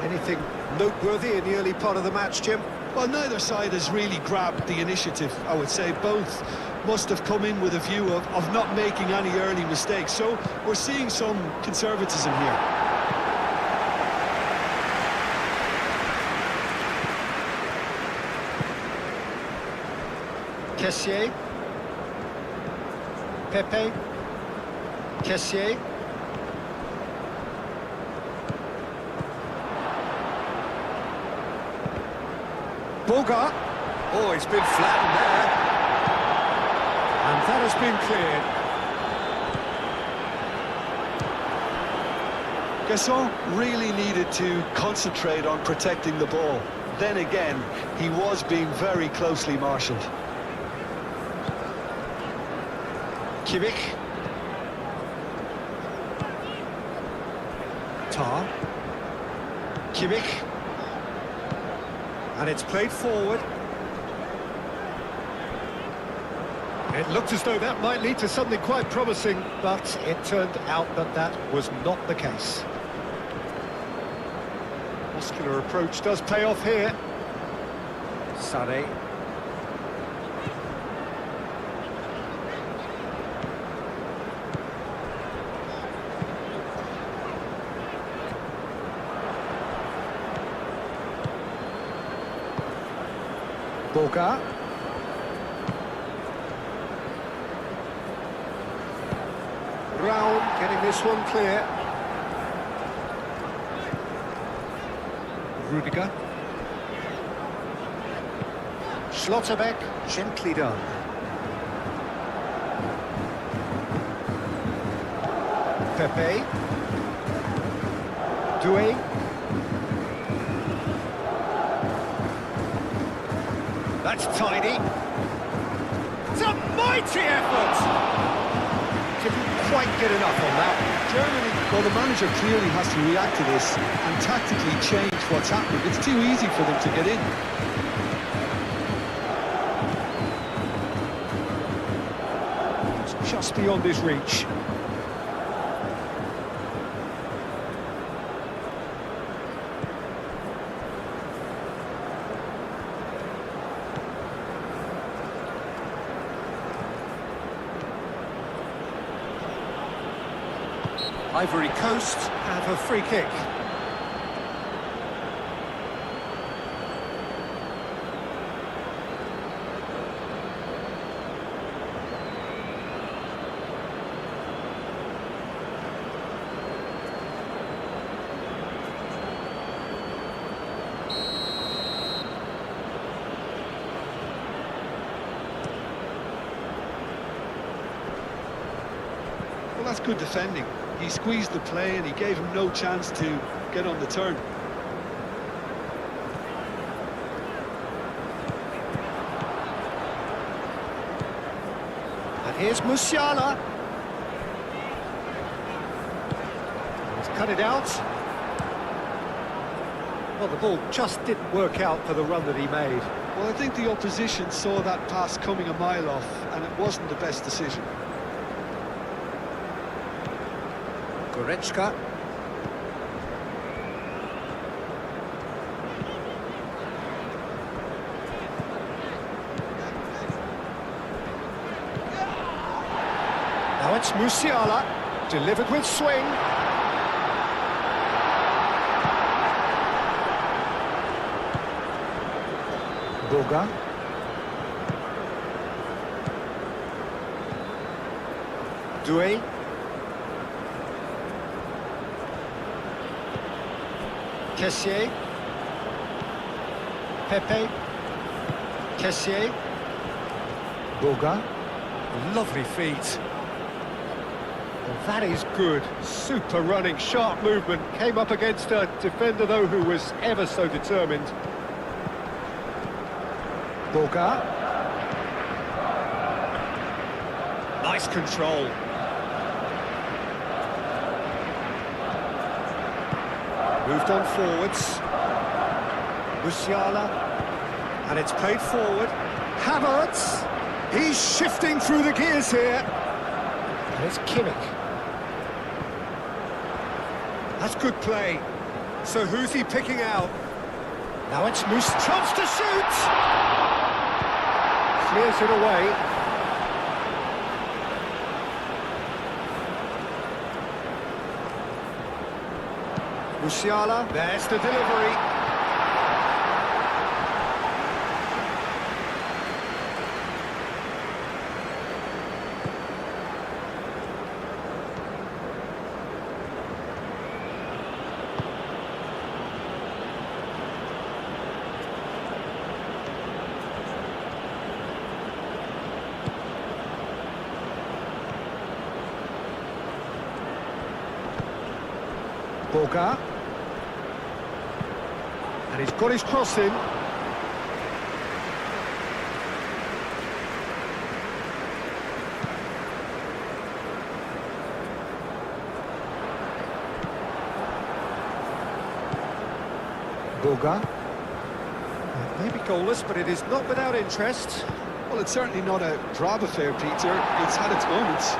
Anything noteworthy in the early part of the match, Jim? Well, neither side has really grabbed the initiative, I would say. Both must have come in with a view of not making any early mistakes. So we're seeing some conservatism here. Kessié. Pepe. Kessié. Boga. Oh, he's been flattened there. And that has been cleared. Gesson really needed to concentrate on protecting the ball. Then again, he was being very closely marshalled. Kimmich. Tar. Kimmich. And it's played forward. It looked as though that might lead to something quite promising, but it turned out that that was not the case. Muscular approach does pay off here. Sané. Boga. Brown getting this one clear. Rudiger. Schlotterbeck, gently done. Pepe. Doué. That's tidy. It's a mighty effort! Didn't quite get enough on that. Germany, well, the manager clearly has to react to this and tactically change what's happening. It's too easy for them to get in. It's just beyond his reach. Ivory Coast have a free kick. Well, that's good defending. He squeezed the play and he gave him no chance to get on the turn. And here's Musiala. He's cut it out. Well, the ball just didn't work out for the run that he made. Well, I think the opposition saw that pass coming a mile off and it wasn't the best decision. Goretzka. Now it's Musiala, delivered with swing. Boga. Doué. Kessié. Pepe. Kessié. Boga. Lovely feet. Well, that is good. Super running, sharp movement. Came up against a defender, though, who was ever so determined. Boga. Nice control. Moved on forwards. Musiala. And it's played forward. Havertz. He's shifting through the gears here. And it's Kimmich. That's good play. So who's he picking out? Now it's Moose. Chance to shoot! Clears it away. Musiala, there's the delivery. Boga. And he's got his cross in. Boga. Maybe goalless, but it is not without interest. Well, it's certainly not a drab affair, Peter. It's had its moments.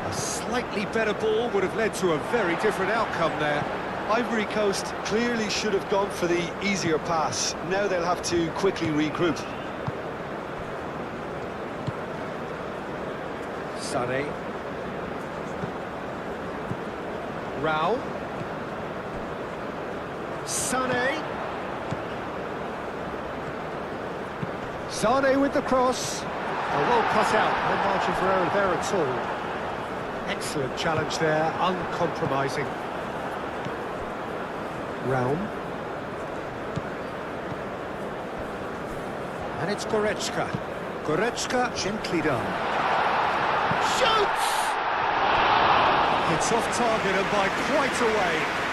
A slightly better ball would have led to a very different outcome there. Ivory Coast clearly should have gone for the easier pass. Now they'll have to quickly regroup. Sané. Rao. Sané. Sané with the cross. A well cut out, no margin for error there at all. Excellent challenge there, uncompromising. Raum. And it's Goretzka. Goretzka, gently done. Shoots! It's off target and by quite a way.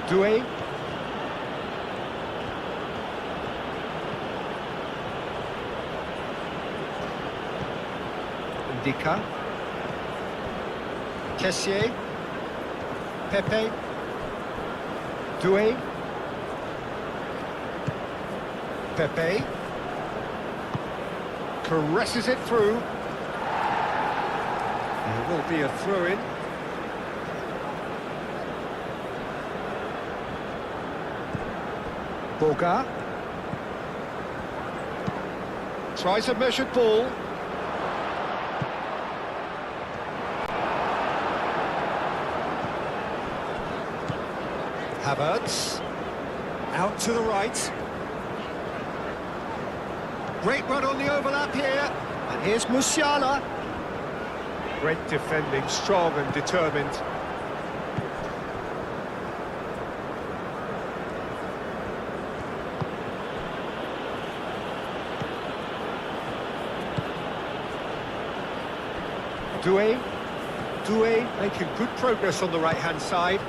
Doué. Ndika. Kessié. Pepe. Doué. Pepe. Caresses it through. There will be a throw-in. Boga. Tries a measured ball. Havertz. Out to the right. Great run on the overlap here. And here's Musiala. Great defending, strong and determined. Doué making good progress on the right-hand side.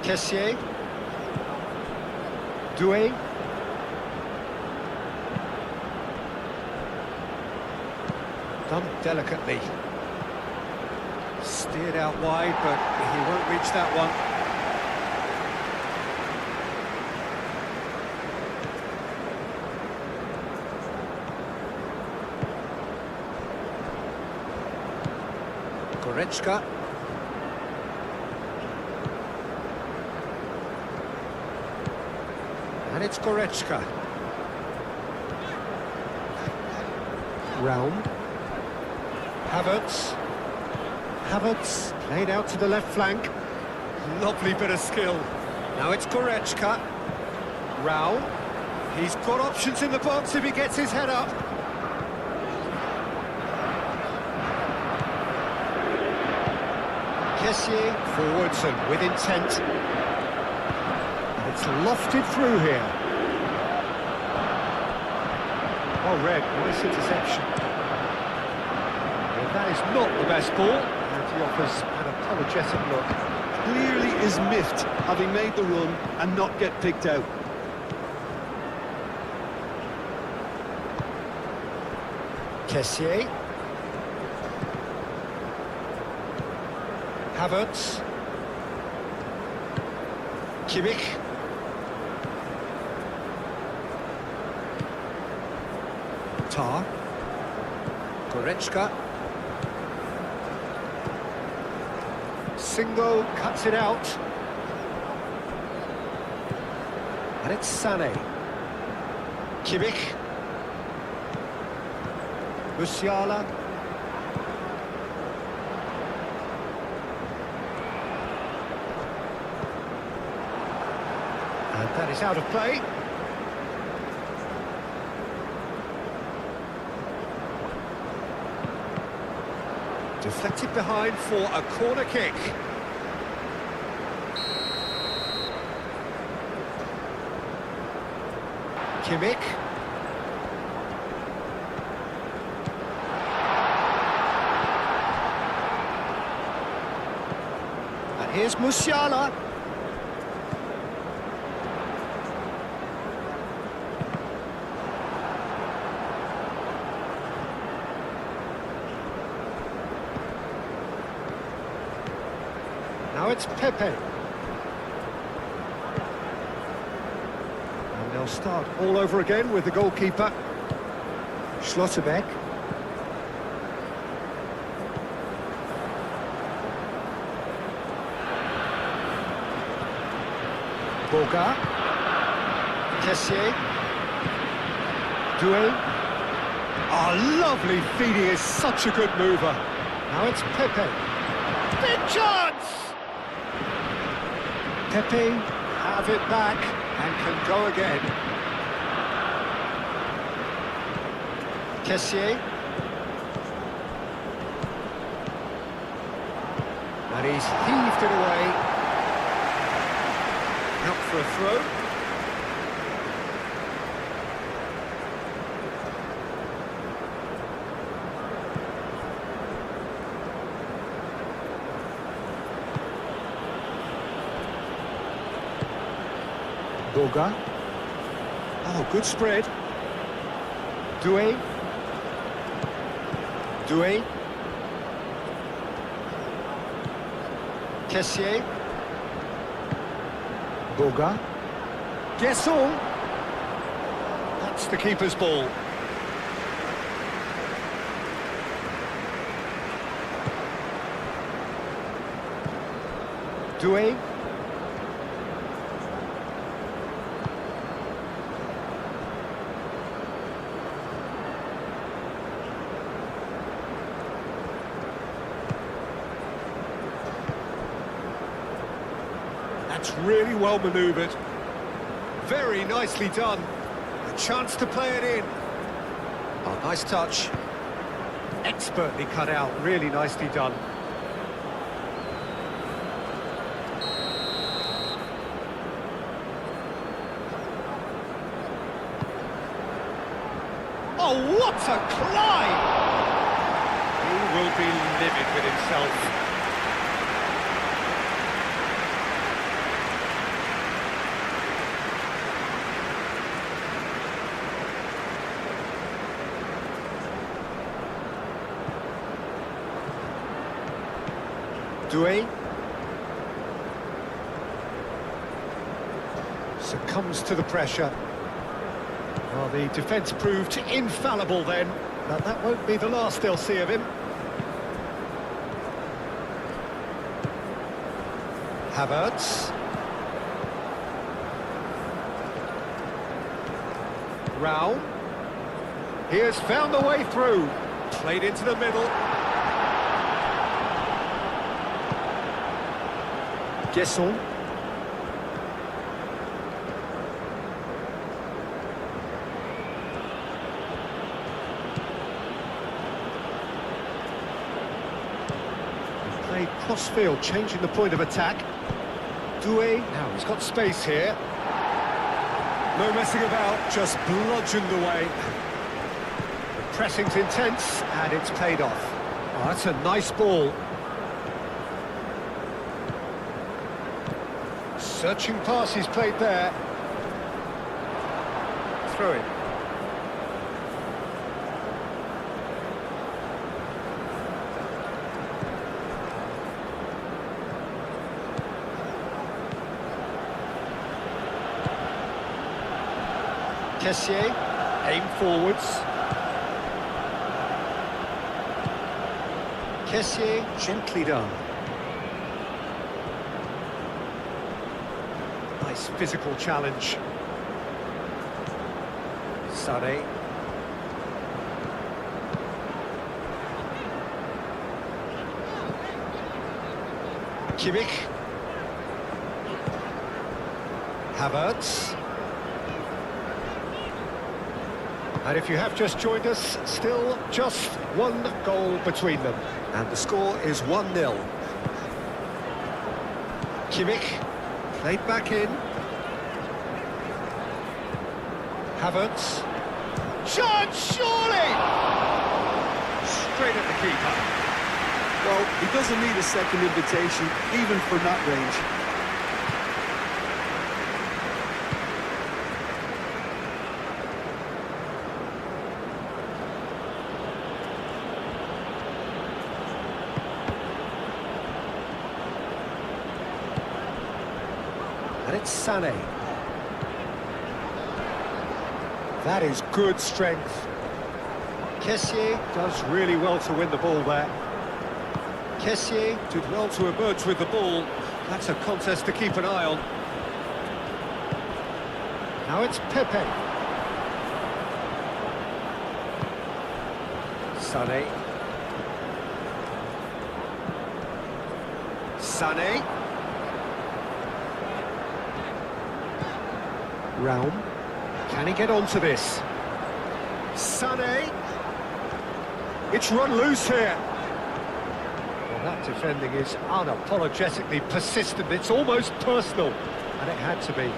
Kessié. Doué. Done delicately. Steered out wide, but he won't reach that one. Goretzka. And it's Goretzka. Raum. Havertz. Havertz played out to the left flank. Lovely bit of skill. Now it's Goretzka. Rao. He's got options in the box if he gets his head up. Kessié forwards and with intent. And it's lofted through here. Well read, nice interception. With That is not the best ball, and he offers an apologetic look. Clearly is miffed, having made the run and not get picked out. Kessié. Havertz. Kimmich. Tar. Goretzka. Singo cuts it out. And it's Sané. Kimmich. Musiala. And that is out of play. Deflected behind for a corner kick. Kimmich. And here's Musiala. Now it's Pepe. And they'll start all over again with the goalkeeper. Schlotterbeck. Boga. Kessié. Doué. Oh, lovely feed, he is such a good mover. Now it's Pepe. Big chance! Pepe have it back and can go again. Kessié. And he's heaved it away. Out for a throw. Boga. Oh, good spread. Doué. Doué. Kessié. Boga. Guesson. That's the keeper's ball. Doué. That's really well manoeuvred. Very nicely done. A chance to play it in. Oh, nice touch. Expertly cut out. Really nicely done. Oh, what a climb! He will be livid with himself. Doué succumbs to the pressure. Well, the defence proved infallible then, but that won't be the last they'll see of him. Havertz. Raul. He has found the way through. Played into the middle. Guesson. Played cross-field, changing the point of attack. Doué, now he's got space here. No messing about, just bludgeoned away. The pressing's intense, and it's paid off. Oh, that's a nice ball. Searching pass he's played there. Throw it. Kessier, aim forwards. Kessier, gently done. Nice physical challenge. Sade. Kimmich. Havertz. And if you have just joined us, still just one goal between them. And the score is 1-0. Kimmich, played back in. Havertz. Chance, surely! Straight at the keeper. Well, he doesn't need a second invitation, even from that range. And it's Sané. That is good strength. Kessier does really well to win the ball there. Kessier did well to emerge with the ball. That's a contest to keep an eye on. Now it's Pepe. Sané. Sané. Raum. Can he get onto this? Sané. It's run loose here. Well, that defending is unapologetically persistent. It's almost personal, and it had to be.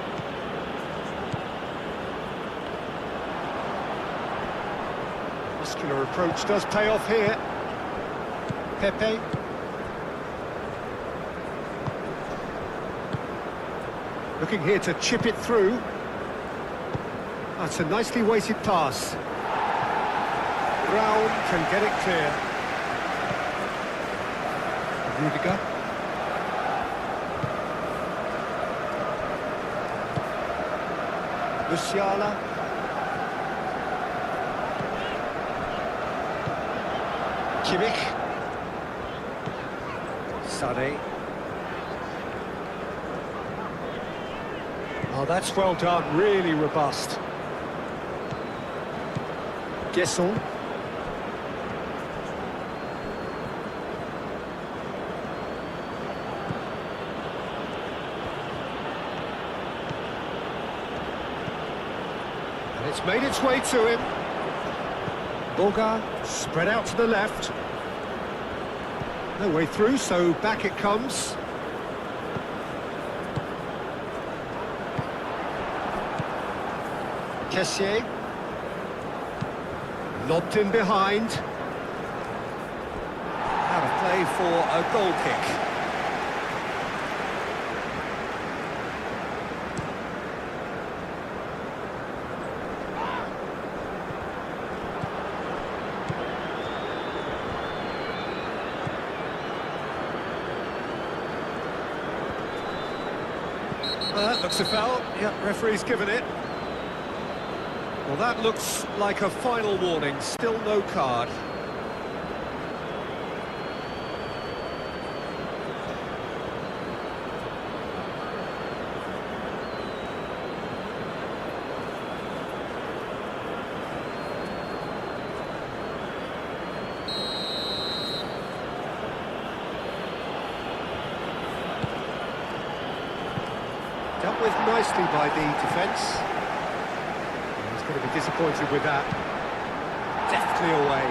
Muscular approach does pay off here. Pepe. Looking here to chip it through. That's a nicely weighted pass. Brown can get it clear. Rudiger. Musiala. Kimmich. Sané. Oh, that's well done, really robust. Gesson. And it's made its way to him. Boga spread out to the left. No way through, so back it comes. Kessier. Lobbed in behind. Out of play for a goal kick. That looks a foul. Yeah, referee's given it. Well, that looks like a final warning. Still no card. Dealt with nicely by the defence. Going to be disappointed with that. Deftly away.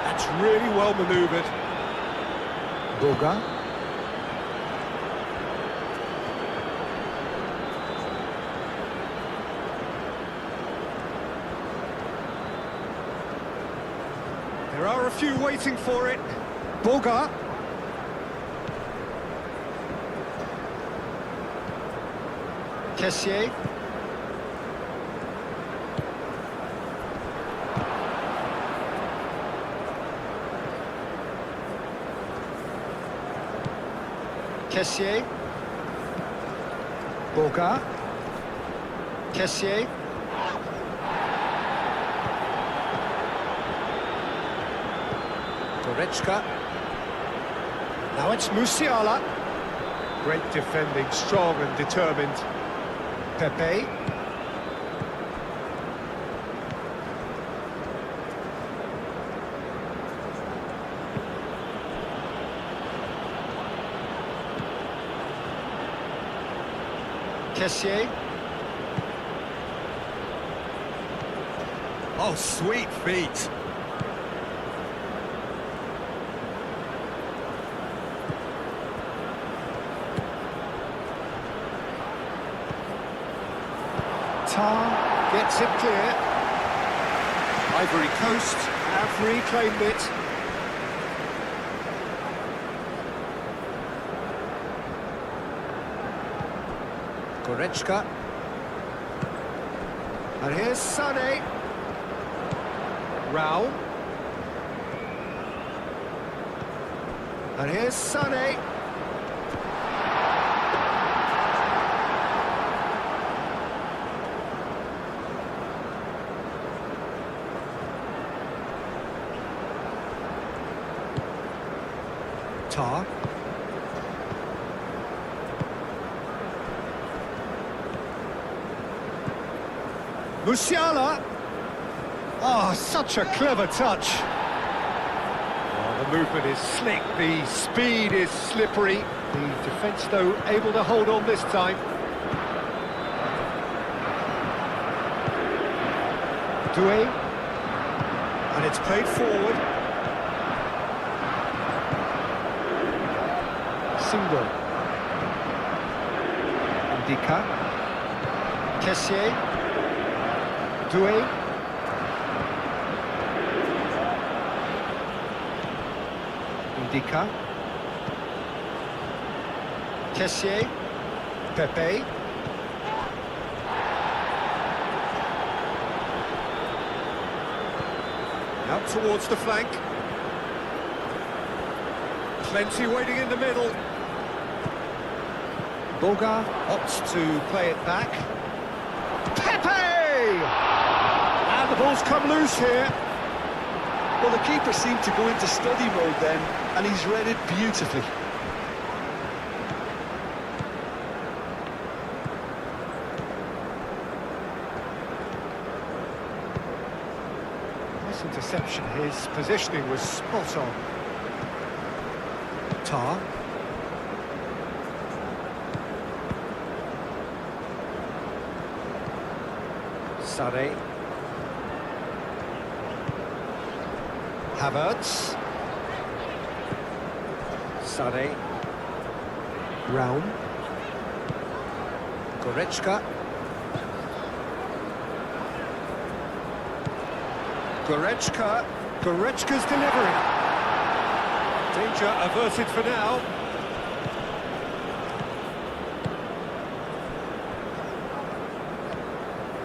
That's really well manoeuvred. Boga. There are a few waiting for it. Boga. Kessier. Kessier. Boga. Kessier. Goretzka. Now it's Musiala. Great defending, strong and determined. Pepe. Kessier. Oh, sweet feet. Tar gets it clear. Ivory Coast have reclaimed it. Goretzka. And here's Sané. Raul. And here's Sané. Tar. Musiala. Oh, such a clever touch. Oh, the movement is slick, the speed is slippery. The defence, though, able to hold on this time. Doué. And it's played forward. Single. Indica. Kessier. Doué. Indica. Kessier. Pepe. Out towards the flank. Plenty waiting in the middle. Boga opts to play it back. Pepe! And the ball's come loose here. Well, the keeper seemed to go into study mode then, and he's read it beautifully. Nice interception. His positioning was spot on. Tar. Sané. Havertz. Sané. Raum. Goretzka. Goretzka. Goretzka's delivery. Danger averted for now.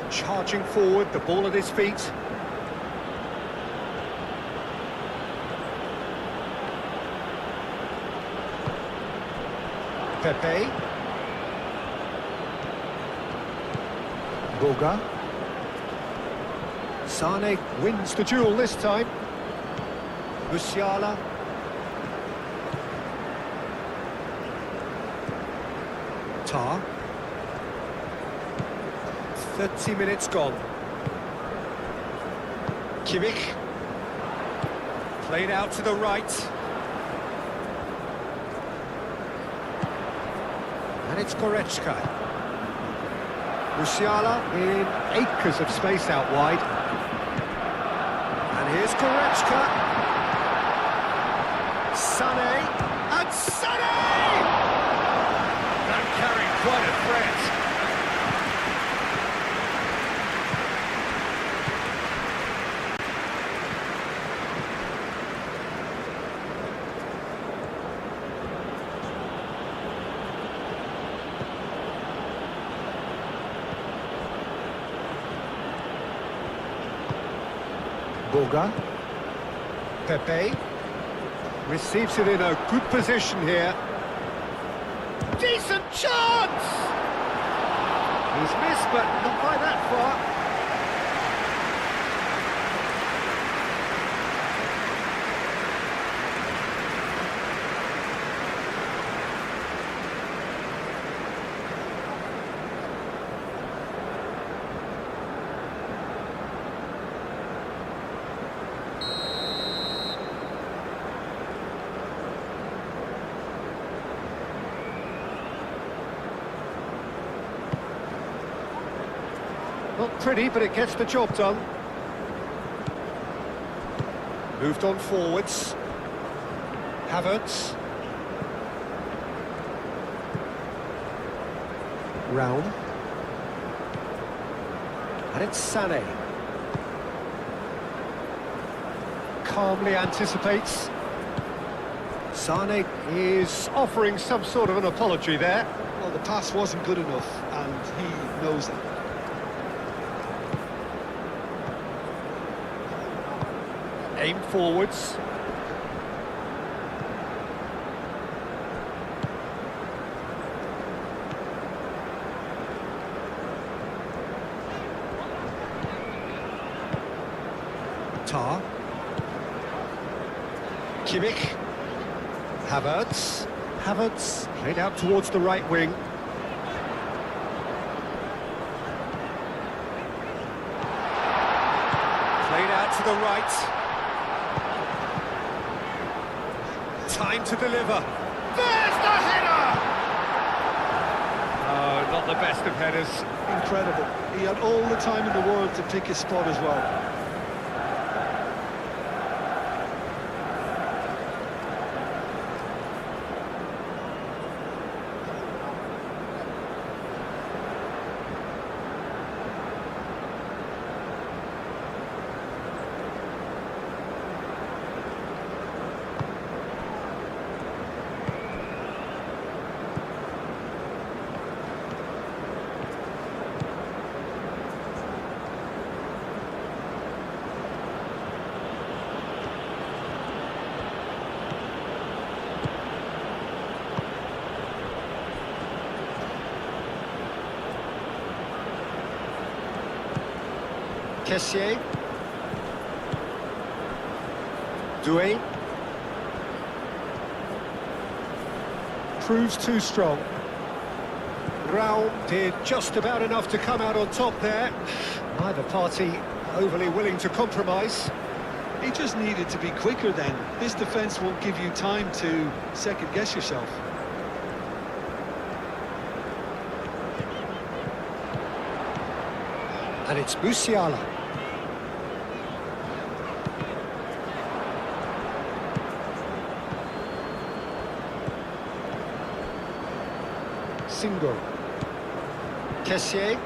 Charging forward, the ball at his feet. Pepe. Boga. Sané wins the duel this time. Musiala. Tar. 30 minutes gone. Kimmich. Played out to the right. And it's Goretzka. Musiala in acres of space out wide. And here's Goretzka. Sané. And Sané! That carried quite a threat. Boga. Pepe. Receives it in a good position here. Decent chance! He's missed, but not by that far. Not pretty, but it gets the job done. Moved on forwards. Havertz. Round. And it's Sané. Calmly anticipates. Sané is offering some sort of an apology there. Well, the pass wasn't good enough, and he knows that. Aim forwards. Tar. Kimmich. Havertz. Havertz played out towards the right wing. Played out to the right. Time to deliver. There's the header! Oh, not the best of headers. Incredible. He had all the time in the world to pick his spot as well. Kessié. Doué. Proves too strong. Raul did just about enough to come out on top there. Neither party overly willing to compromise. He just needed to be quicker then. This defence won't give you time to second-guess yourself. And it's Musiala. Singo. Kessié.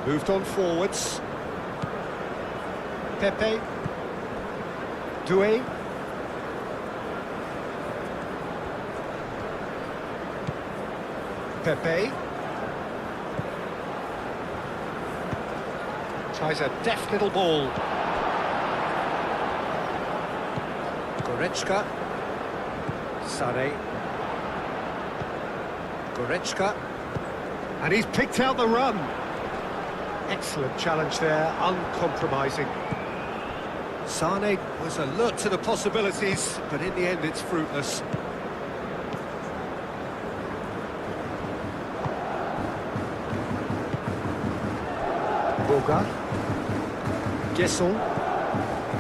Moved on forwards. Pepe. Doué. Pepe. Tries a deft little ball. Goretzka. Sané. Goretzka. And he's picked out the run. Excellent challenge there, uncompromising. Sané was alert to the possibilities, but in the end it's fruitless. Boga. Guesson.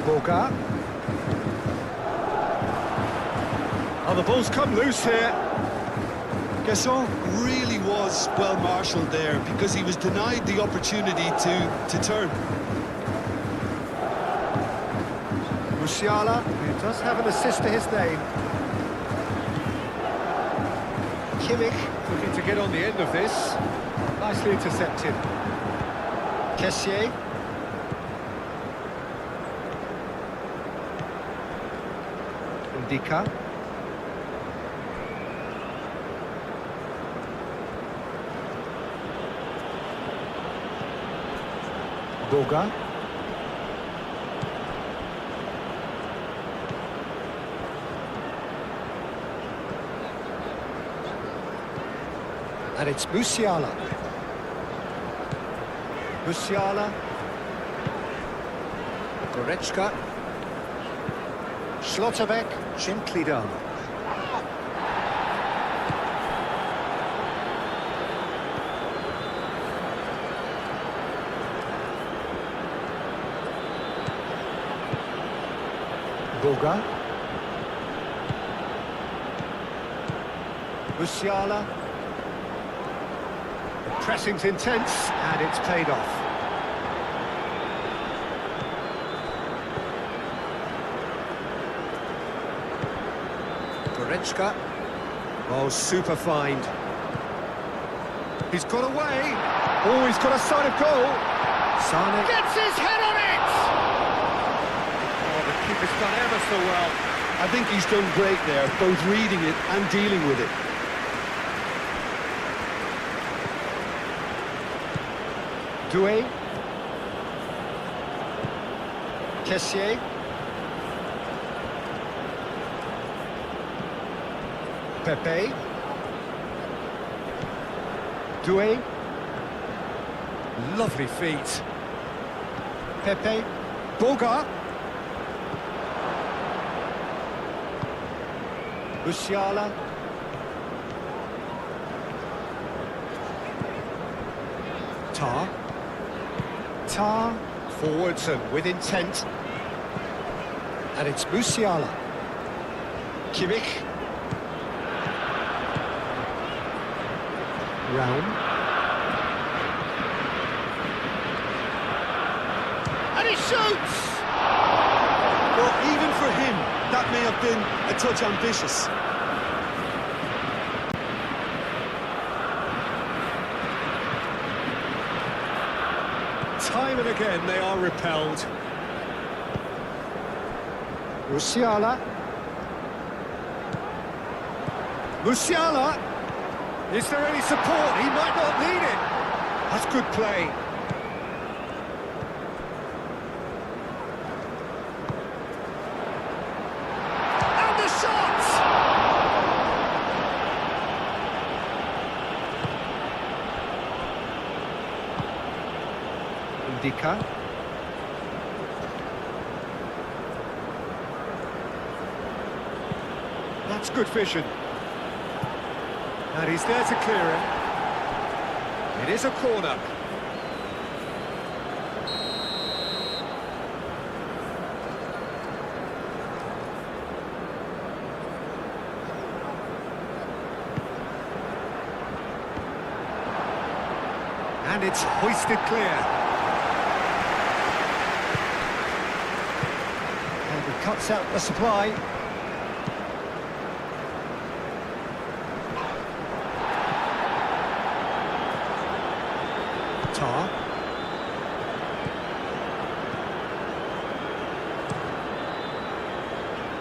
Boga. Oh, the ball's come loose here. Guesson really was well marshalled there because he was denied the opportunity to turn. Musiala, who does have an assist to his name. Kimmich looking to get on the end of this. Nicely intercepted. Kessié. Ndika. Boga. And it's Musiala. Musiala. Goretzka. Schlotterbeck, gently done. Boga. Musiala. The pressing's intense, and it's paid off. Goretzka. Oh, super find. He's got away. Oh, he's got a sight of goal. Sane gets his head on it! Oh, the keeper's done ever so well. I think he's done great there, both reading it and dealing with it. Doué. Kessier. Pepe. Doué. Lovely feet. Pepe. Boga. Musiala. Tar. Forwards and with intent. And it's Musiala. Kimmich. Round. And he shoots! Well, even for him, that may have been a touch ambitious. Time and again they are repelled. Musiala. Musiala! Is there any support? He might not need it. That's good play. And the shot! Indica. That's good vision. And he's there to clear it. It is a corner. And it's hoisted clear. And he cuts out the supply. Tar.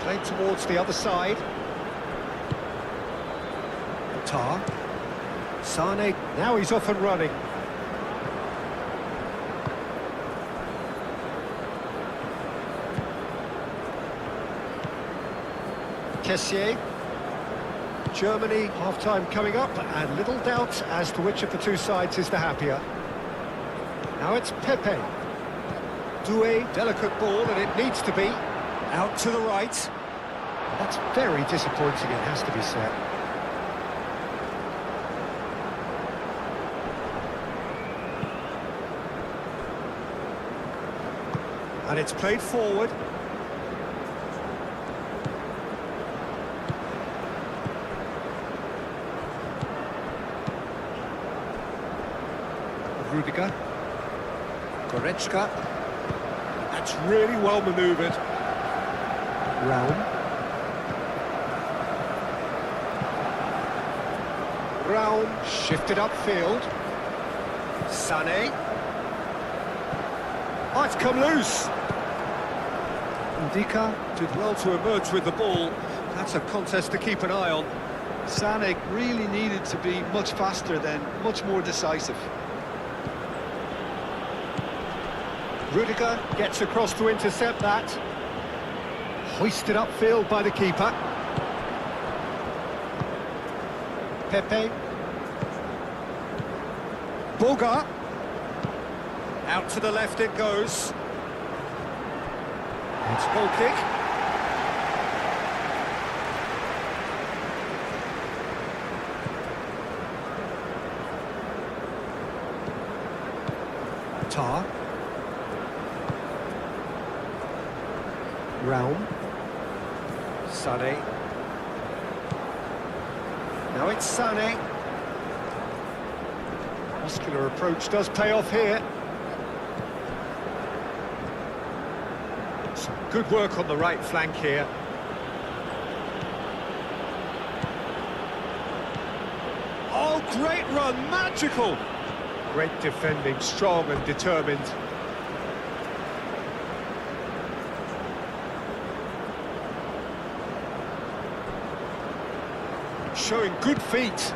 Played towards the other side. Tar. Sane, now he's off and running. Kessier. Germany, half-time coming up, and little doubt as to which of the two sides is the happier. Now it's Pepe. Doué, delicate ball, and it needs to be. Out to the right. That's very disappointing, it has to be said. And it's played forward. Rudiger. Goretzka. That's really well manoeuvred. Raum. Raum shifted upfield. Sané. Oh, it's come loose. Indica did well to emerge with the ball. That's a contest to keep an eye on. Sané really needed to be much faster then, much more decisive. Rudiger gets across to intercept that. Hoisted upfield by the keeper. Pepe. Boga. Out to the left it goes. It's goal kick. Tar. Raum. Sané. Now it's Sané. Muscular approach does pay off here. Some good work on the right flank here. Oh, great run, magical! Great defending, strong and determined. Showing good feet.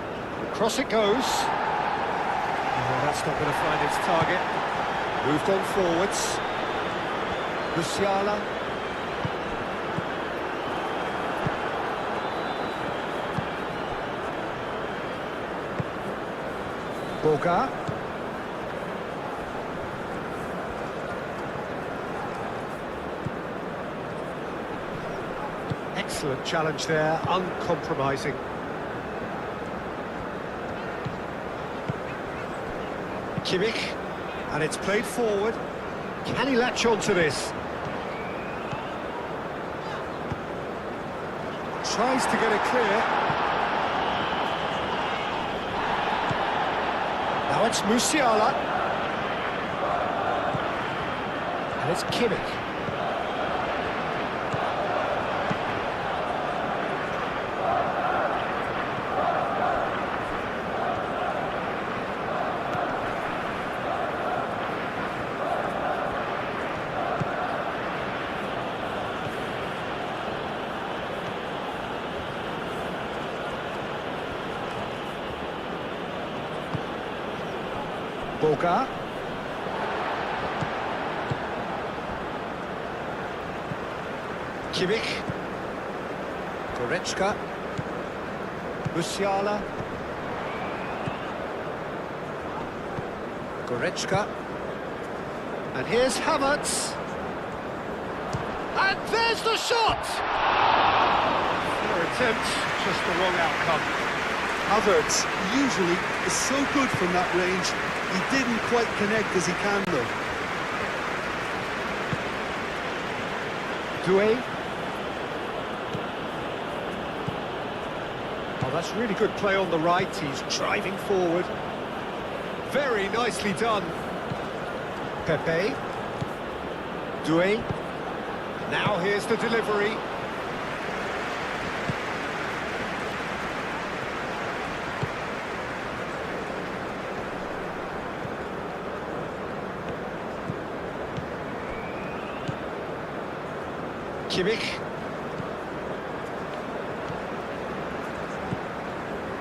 Across it goes. Oh, that's not going to find its target. Moved on forwards. Musiala. Boga. Excellent challenge there, uncompromising. Kimmich, and it's played forward. Can he latch on to this? Tries to get it clear. Now it's Musiala. And it's Kimmich. Boga. Kimmich. Goretzka. Musiala. Goretzka. And here's Havertz. And there's the shot! Fair attempt, just the wrong outcome. Havertz usually is so good from that range. He didn't quite connect as he can though. Doué. Oh, that's really good play on the right. He's driving forward. Very nicely done. Pepe. Doué. Now here's the delivery. Kimmich.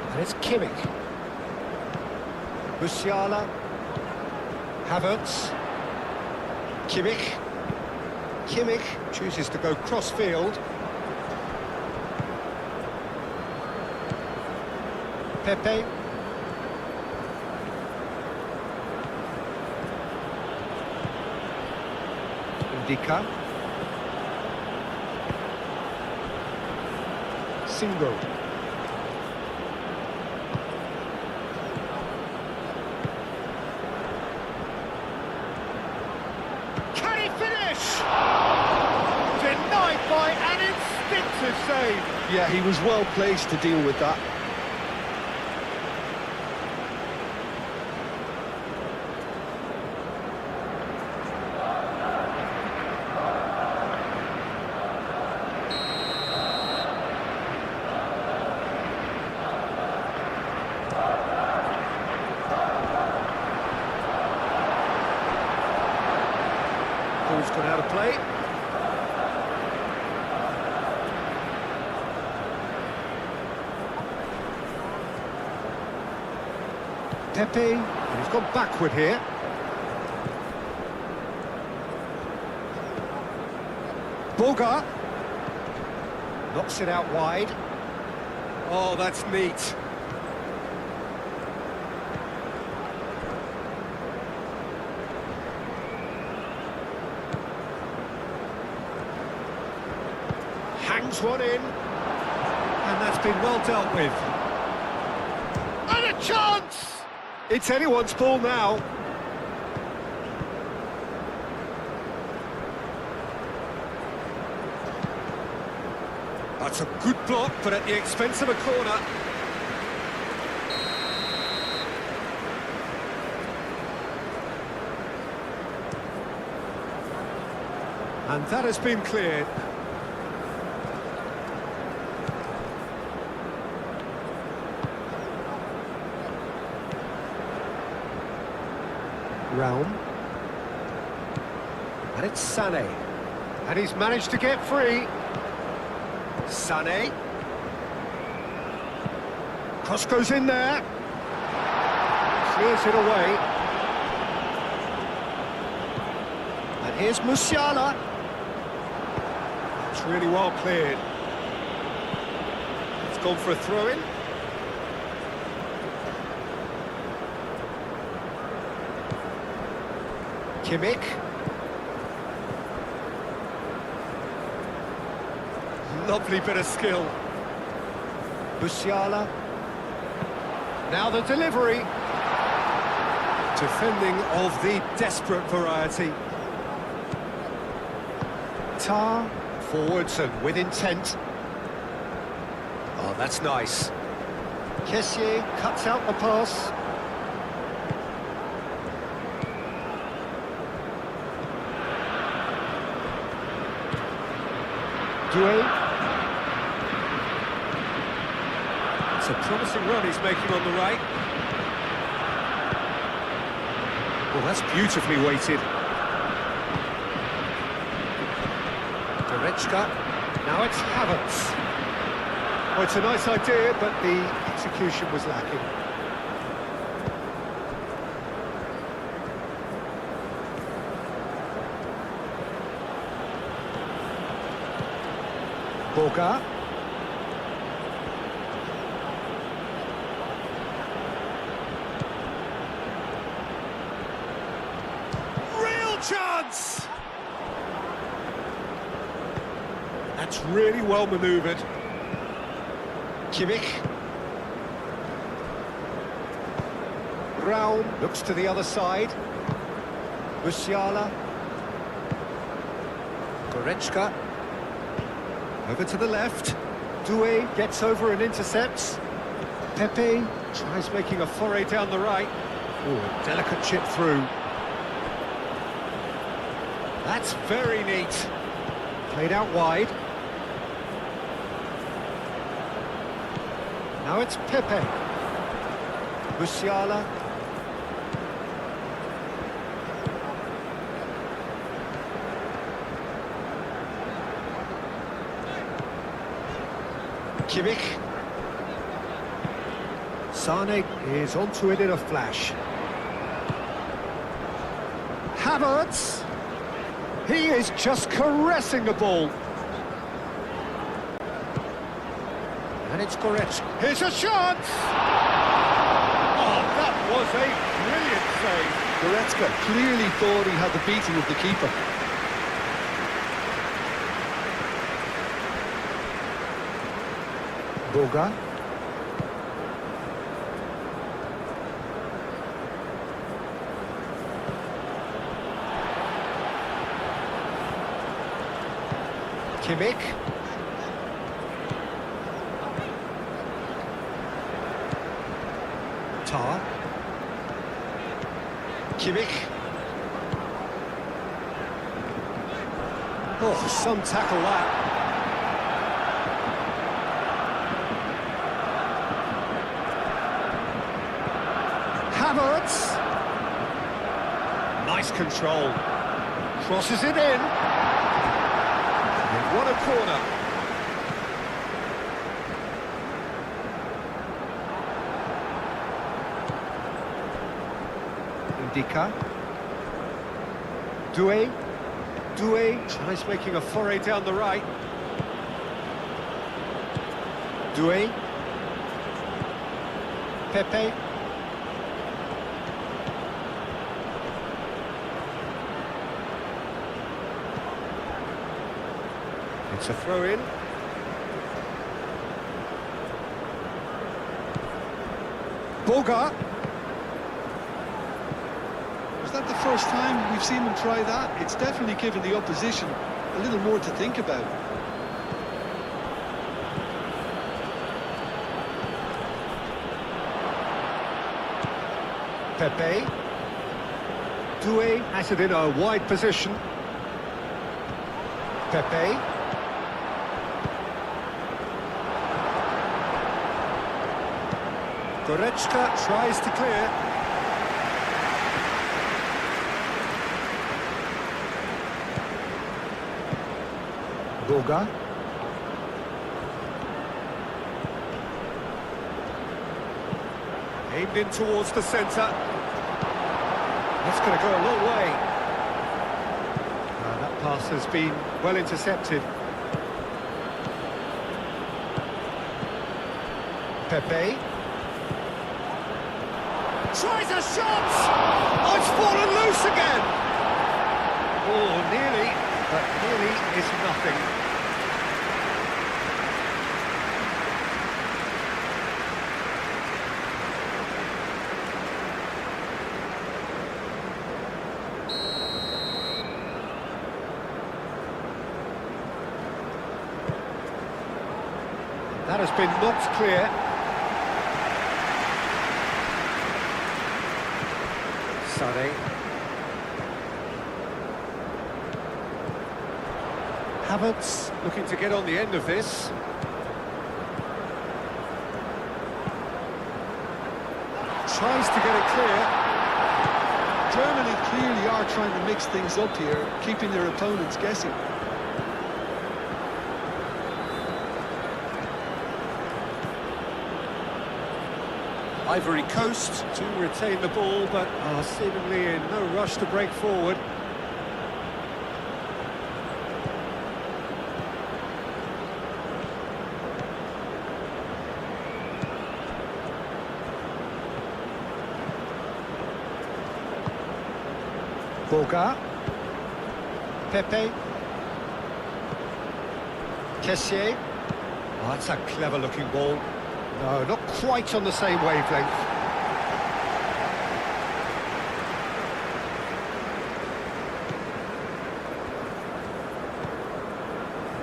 And it's Kimmich. Musiala. Havertz. Kimmich. Kimmich chooses to go cross-field. Pepe. Indica. Single. Can he finish? Denied by an instinctive save. Yeah, he was well placed to deal with that. Ball's gone out of play. Pepe, and he's gone backward here. Boga knocks it out wide. Oh, that's neat. Hangs one in. And that's been well dealt with. And a chance! It's anyone's ball now. That's a good block, but at the expense of a corner. And that has been cleared. Realm. And it's Sané. And he's managed to get free. Sané. Cross goes in there. Clears it away. And here's Musiala. It's really well cleared. It's gone for a throw-in. Kimmich. Lovely bit of skill. Musiala. Now the delivery. Defending of the desperate variety. Tar. Forwards and with intent. Oh, that's nice. Kessié cuts out the pass. Doué. It's a promising run he's making on the right. Well, that's beautifully weighted. Goretzka. Now it's Havertz. Well, it's a nice idea, but the execution was lacking. Boga. Real chance! That's really well manoeuvred. Kimmich. Raum looks to the other side. Musiala. Goretzka. Over to the left. Doué gets over and intercepts. Pepe tries making a foray down the right. Oh, delicate chip through. That's very neat. Played out wide. Now it's Pepe. Musiala. Kimmich. Sané is onto it in a flash. Havertz. He is just caressing the ball. And it's Goretzka. Here's a chance! Oh, that was a brilliant save. Goretzka clearly thought he had the beating of the keeper. Boga. Kimmich. Tar. Kimmich. Oh, some tackle that. Havertz. Nice control. Crosses it in. What a corner. Indica. Doué. Doué tries making a foray down the right. Doué. Pepe. It's a throw-in. Boga. Was that the first time we've seen them try that? It's definitely given the opposition a little more to think about. Pepe. Doué has it in a wide position. Pepe. Goretzka tries to clear. Boga. Aimed in towards the centre. That's going to go a long way. That pass has been well intercepted. Pepe. Tries a shot! Oh, it's fallen loose again! Oh, nearly, but nearly is nothing. That has been knocked clear. Sane. Havertz looking to get on the end of this. Tries to get it clear. Germany clearly are trying to mix things up here, keeping their opponents guessing. Ivory Coast to retain the ball, but are seemingly in no rush to break forward. Boga. Pepe. Kessié. Oh, that's a clever-looking ball. No, not quite on the same wavelength.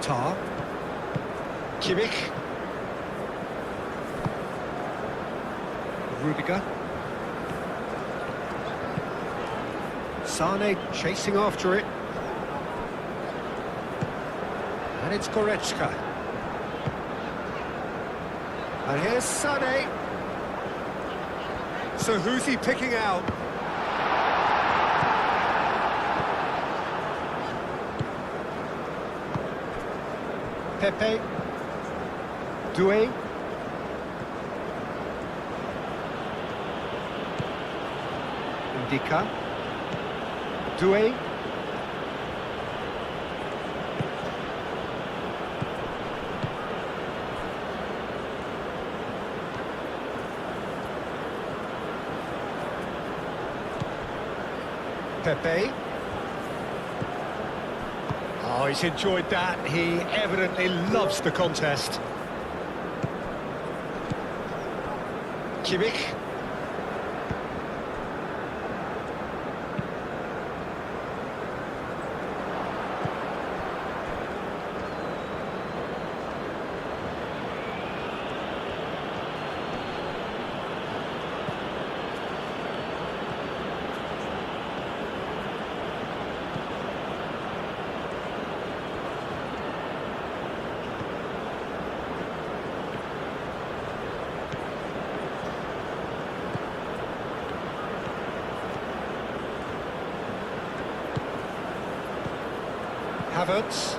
Tar. Kimmich. Rudiger. Sane chasing after it. And it's Goretzka. And here's Sane. So who's he picking out? Pepe. Doué. Indica. Doué. Pepe. Oh, he's enjoyed that. He evidently loves the contest. Kimmich. Havertz.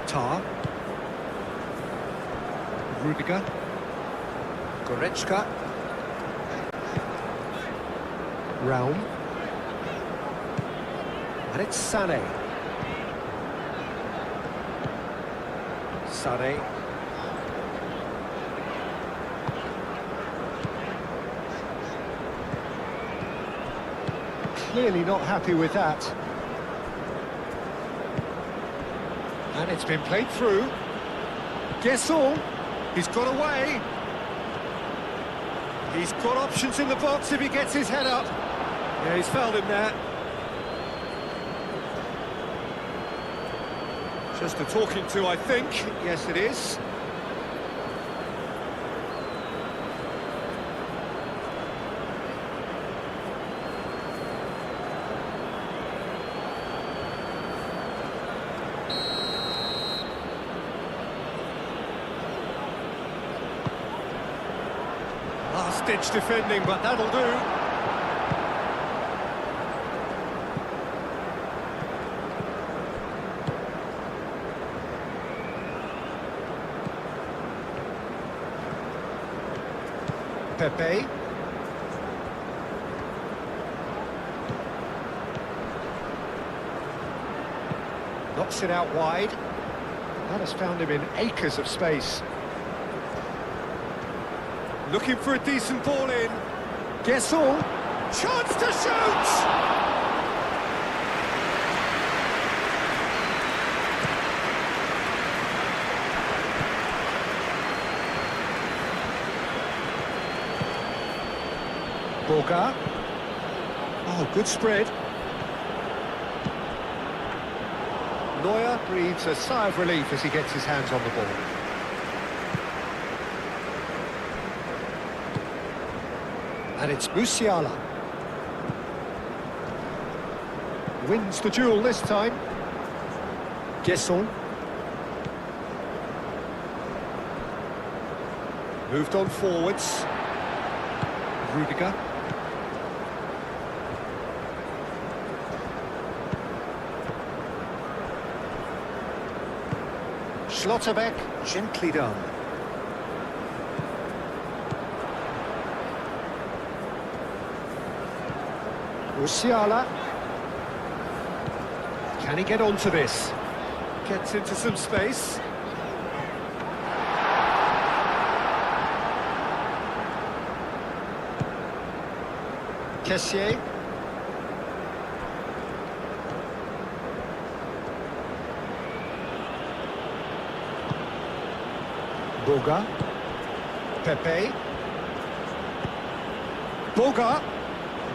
Tar. Rudiger. Goretzka. Raum. And it's Sané. Sané. Clearly not happy with that. And it's been played through. Guessall. He's got away. He's got options in the box if he gets his head up. Yeah, he's fouled him there. Just a talking to, I think. Yes, it is. Last-ditch defending, but that'll do. Pepe. Knocks it out wide. That has found him in acres of space. Looking for a decent ball in. Guessall. Chance to shoot! Borga. Oh, good spread. Neuer breathes a sigh of relief as he gets his hands on the ball. And it's Musiala. Wins the duel this time. Guessall. Moved on forwards. Rudiger. Schlotterbeck, gently done. Musiala. Can he get onto this? Gets into some space. Kessié. Borga. Pepe. Borga.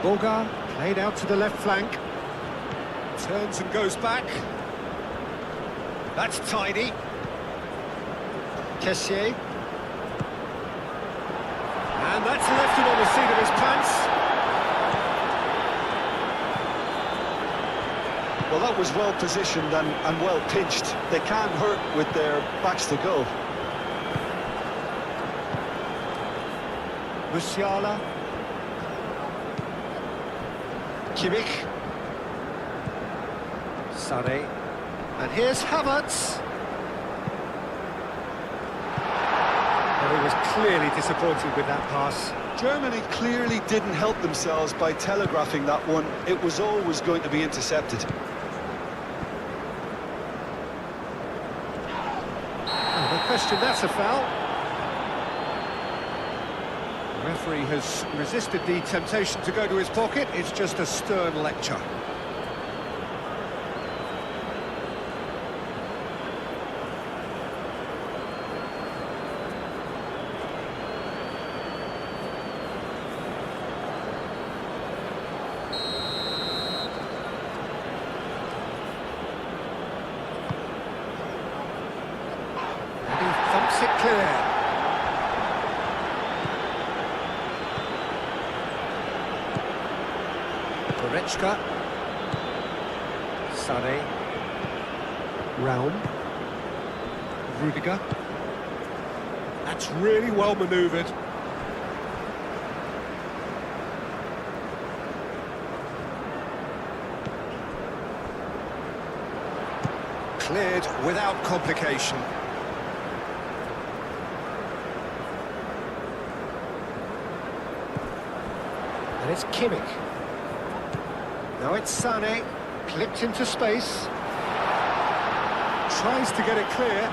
Borga played out to the left flank. Turns and goes back. That's tidy. Kessié. And that's left him on the seat of his pants. Well, that was well positioned and well pitched. They can't hurt with their backs to goal. Musiala. Kimmich. Sané. And here's Havertz. Well, he was clearly disappointed with that pass. Germany clearly didn't help themselves by telegraphing that one. It was always going to be intercepted. Oh, no question, that's a foul. The referee has resisted the temptation to go to his pocket. It's just a stern lecture. And he thumps it clear. Goretzka. Sané. Raum. Rudiger. That's really well manoeuvred. Cleared without complication. And it's Kimmich. Now it's Sané. Clipped into space. Tries to get it clear.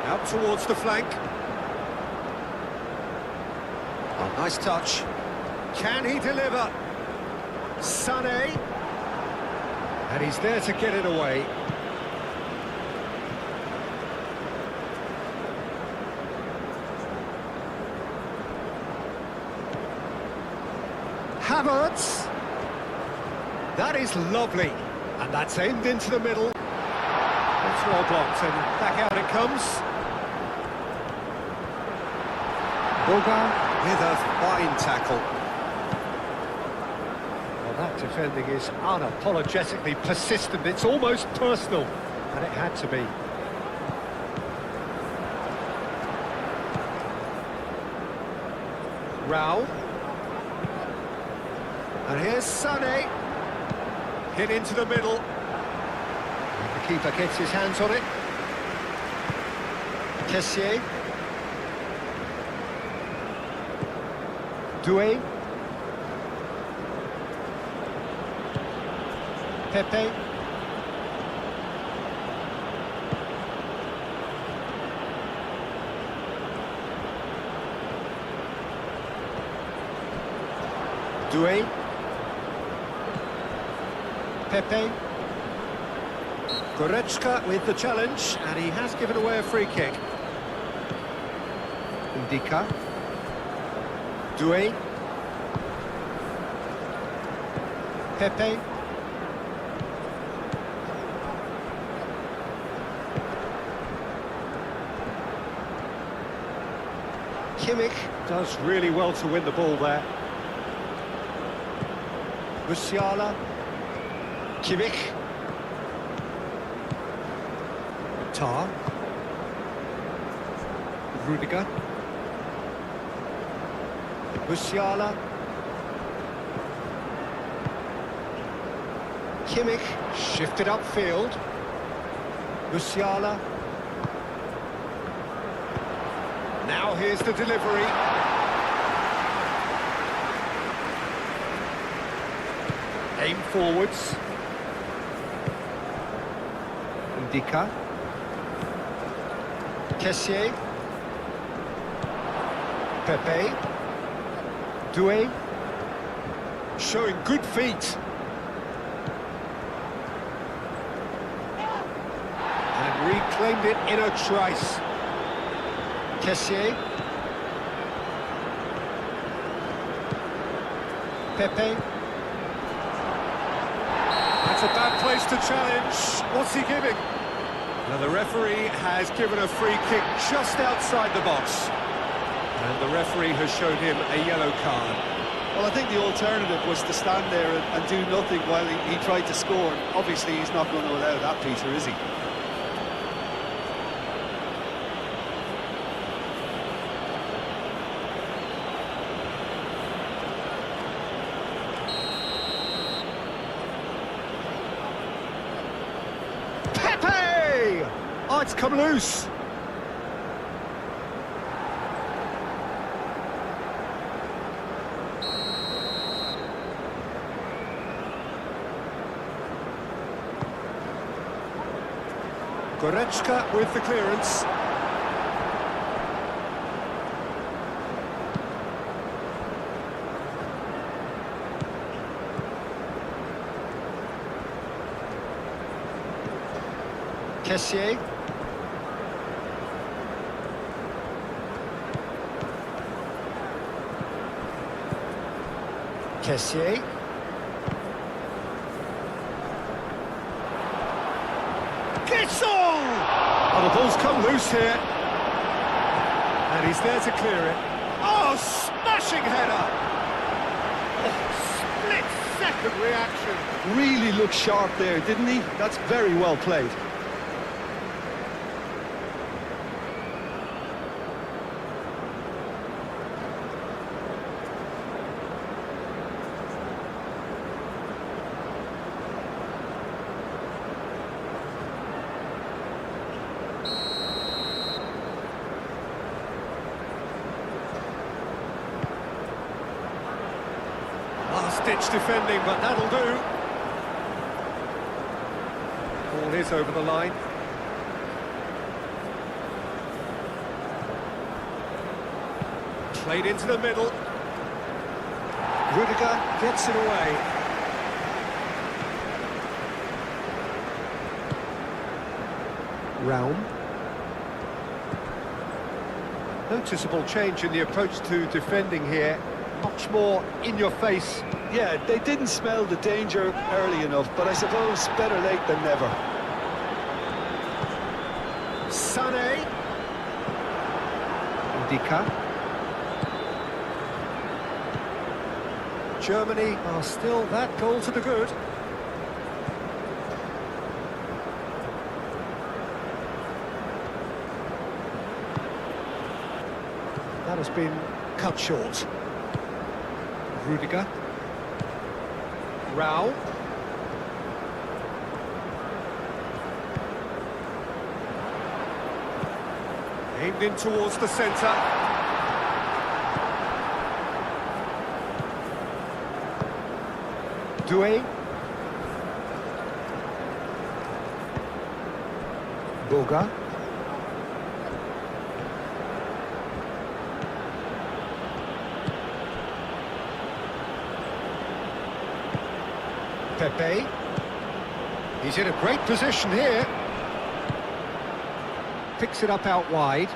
Out towards the flank. Oh, nice touch. Can he deliver? Sané. And he's there to get it away. Havertz. That is lovely. And that's aimed into the middle. It's well blocked and back out it comes. Boga with a fine tackle. Well, that defending is unapologetically persistent. It's almost personal. And it had to be. Rao. And here's Sané. Hit into the middle. And the keeper gets his hands on it. Kessié. Doué. Pepe. Doué. Pepe. Goretzka with the challenge, and he has given away a free kick. Ndika. Doué. Pepe. Kimmich does really well to win the ball there. Musiala. Kimmich. Tar. Rudiger. Musiala. Kimmich shifted upfield. Musiala. Now here's the delivery. Aim forwards. Ndika. Kessié. Pepe. Doué. Showing good feet. And reclaimed it in a trice. Kessié. Pepe. That's a bad place to challenge. What's he giving? Now the referee has given a free kick just outside the box. And the referee has shown him a yellow card. Well, I think the alternative was to stand there and do nothing while he tried to score. Obviously, he's not going to allow that, Peter, is he? Pepe! Oh, it's come loose. Goretzka with the clearance. Kessié. Kessié. Oh, the ball's come loose here. And he's there to clear it. Oh, smashing header! Oh, split-second reaction. Really looked sharp there, didn't he? That's very well played. last-ditch defending, but that'll do. Ball is over the line. Played into the middle. Rudiger gets it away. Raum. Noticeable change in the approach to defending here. Much more in your face. Yeah, they didn't smell the danger early enough, but I suppose better late than never. Sané. Indica. Germany are still that goal to the good. That has been cut short. Rudiger. Rao. Aimed in towards the centre. Doué. Boga. Pepe. He's in a great position here. Picks it up out wide.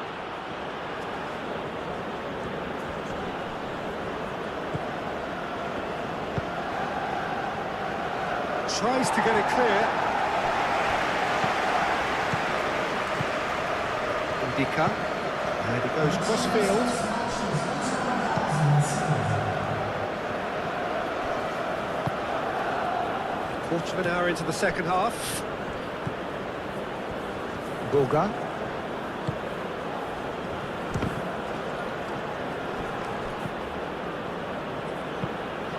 Tries to get it clear. Indica. And it goes cross field. Quarter of an hour into the second half. Boga.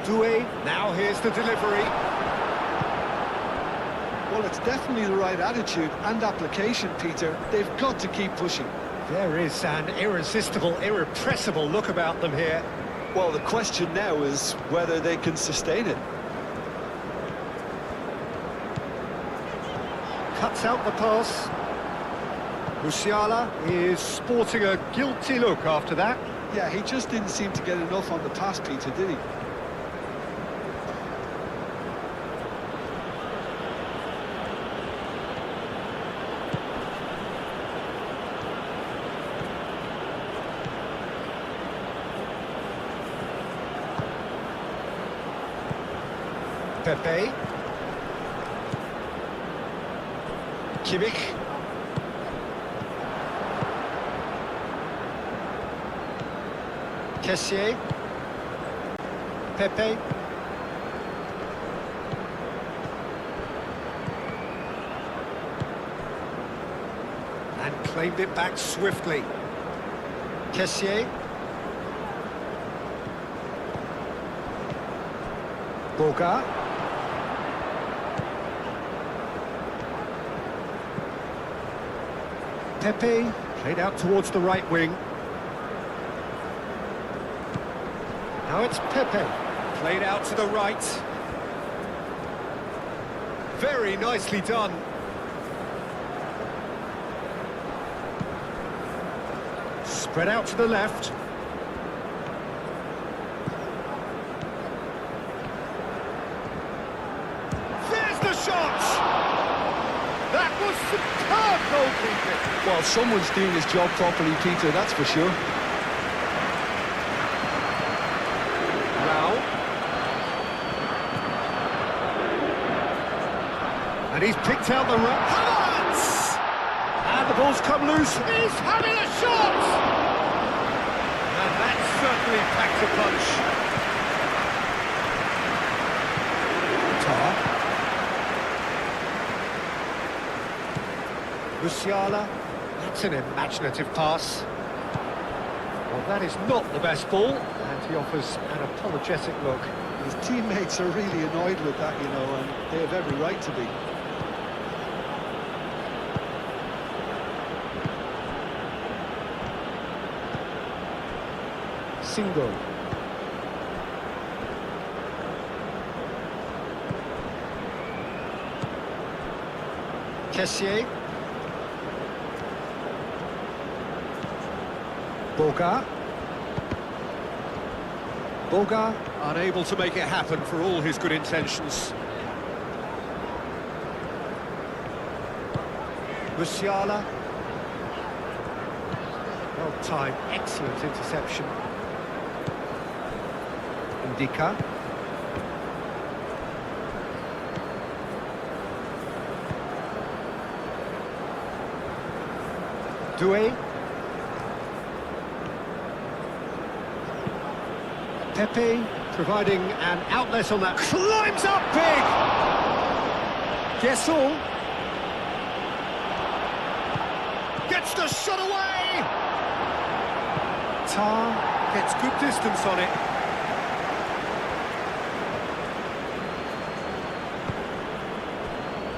Doué. Now here's the delivery. Well, it's definitely the right attitude and application, Peter. They've got to keep pushing. There is an irresistible, irrepressible look about them here. Well, the question now is whether they can sustain it. Cuts out the pass. Musiala is sporting a guilty look after that. Yeah, he just didn't seem to get enough on the pass, Peter, did he? Pepe. Kimmich. Kessié. Pepe. And claimed it back swiftly. Kessié. Boga. Pepe, played out towards the right wing. Now it's Pepe, played out to the right. Very nicely done. Spread out to the left. There's the shot! That was superb goalkeeping. Well, someone's doing his job properly, Peter, that's for sure. Rao. And he's picked out the right. And the ball's come loose. He's having a shot! And that certainly packs a punch. Tar. Musiala. That's an imaginative pass. Well, that is not the best ball, and he offers an apologetic look. His teammates are really annoyed with that, you know, and they have every right to be. Single. Kessier. Boga. Boga unable to make it happen for all his good intentions. Musiala. Well timed, excellent interception. Indica. Doué. Pepe providing an outlet on that. Climbs up big! Guessel. Gets the shot away! Tar gets good distance on it.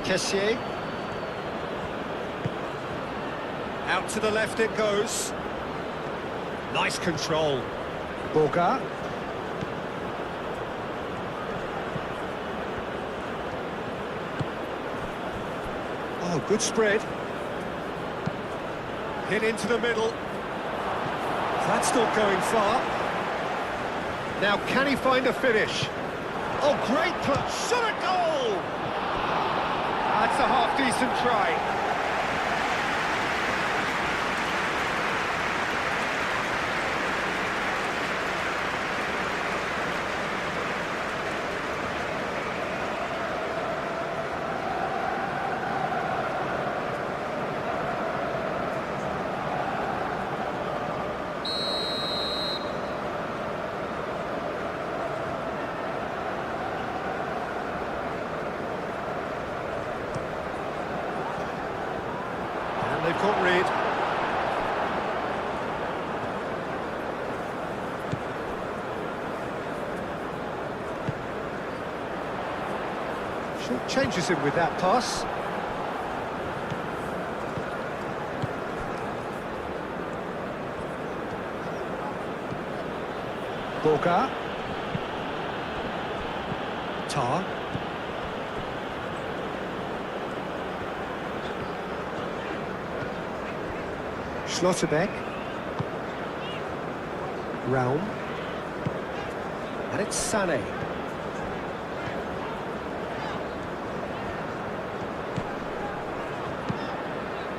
Kessier. Out to the left it goes. Nice control. Boga. Oh, good spread. Hit into the middle. That's not going far. Now, can he find a finish? Oh, great put. Shot a goal! That's a half-decent try. They've got rid. Short changes him with that pass. Boga. Tar. Schlotterbeck. Raum. And it's Sané.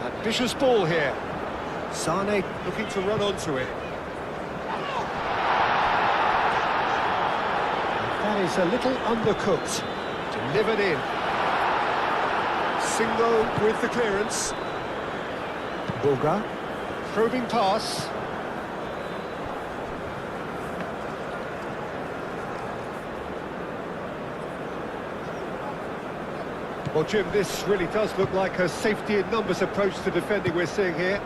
Ambitious ball here. Sané looking to run onto it. That is a little undercooked. Delivered in. Singo with the clearance. Boga. Probing pass. Well, Jim, this really does look like a safety in numbers approach to defending we're seeing here.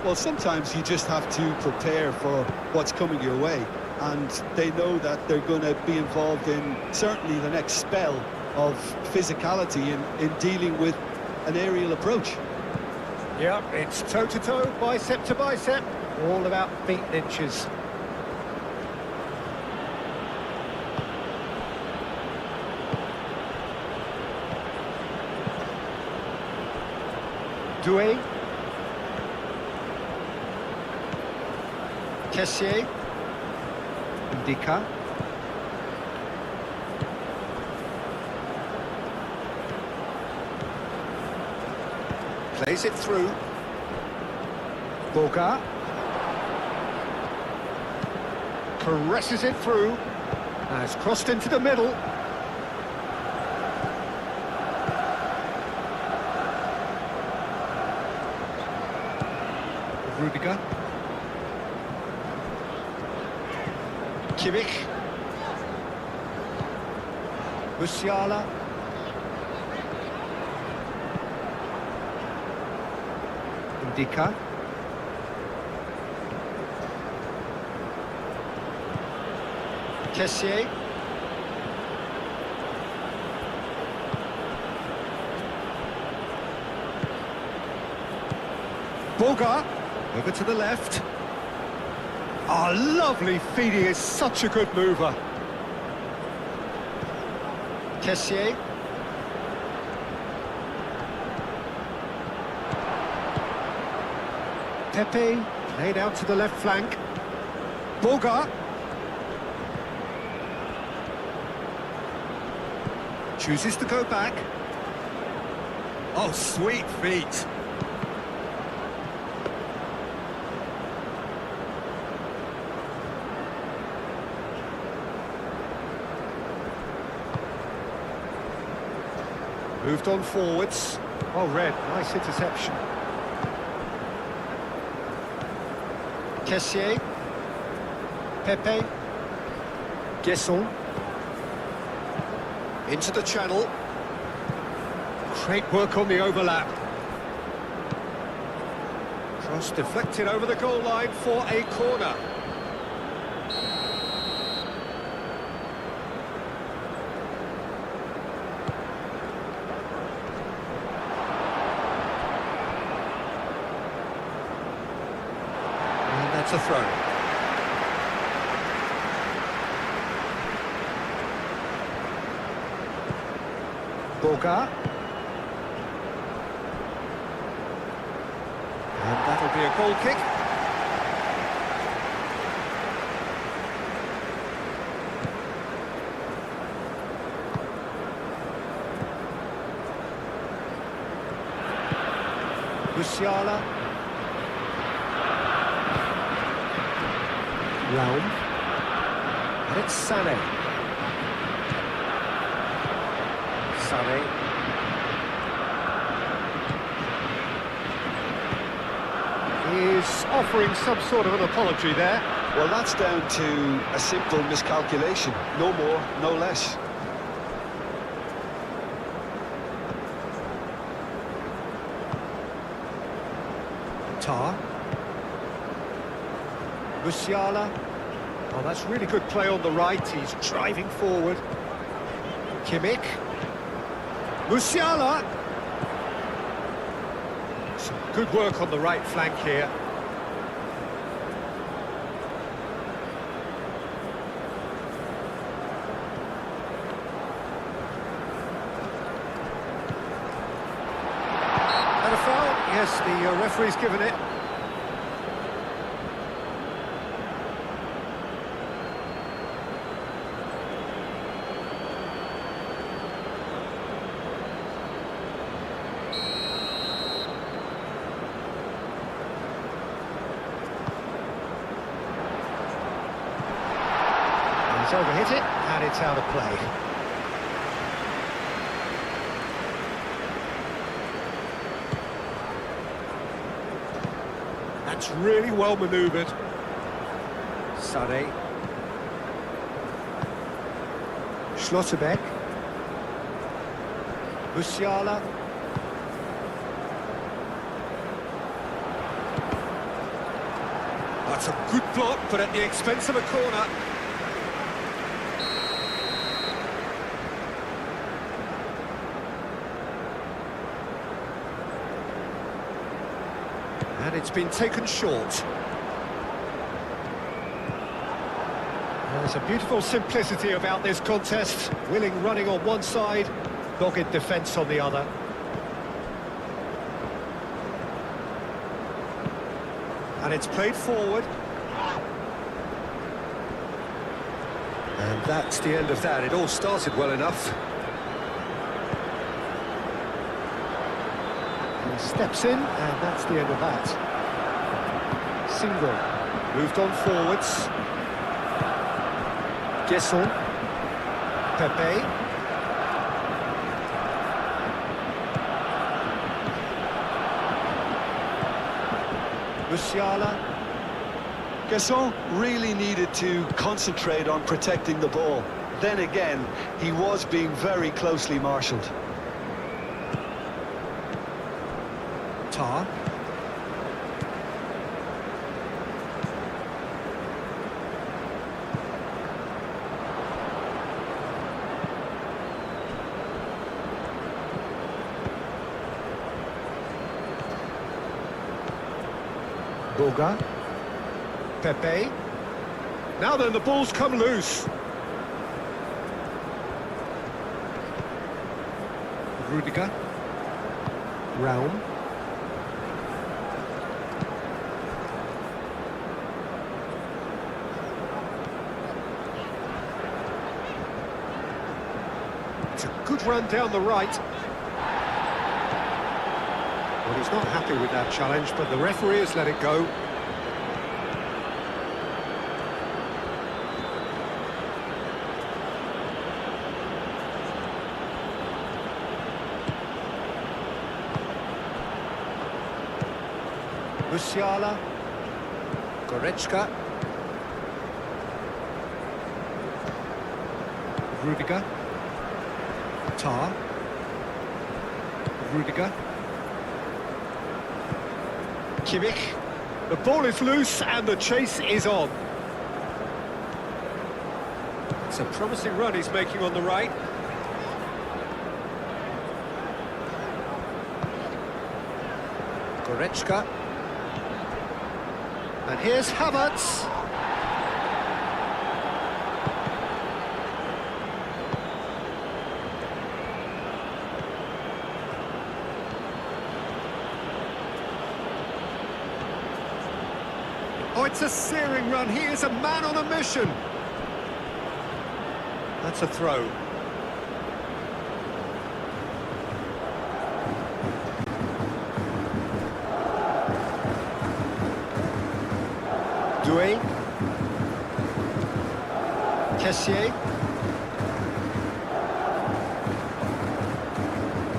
Well, sometimes you just have to prepare for what's coming your way, and they know that they're going to be involved in certainly the next spell of physicality in dealing with an aerial approach. Yeah, it's toe-to-toe, bicep to bicep, all about feet and inches. Doué. Kessier. Indica. Plays it through. Boga. Caresses it through. Has crossed into the middle. Rudiger. Kimmich. Musiala. Indica. Kessier. Boga. Over to the left. Oh, lovely feed. He is such a good mover. Kessier. Pepe, laid out to the left flank. Boga. Chooses to go back. Oh, sweet feet. Moved on forwards. Oh, Red, nice interception. Kessier. Pepe. Guesson. Into the channel. Great work on the overlap. Cross deflected over the goal line for a corner. And that's a throw. Boga. And that'll be a goal kick. Musiala. Raum. And it's Sané. Sané. Is offering some sort of an apology there. Well, that's down to a simple miscalculation. No more, no less. Tar. Musiala. Oh, that's really good play on the right. He's driving forward. Kimmich. Musiala. Some good work on the right flank here. And a foul. Yes, the referee's given it. He's overhit it, and it's out of play. That's really well manoeuvred. Sané. Schlotterbeck. Musiala. That's a good block, but at the expense of a corner. And it's been taken short. There's a beautiful simplicity about this contest. Willing running on one side, dogged defence on the other. And it's played forward. And that's the end of that. It all started well enough. He steps in, and that's the end of that. Single. Moved on forwards. Guesson. Pepe. Musiala. Guesson really needed to concentrate on protecting the ball. Then again, he was being very closely marshalled. Tar. Boga. Pepe. Now then, the ball's come loose. Rudiger. Raum. Good run down the right. Well, he's not happy with that challenge, but the referee has let it go. Musiala. Goretzka. Rudiger. Tar. Rudiger. Kimmich. The ball is loose and the chase is on. It's a promising run he's making on the right. Goretzka. And here's Havertz. Oh, it's a searing run. He is a man on a mission. That's a throw. Doué. Cassier.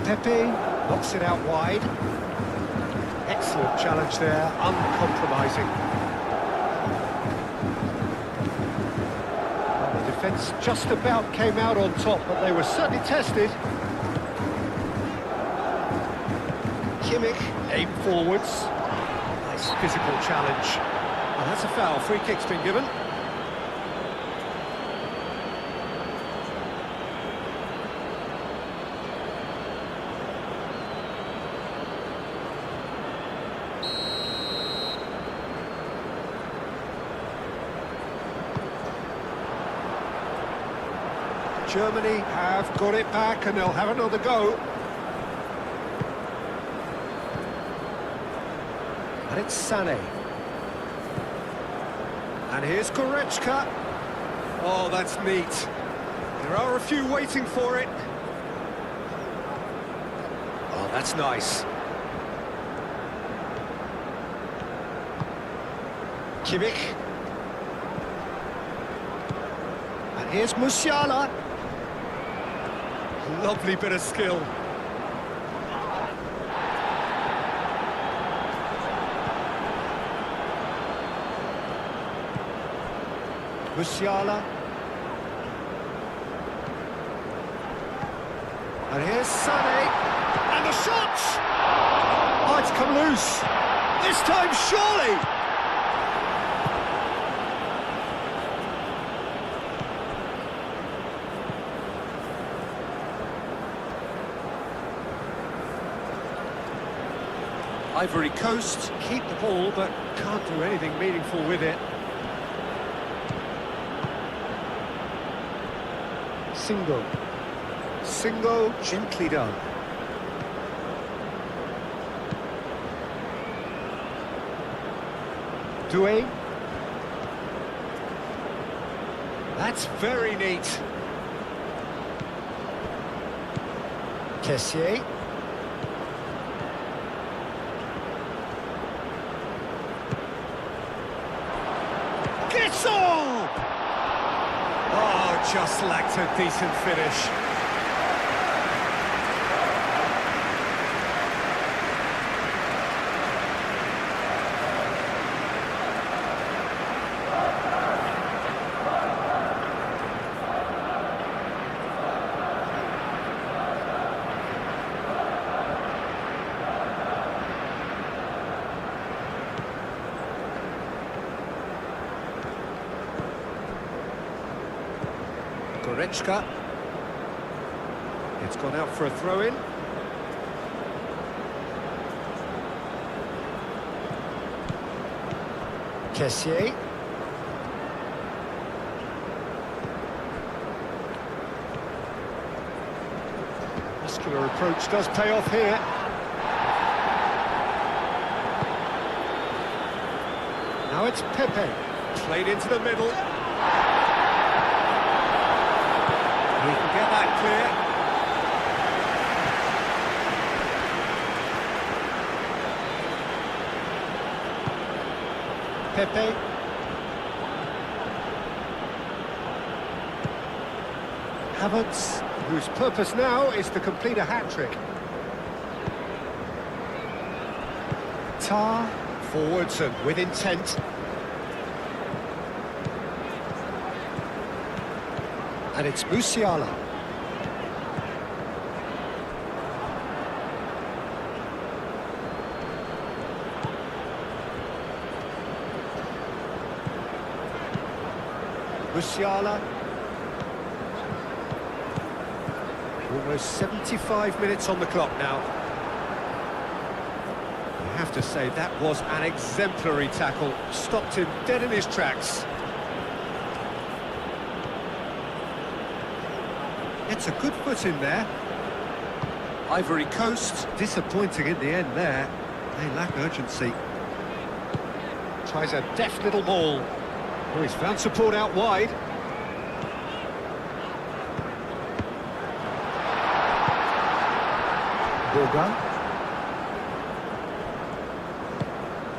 Pepe knocks it out wide. Excellent challenge there, uncompromising. The defence just about came out on top, but they were certainly tested. Kimmich aimed forwards. Nice physical challenge. Well, that's a foul. Free kick's been given. Germany have got it back and they'll have another go. And it's Sané. And here's Goretzka. Oh, that's neat. There are a few waiting for it. Oh, that's nice. Kimmich. And here's Musiala. Lovely bit of skill. Musiala. And here's Sané. And the shot! Oh, it's come loose. This time, surely! Ivory Coast keep the ball, but can't do anything meaningful with it. Singo, gently done. Doué. That's very neat. Cassier. Oh, just lacked a decent finish. Goretzka. It's gone out for a throw-in. Cassier. Muscular approach does pay off here. Now it's Pepe. Played into the middle. He can get that clear. Pepe. Havertz, whose purpose now is to complete a hat-trick. Tar, forwards and with intent. And it's Musiala. Musiala. Almost 75 minutes on the clock now. I have to say, that was an exemplary tackle. Stopped him dead in his tracks. It's a good foot in there. Ivory Coast, disappointing in the end there. They lack urgency. Tries a deft little ball. Oh, he's found support out wide. Borga.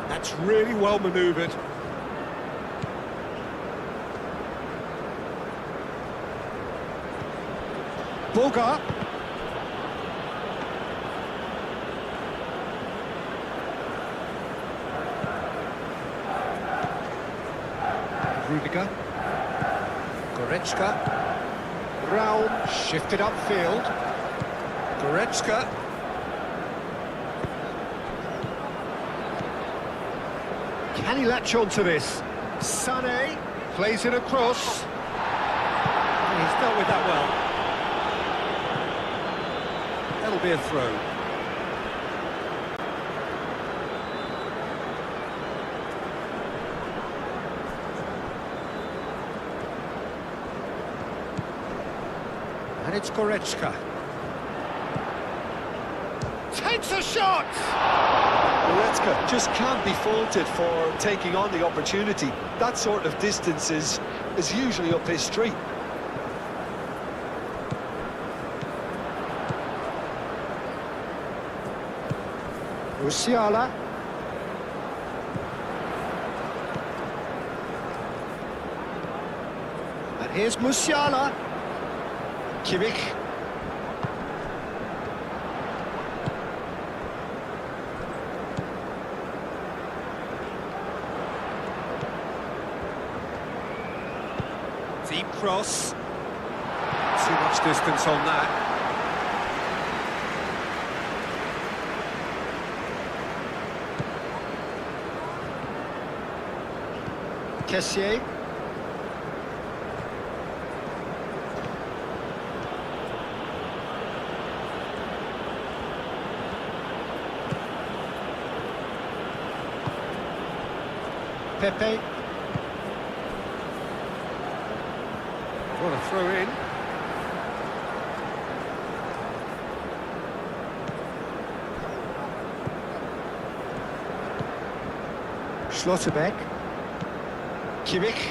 That's really well manoeuvred. Borga. Rudiger. Goretzka. Raum shifted upfield. Goretzka. Can he latch on to this? Sané plays it across. And he's dealt with that well. That'll be a throw. And it's Goretzka. Takes a shot! Goretzka just can't be faulted for taking on the opportunity. That sort of distance is usually up his street. Musiala. And here's Musiala. Kimmich. Deep cross. Too much distance on that. Kessier. Pepe. What a throw in. Schlotterbeck. Kimmich.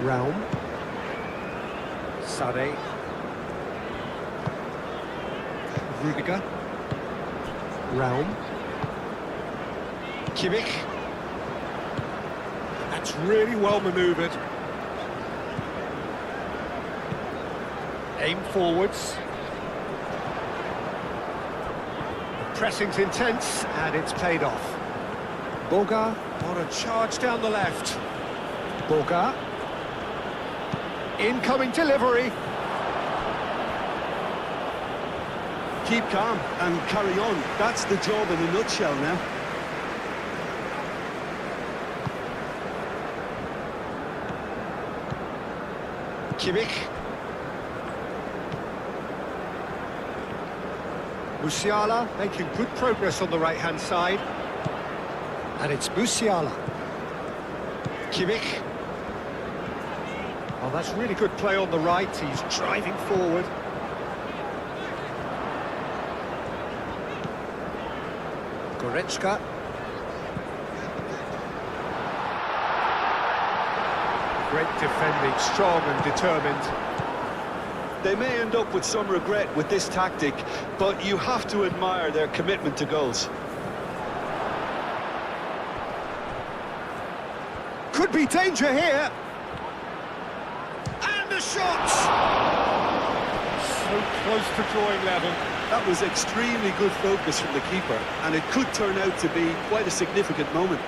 Raum. Sané. Rudiger. Raum. Kimmich. That's really well manoeuvred. Aim forwards. Pressing's intense, and it's paid off. Borga on a charge down the left. Borga. Incoming delivery. Keep calm and carry on. That's the job in a nutshell now. Kimmich. Musiala making good progress on the right-hand side. And it's Musiala. Kimmich. Oh, that's really good play on the right. He's driving forward. Goretzka. Great defending, strong and determined. They may end up with some regret with this tactic, but you have to admire their commitment to goals. Could be danger here. And the shots! So close to drawing level. That was extremely good focus from the keeper, and it could turn out to be quite a significant moment.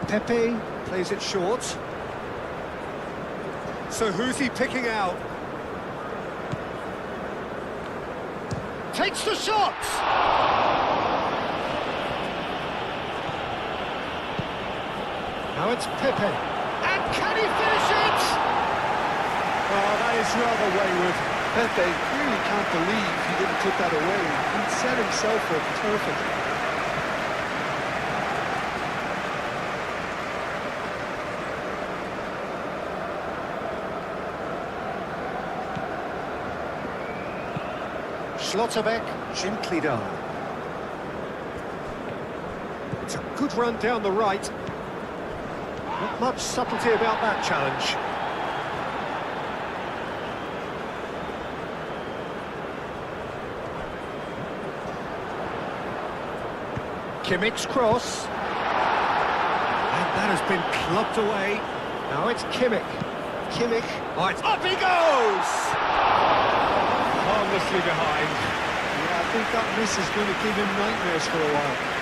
Pepe plays it short. So who's he picking out? Takes the shot! Now it's Pepe. And can he finish it? Oh, that is rather wayward. Pepe really can't believe he didn't put that away. He set himself up perfectly. Schlotterbeck, gently done. It's a good run down the right. Not much subtlety about that challenge. Kimmich's cross. And that has been clubbed away. Now it's Kimmich. Kimmich. Oh, it's up he goes! Harmlessly behind. Yeah, I think that miss is going to give him nightmares for a while.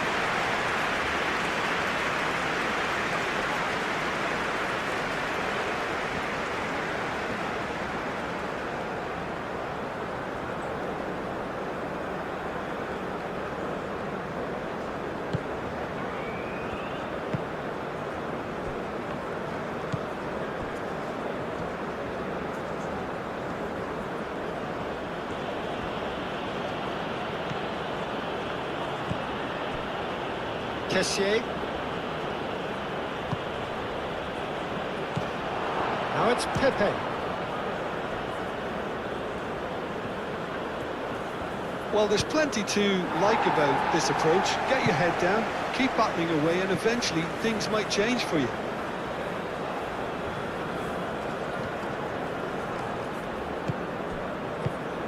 Kessier. Now it's Pepe. Well, there's plenty to like about this approach. Get your head down, keep battling away, and eventually things might change for you.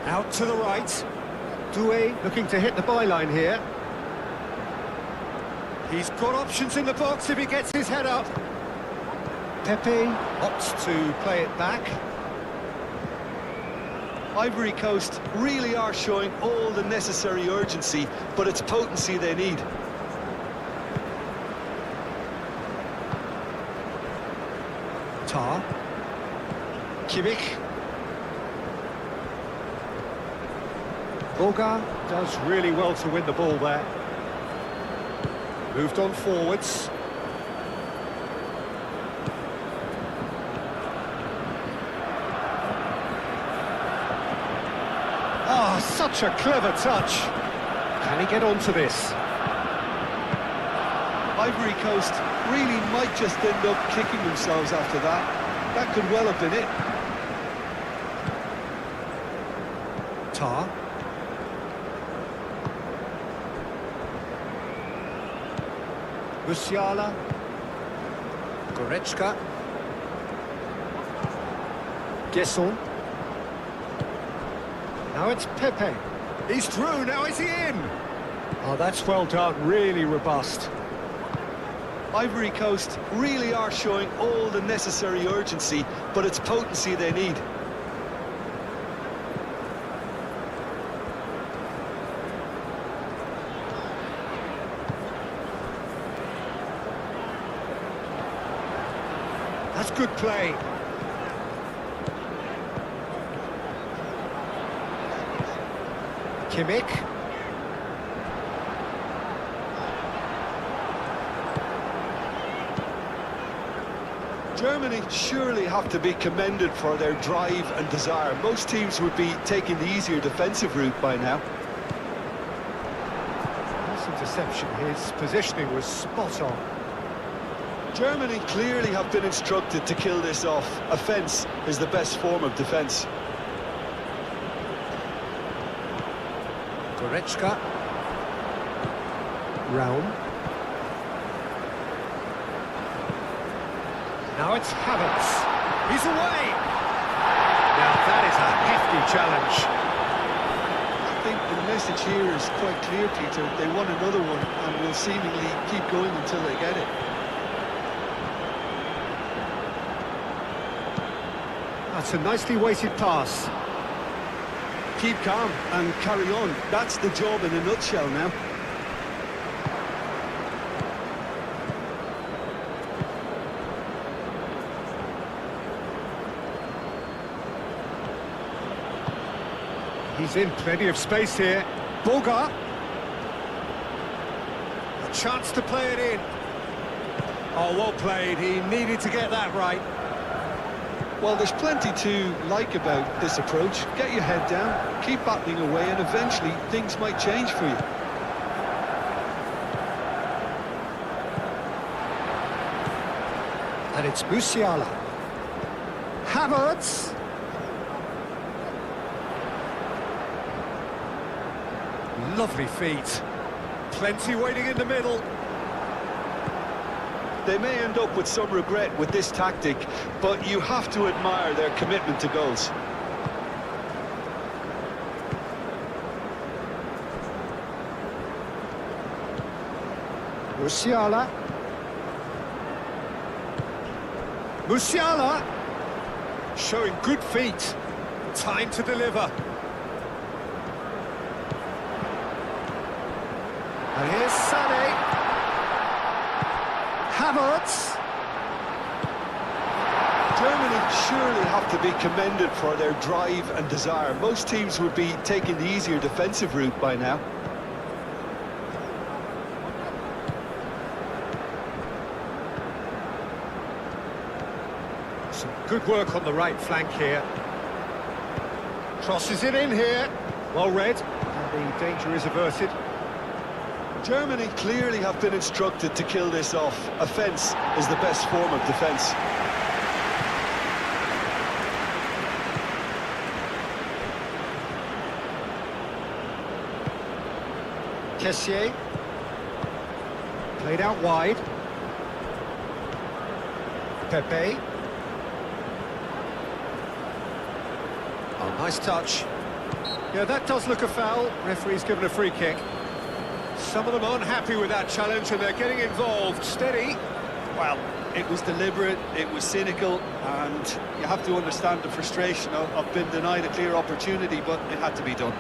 Out to the right. Doué looking to hit the byline here. He's got options in the box if he gets his head up. Pepe opts to play it back. Ivory Coast really are showing all the necessary urgency, but it's potency they need. Tar. Kimmich. Boga does really well to win the ball there. Moved on forwards. Ah, such a clever touch. Can he get onto this? Ivory Coast really might just end up kicking themselves after that. That could well have been it. Tar. Musiala. Goretzka. Gesson. Now it's Pepe. He's through, now is he in? Oh, that's well done, really robust. Ivory Coast really are showing all the necessary urgency, but it's potency they need. That's good play. Kimmich. Germany surely have to be commended for their drive and desire. Most teams would be taking the easier defensive route by now. Nice interception. His positioning was spot on. Germany clearly have been instructed to kill this off. Offence is the best form of defence. Goretzka. Raum. Now it's Havertz. He's away! Now that is a hefty challenge. I think the message here is quite clear, Peter. They want another one and will seemingly keep going until they get it. That's a nicely weighted pass. Keep calm and carry on. That's the job in a nutshell now. He's in plenty of space here. Boga. A chance to play it in. Oh, well played. He needed to get that right. Well, there's plenty to like about this approach. Get your head down, keep battling away, and eventually things might change for you. And it's Musiala. Havertz. Lovely feet. Plenty waiting in the middle. They may end up with some regret with this tactic, but you have to admire their commitment to goals. Musiala. Musiala. Showing good feet. Time to deliver. And here's Sané. Havertz. Germany surely have to be commended for their drive and desire. Most teams would be taking the easier defensive route by now. Some good work on the right flank here. Crosses it in here. Well read. And the danger is averted. Germany clearly have been instructed to kill this off. Offence is the best form of defence. Kessié. Played out wide. Pepe. Oh, nice touch. Yeah, that does look a foul. Referee's given a free kick. Some of them aren't happy with that challenge and they're getting involved. Steady. Well, it was deliberate, it was cynical, and you have to understand the frustration of being denied a clear opportunity, but it had to be done.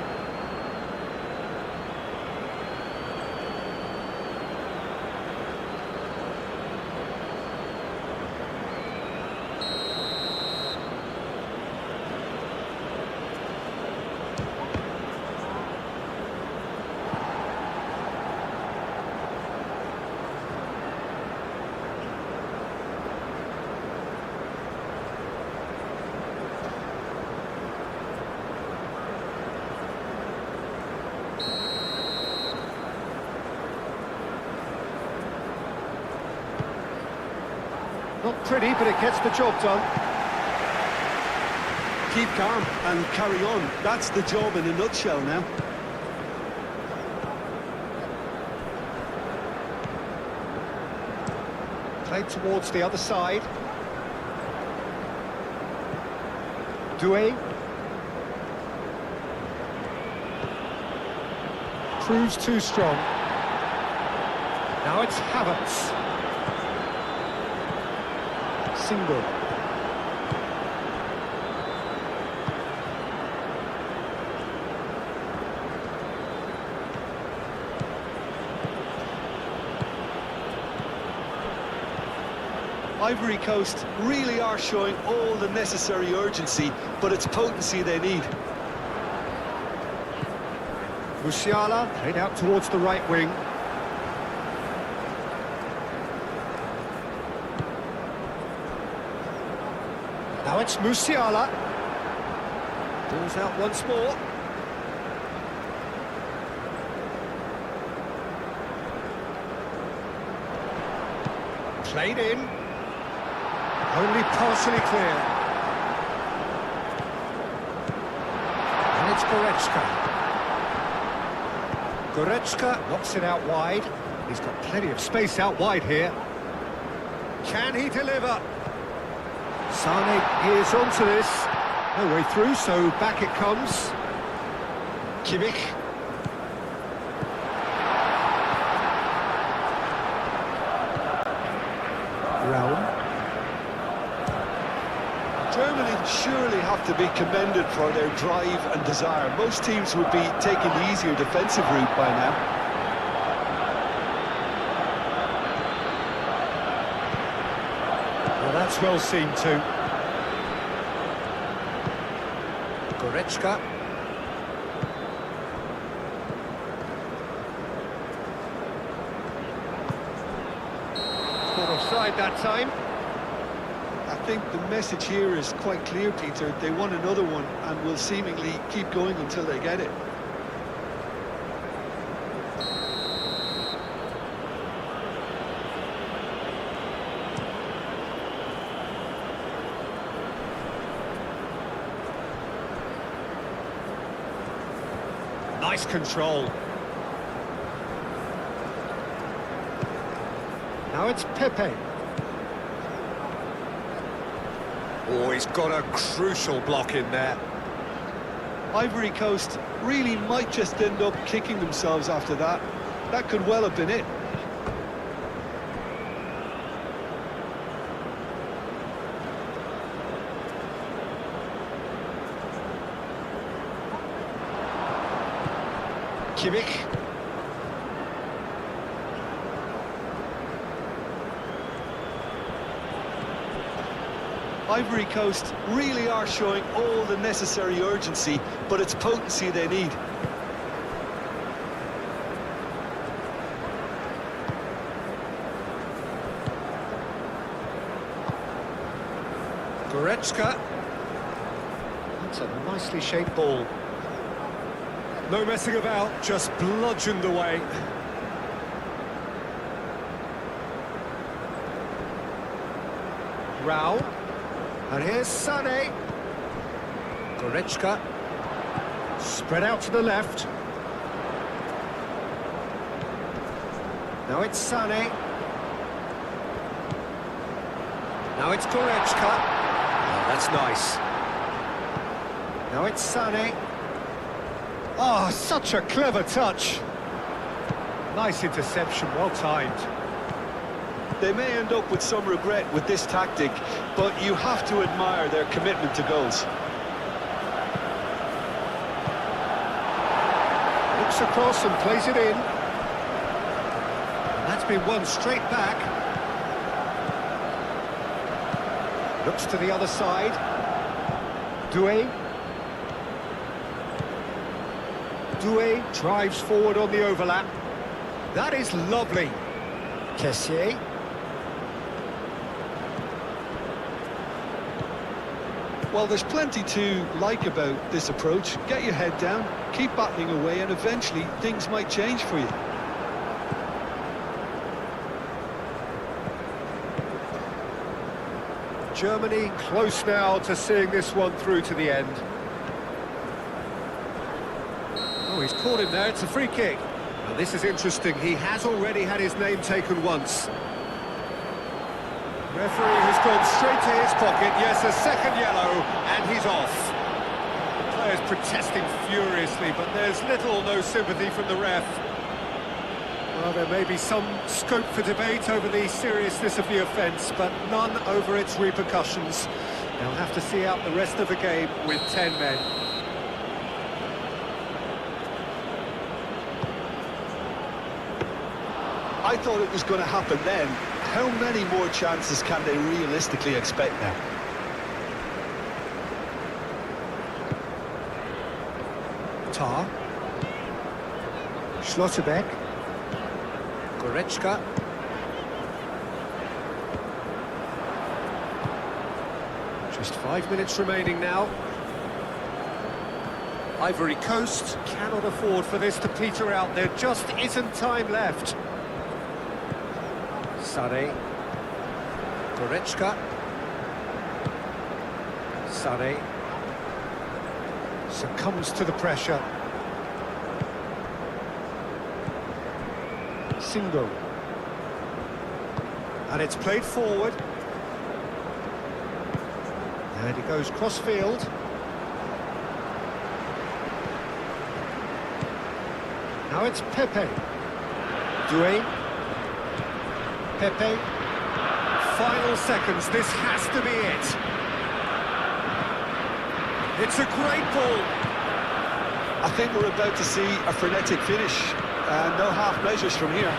Not pretty, but it gets the job done. Keep calm and carry on. That's the job in a nutshell now. Played towards the other side. Doué. Proves too strong. Now it's Havertz. Single. Ivory Coast really are showing all the necessary urgency, but it's potency they need. Musiala played out towards the right wing. Now it's Musiala. Ball's out once more. Played in. Only partially clear. And it's Goretzka. Goretzka knocks it out wide. He's got plenty of space out wide here. Can he deliver? Sane is onto this. No way through, so back it comes. Kimmich. Raum. Germany surely have to be commended for their drive and desire. Most teams would be taking the easier defensive route by now. Well, that's well seen too. Goretzka. Caught offside that time. I think the message here is quite clear, Peter. They want another one and will seemingly keep going until they get it. Nice control. Now it's Pepe. Oh, he's got a crucial block in there. Ivory Coast really might just end up kicking themselves after that. That could well have been it. Kimmich. Ivory Coast really are showing all the necessary urgency, but it's potency they need. Goretzka. That's a nicely shaped ball. No messing about, just bludgeoned away. Raul. And here's Sane. Goretzka. Spread out to the left. Now it's Sane. Now it's Goretzka. Oh, that's nice. Now it's Sane. Oh, such a clever touch. Nice interception, well timed. They may end up with some regret with this tactic, but you have to admire their commitment to goals. Looks across and plays it in. And that's been won straight back. Looks to the other side. Doué. Doué drives forward on the overlap. That is lovely. Kessié. Well, there's plenty to like about this approach. Get your head down, keep battling away, and eventually things might change for you. Germany close now to seeing this one through to the end. Oh, he's caught him there, it's a free kick. Now this is interesting, he has already had his name taken once. Referee has gone straight to his pocket, yes, a second yellow, and he's off. The players protesting furiously, but there's little or no sympathy from the ref. Well, there may be some scope for debate over the seriousness of the offence, but none over its repercussions. They'll have to see out the rest of the game with 10 men. I thought it was going to happen then. How many more chances can they realistically expect now? Tar. Schlotterbeck. Goretzka. Just 5 minutes remaining now. Ivory Coast cannot afford for this to peter out. There just isn't time left. Sane. Goretzka. Sané. Succumbs to the pressure. Singo. And it's played forward. And he goes cross-field. Now it's Pepe. Doué. Pepe. Final seconds, this has to be it. It's a great ball. I think we're about to see a frenetic finish. No half measures from here.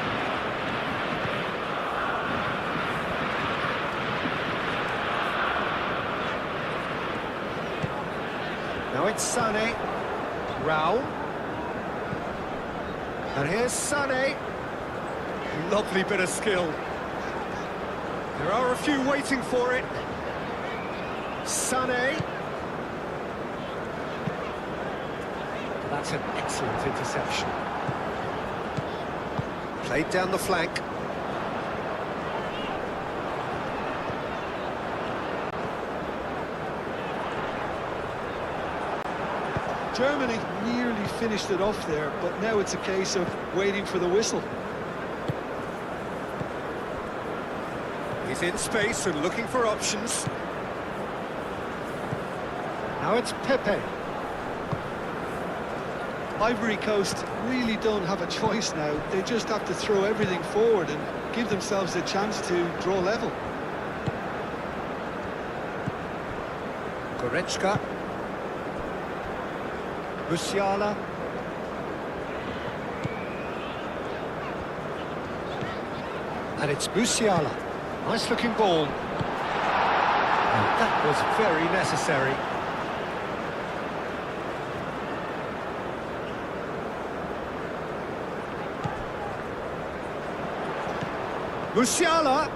Now it's Sané. Raul. And here's Sané. Lovely bit of skill. There are a few waiting for it. Sané. That's an excellent interception. Played down the flank. Germany nearly finished it off there, but now it's a case of waiting for the whistle. He's in space and looking for options. Now it's Pepe. Ivory Coast really don't have a choice now. They just have to throw everything forward and give themselves a chance to draw level. Goretzka. Musiala. And it's Musiala. Nice looking ball. And that was very necessary. Musiala.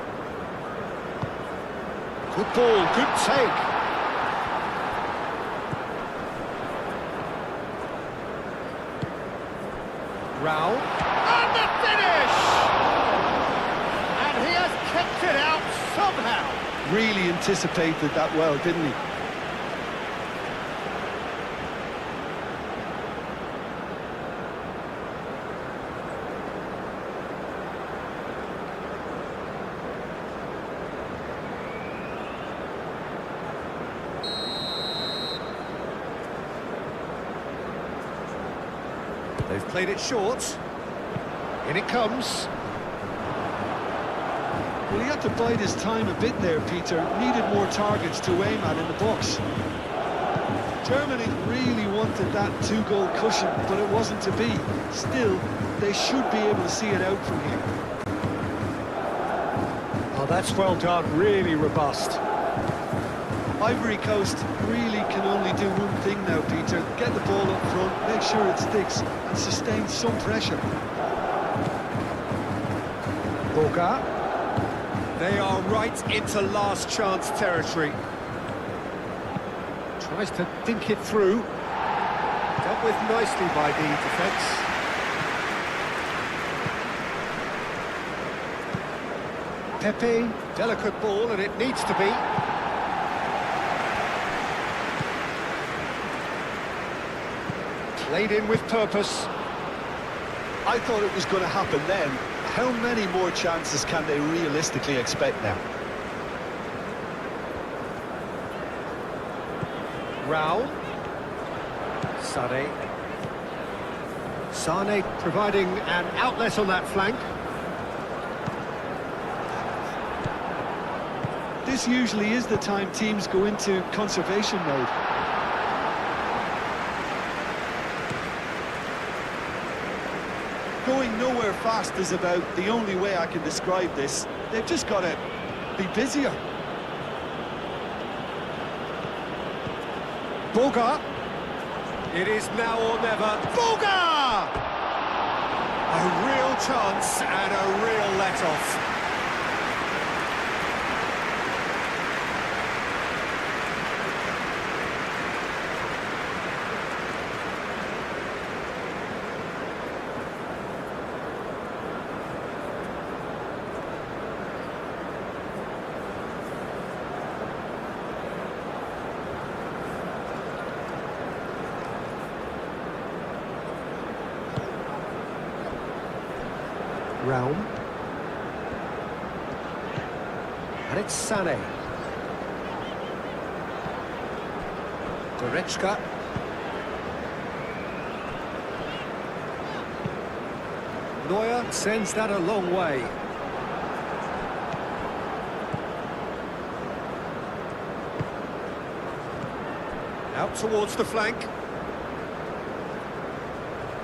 Good ball, good take. Raul. And the finish! And he has kept it out somehow. Really anticipated that well, didn't he? They've played it short. In it comes. Well, he had to bide his time a bit there, Peter. Needed more targets to aim at in the box. Germany really wanted that two-goal cushion, but it wasn't to be. Still, they should be able to see it out from here. Oh, that's well done. Really robust. Ivory Coast really can only do one thing now, Peter. Get the ball up front, make sure it sticks, and sustain some pressure. Boga. They are right into last chance territory. Tries to think it through. Dealt with nicely by the defence. Pepe. Delicate ball, and it needs to be. Played in with purpose. I thought it was going to happen then. How many more chances can they realistically expect now? Raul. Sané. Sané providing an outlet on that flank. This usually is the time teams go into conservation mode. Going nowhere fast is about the only way I can describe this. They've just got to be busier. Boga. It is now or never. Boga! A real chance and a real let-off. Realm. And it's Sané. Goretzka. Neuer sends that a long way. Out towards the flank.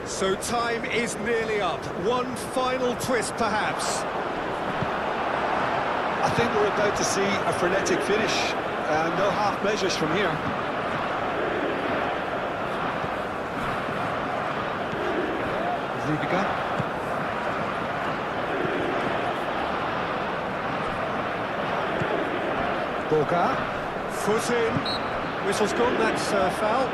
So time is nearly up. One final twist, perhaps. I think we're about to see a frenetic finish. No half measures from here. Rudiger. Boga. Foot in. Whistle's gone, that's foul.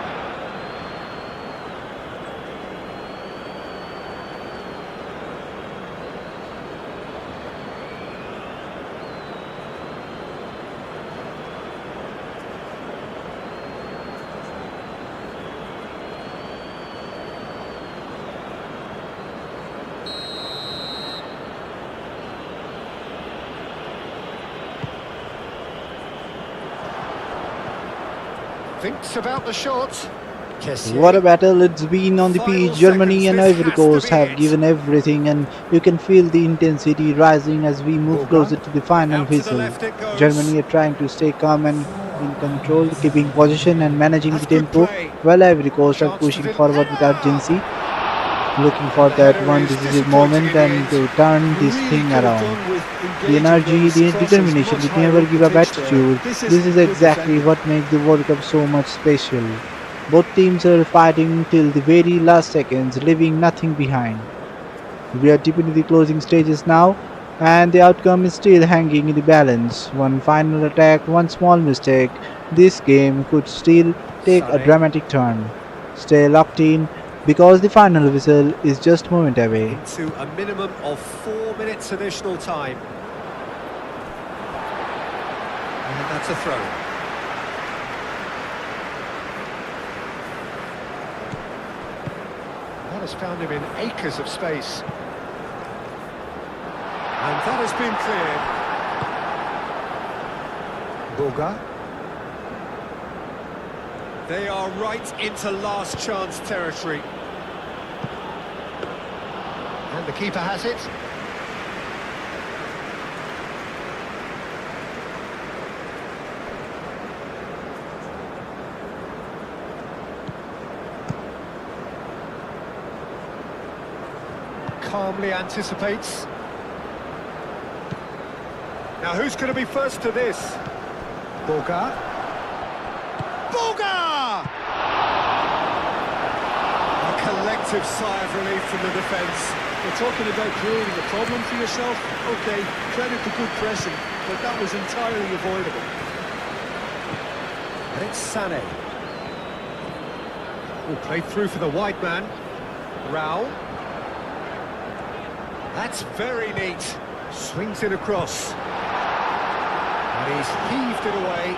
Thinks about the shot. What a battle it's been on the Final pitch. Germany seconds, and this Ivory has to Coast be have it. given everything, and you can feel the intensity rising as we move Boga. closer to the final Out to the whistle. left it goes. Germany are trying to stay calm and in control, keeping possession and managing the That's good tempo, play. while Ivory Coast are Chance to pushing deliver. forward with urgency, looking for The that header one is decisive disappointing moment in the and end. to turn this Really thing could have around. done with The engaging energy, those the crosses determination, much the higher never up the give up pitch there. attitude. This This is good exactly defending. what makes the World Cup so much special. Both teams are fighting till the very last seconds, leaving nothing behind. We are deep into the closing stages now, and the outcome is still hanging in the balance. One final attack, one small mistake. This game could still take a Sané dramatic turn. Stay locked in because the final whistle is just a moment away. into a minimum of 4 minutes additional time. And that's a throw. That has found him in acres of space. And that has been cleared. Boga. They are right into last chance territory. And the keeper has it. Calmly anticipates. Now who's going to be first to this? Boga. Boga! A collective sigh of relief from the defence. We're talking about creating a problem for yourself. Okay, credit to good pressing, but that was entirely avoidable. And it's Sané. Oh, played through for the wide man. Raul. That's very neat. Swings it across. And he's heaved it away.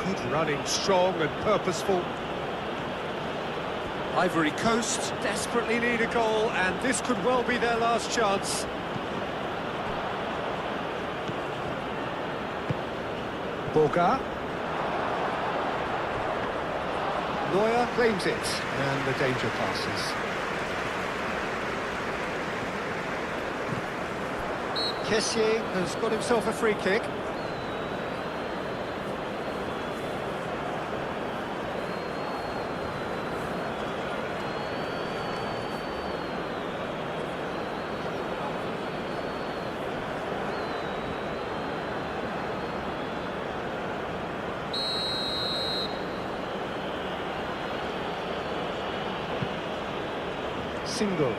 Good running, strong and purposeful. Ivory Coast desperately need a goal, and this could well be their last chance. Boga. Neuer claims it, and the danger passes. Kessié has got himself a free kick. Single.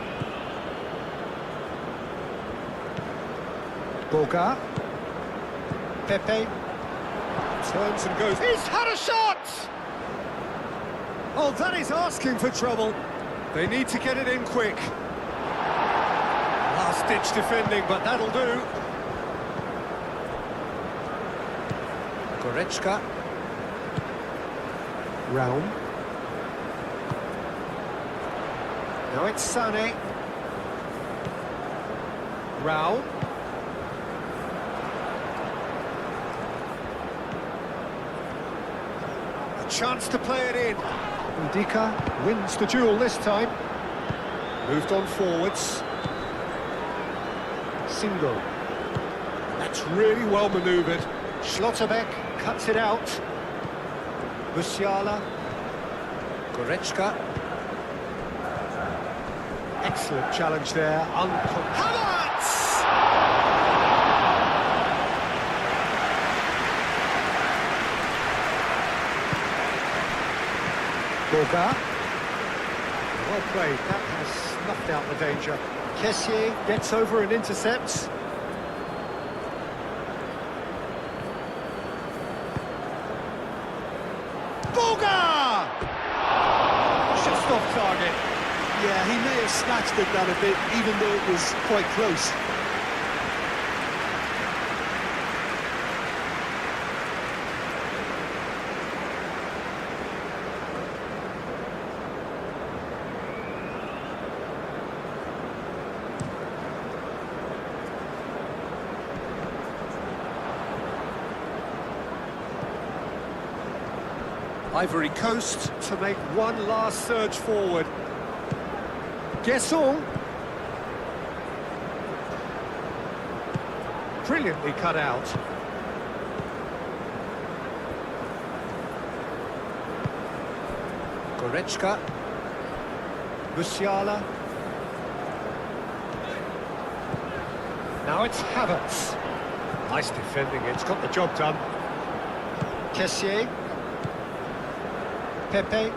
Boga. Pepe. Turns and goes. He's had a shot! Oh, that is asking for trouble. They need to get it in quick. Last-ditch defending, but that'll do. Goretzka. Realm. Now it's Sané. Rao. A chance to play it in. Ndika wins the duel this time. Moved on forwards. Single. That's really well manoeuvred. Schlotterbeck cuts it out. Musiala. Goretzka. Excellent challenge there. Havertz! Boga. Well played. That has snuffed out the danger. Kessié gets over and intercepts. Boga! Just off target. Yeah, he may have snatched at that a bit, even though it was quite close. Ivory Coast to make one last surge forward. Guesson. Brilliantly cut out. Goretzka. Musiala. Now it's Havertz. Nice defending, it's got the job done. Kessié. Pepe.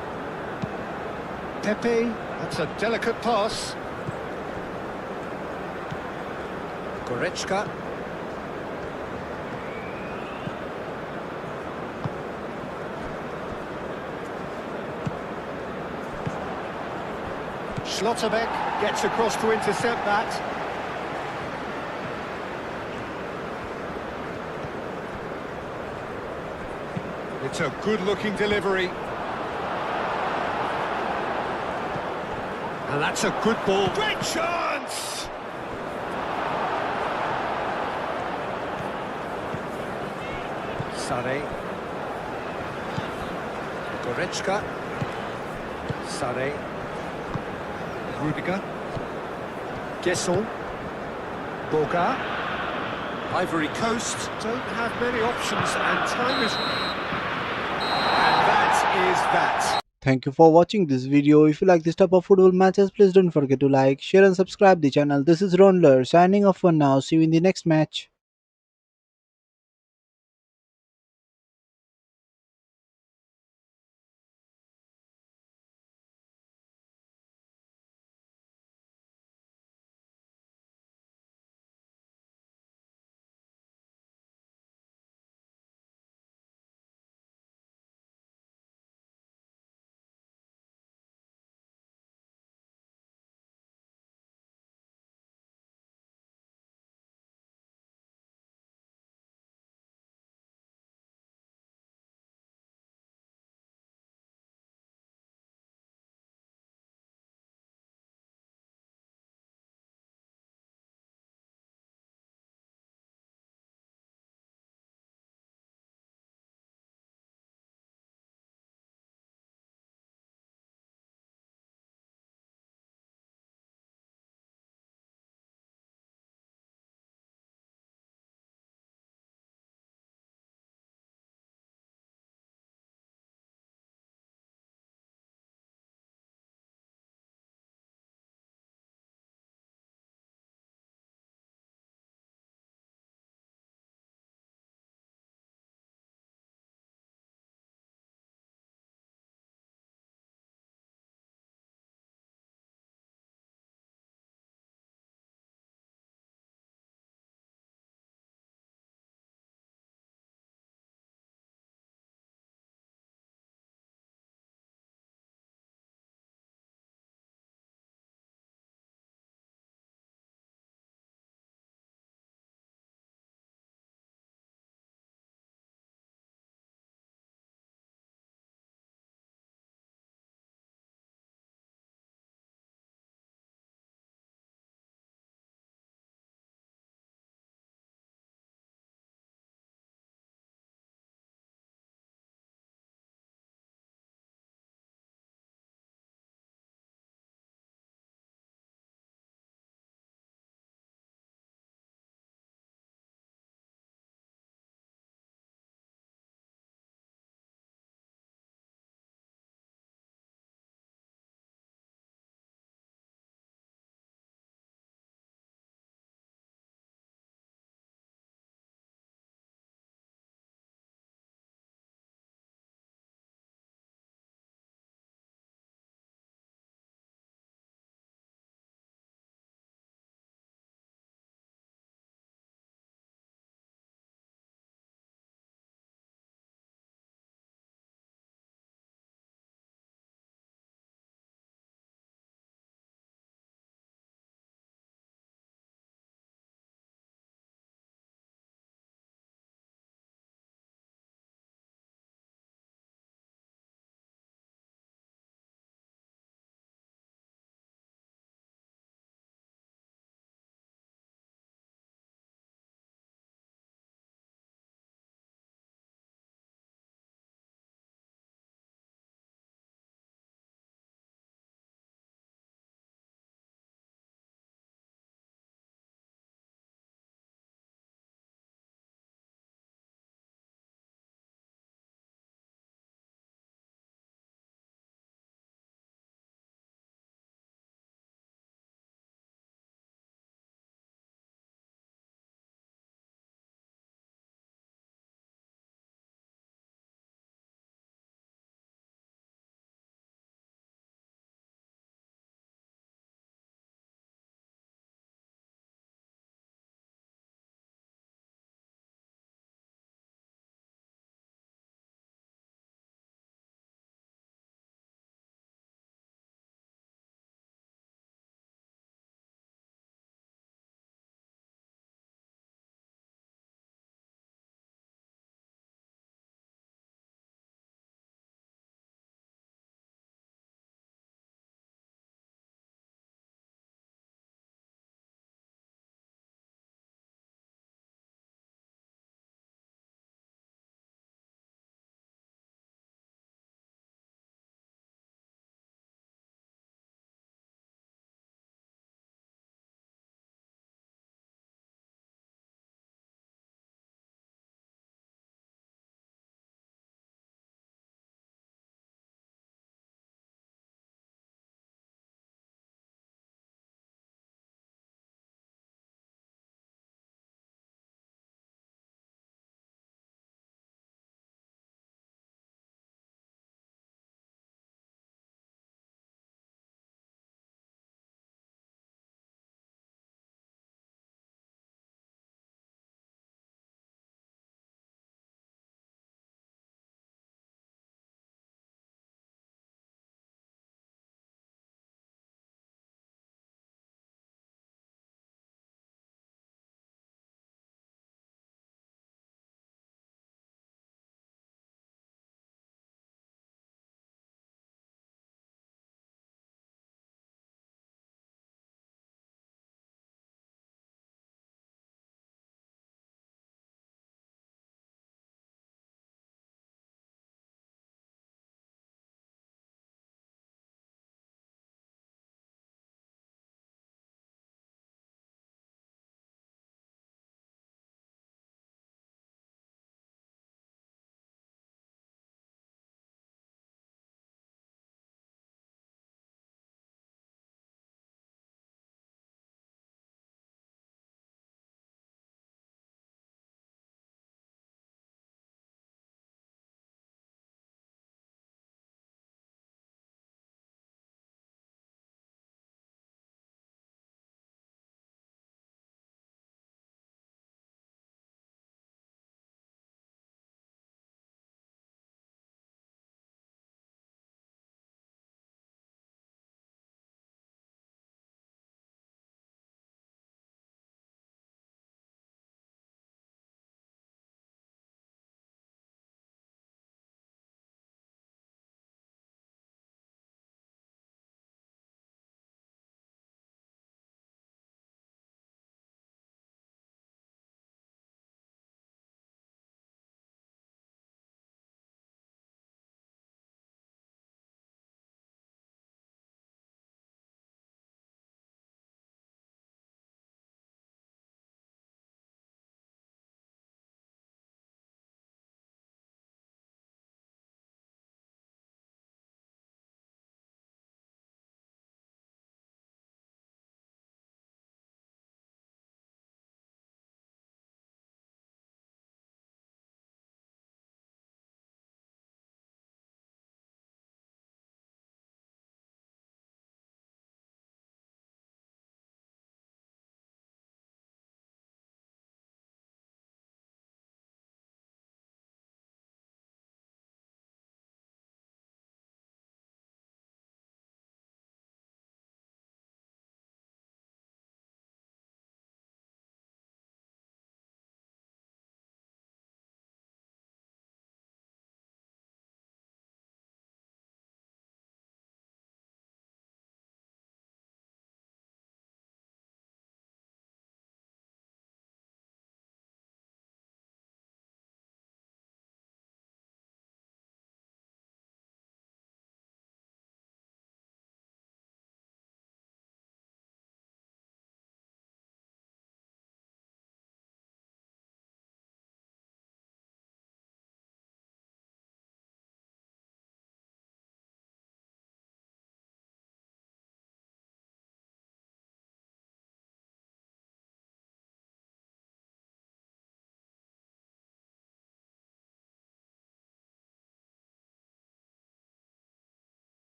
Pepe, that's a delicate pass. Goretzka. Schlotterbeck gets across to intercept that. It's a good-looking delivery. And that's a good ball. Great chance! Sane. Goretzka. Sane. Rudiger. Guesson. Boga. Ivory Coast don't have many options, and time is... And that is that. Thank you for watching this video. If you like this type of football matches, please don't forget to like, share and subscribe the channel. This is Raundler signing off for now. See you in the next match.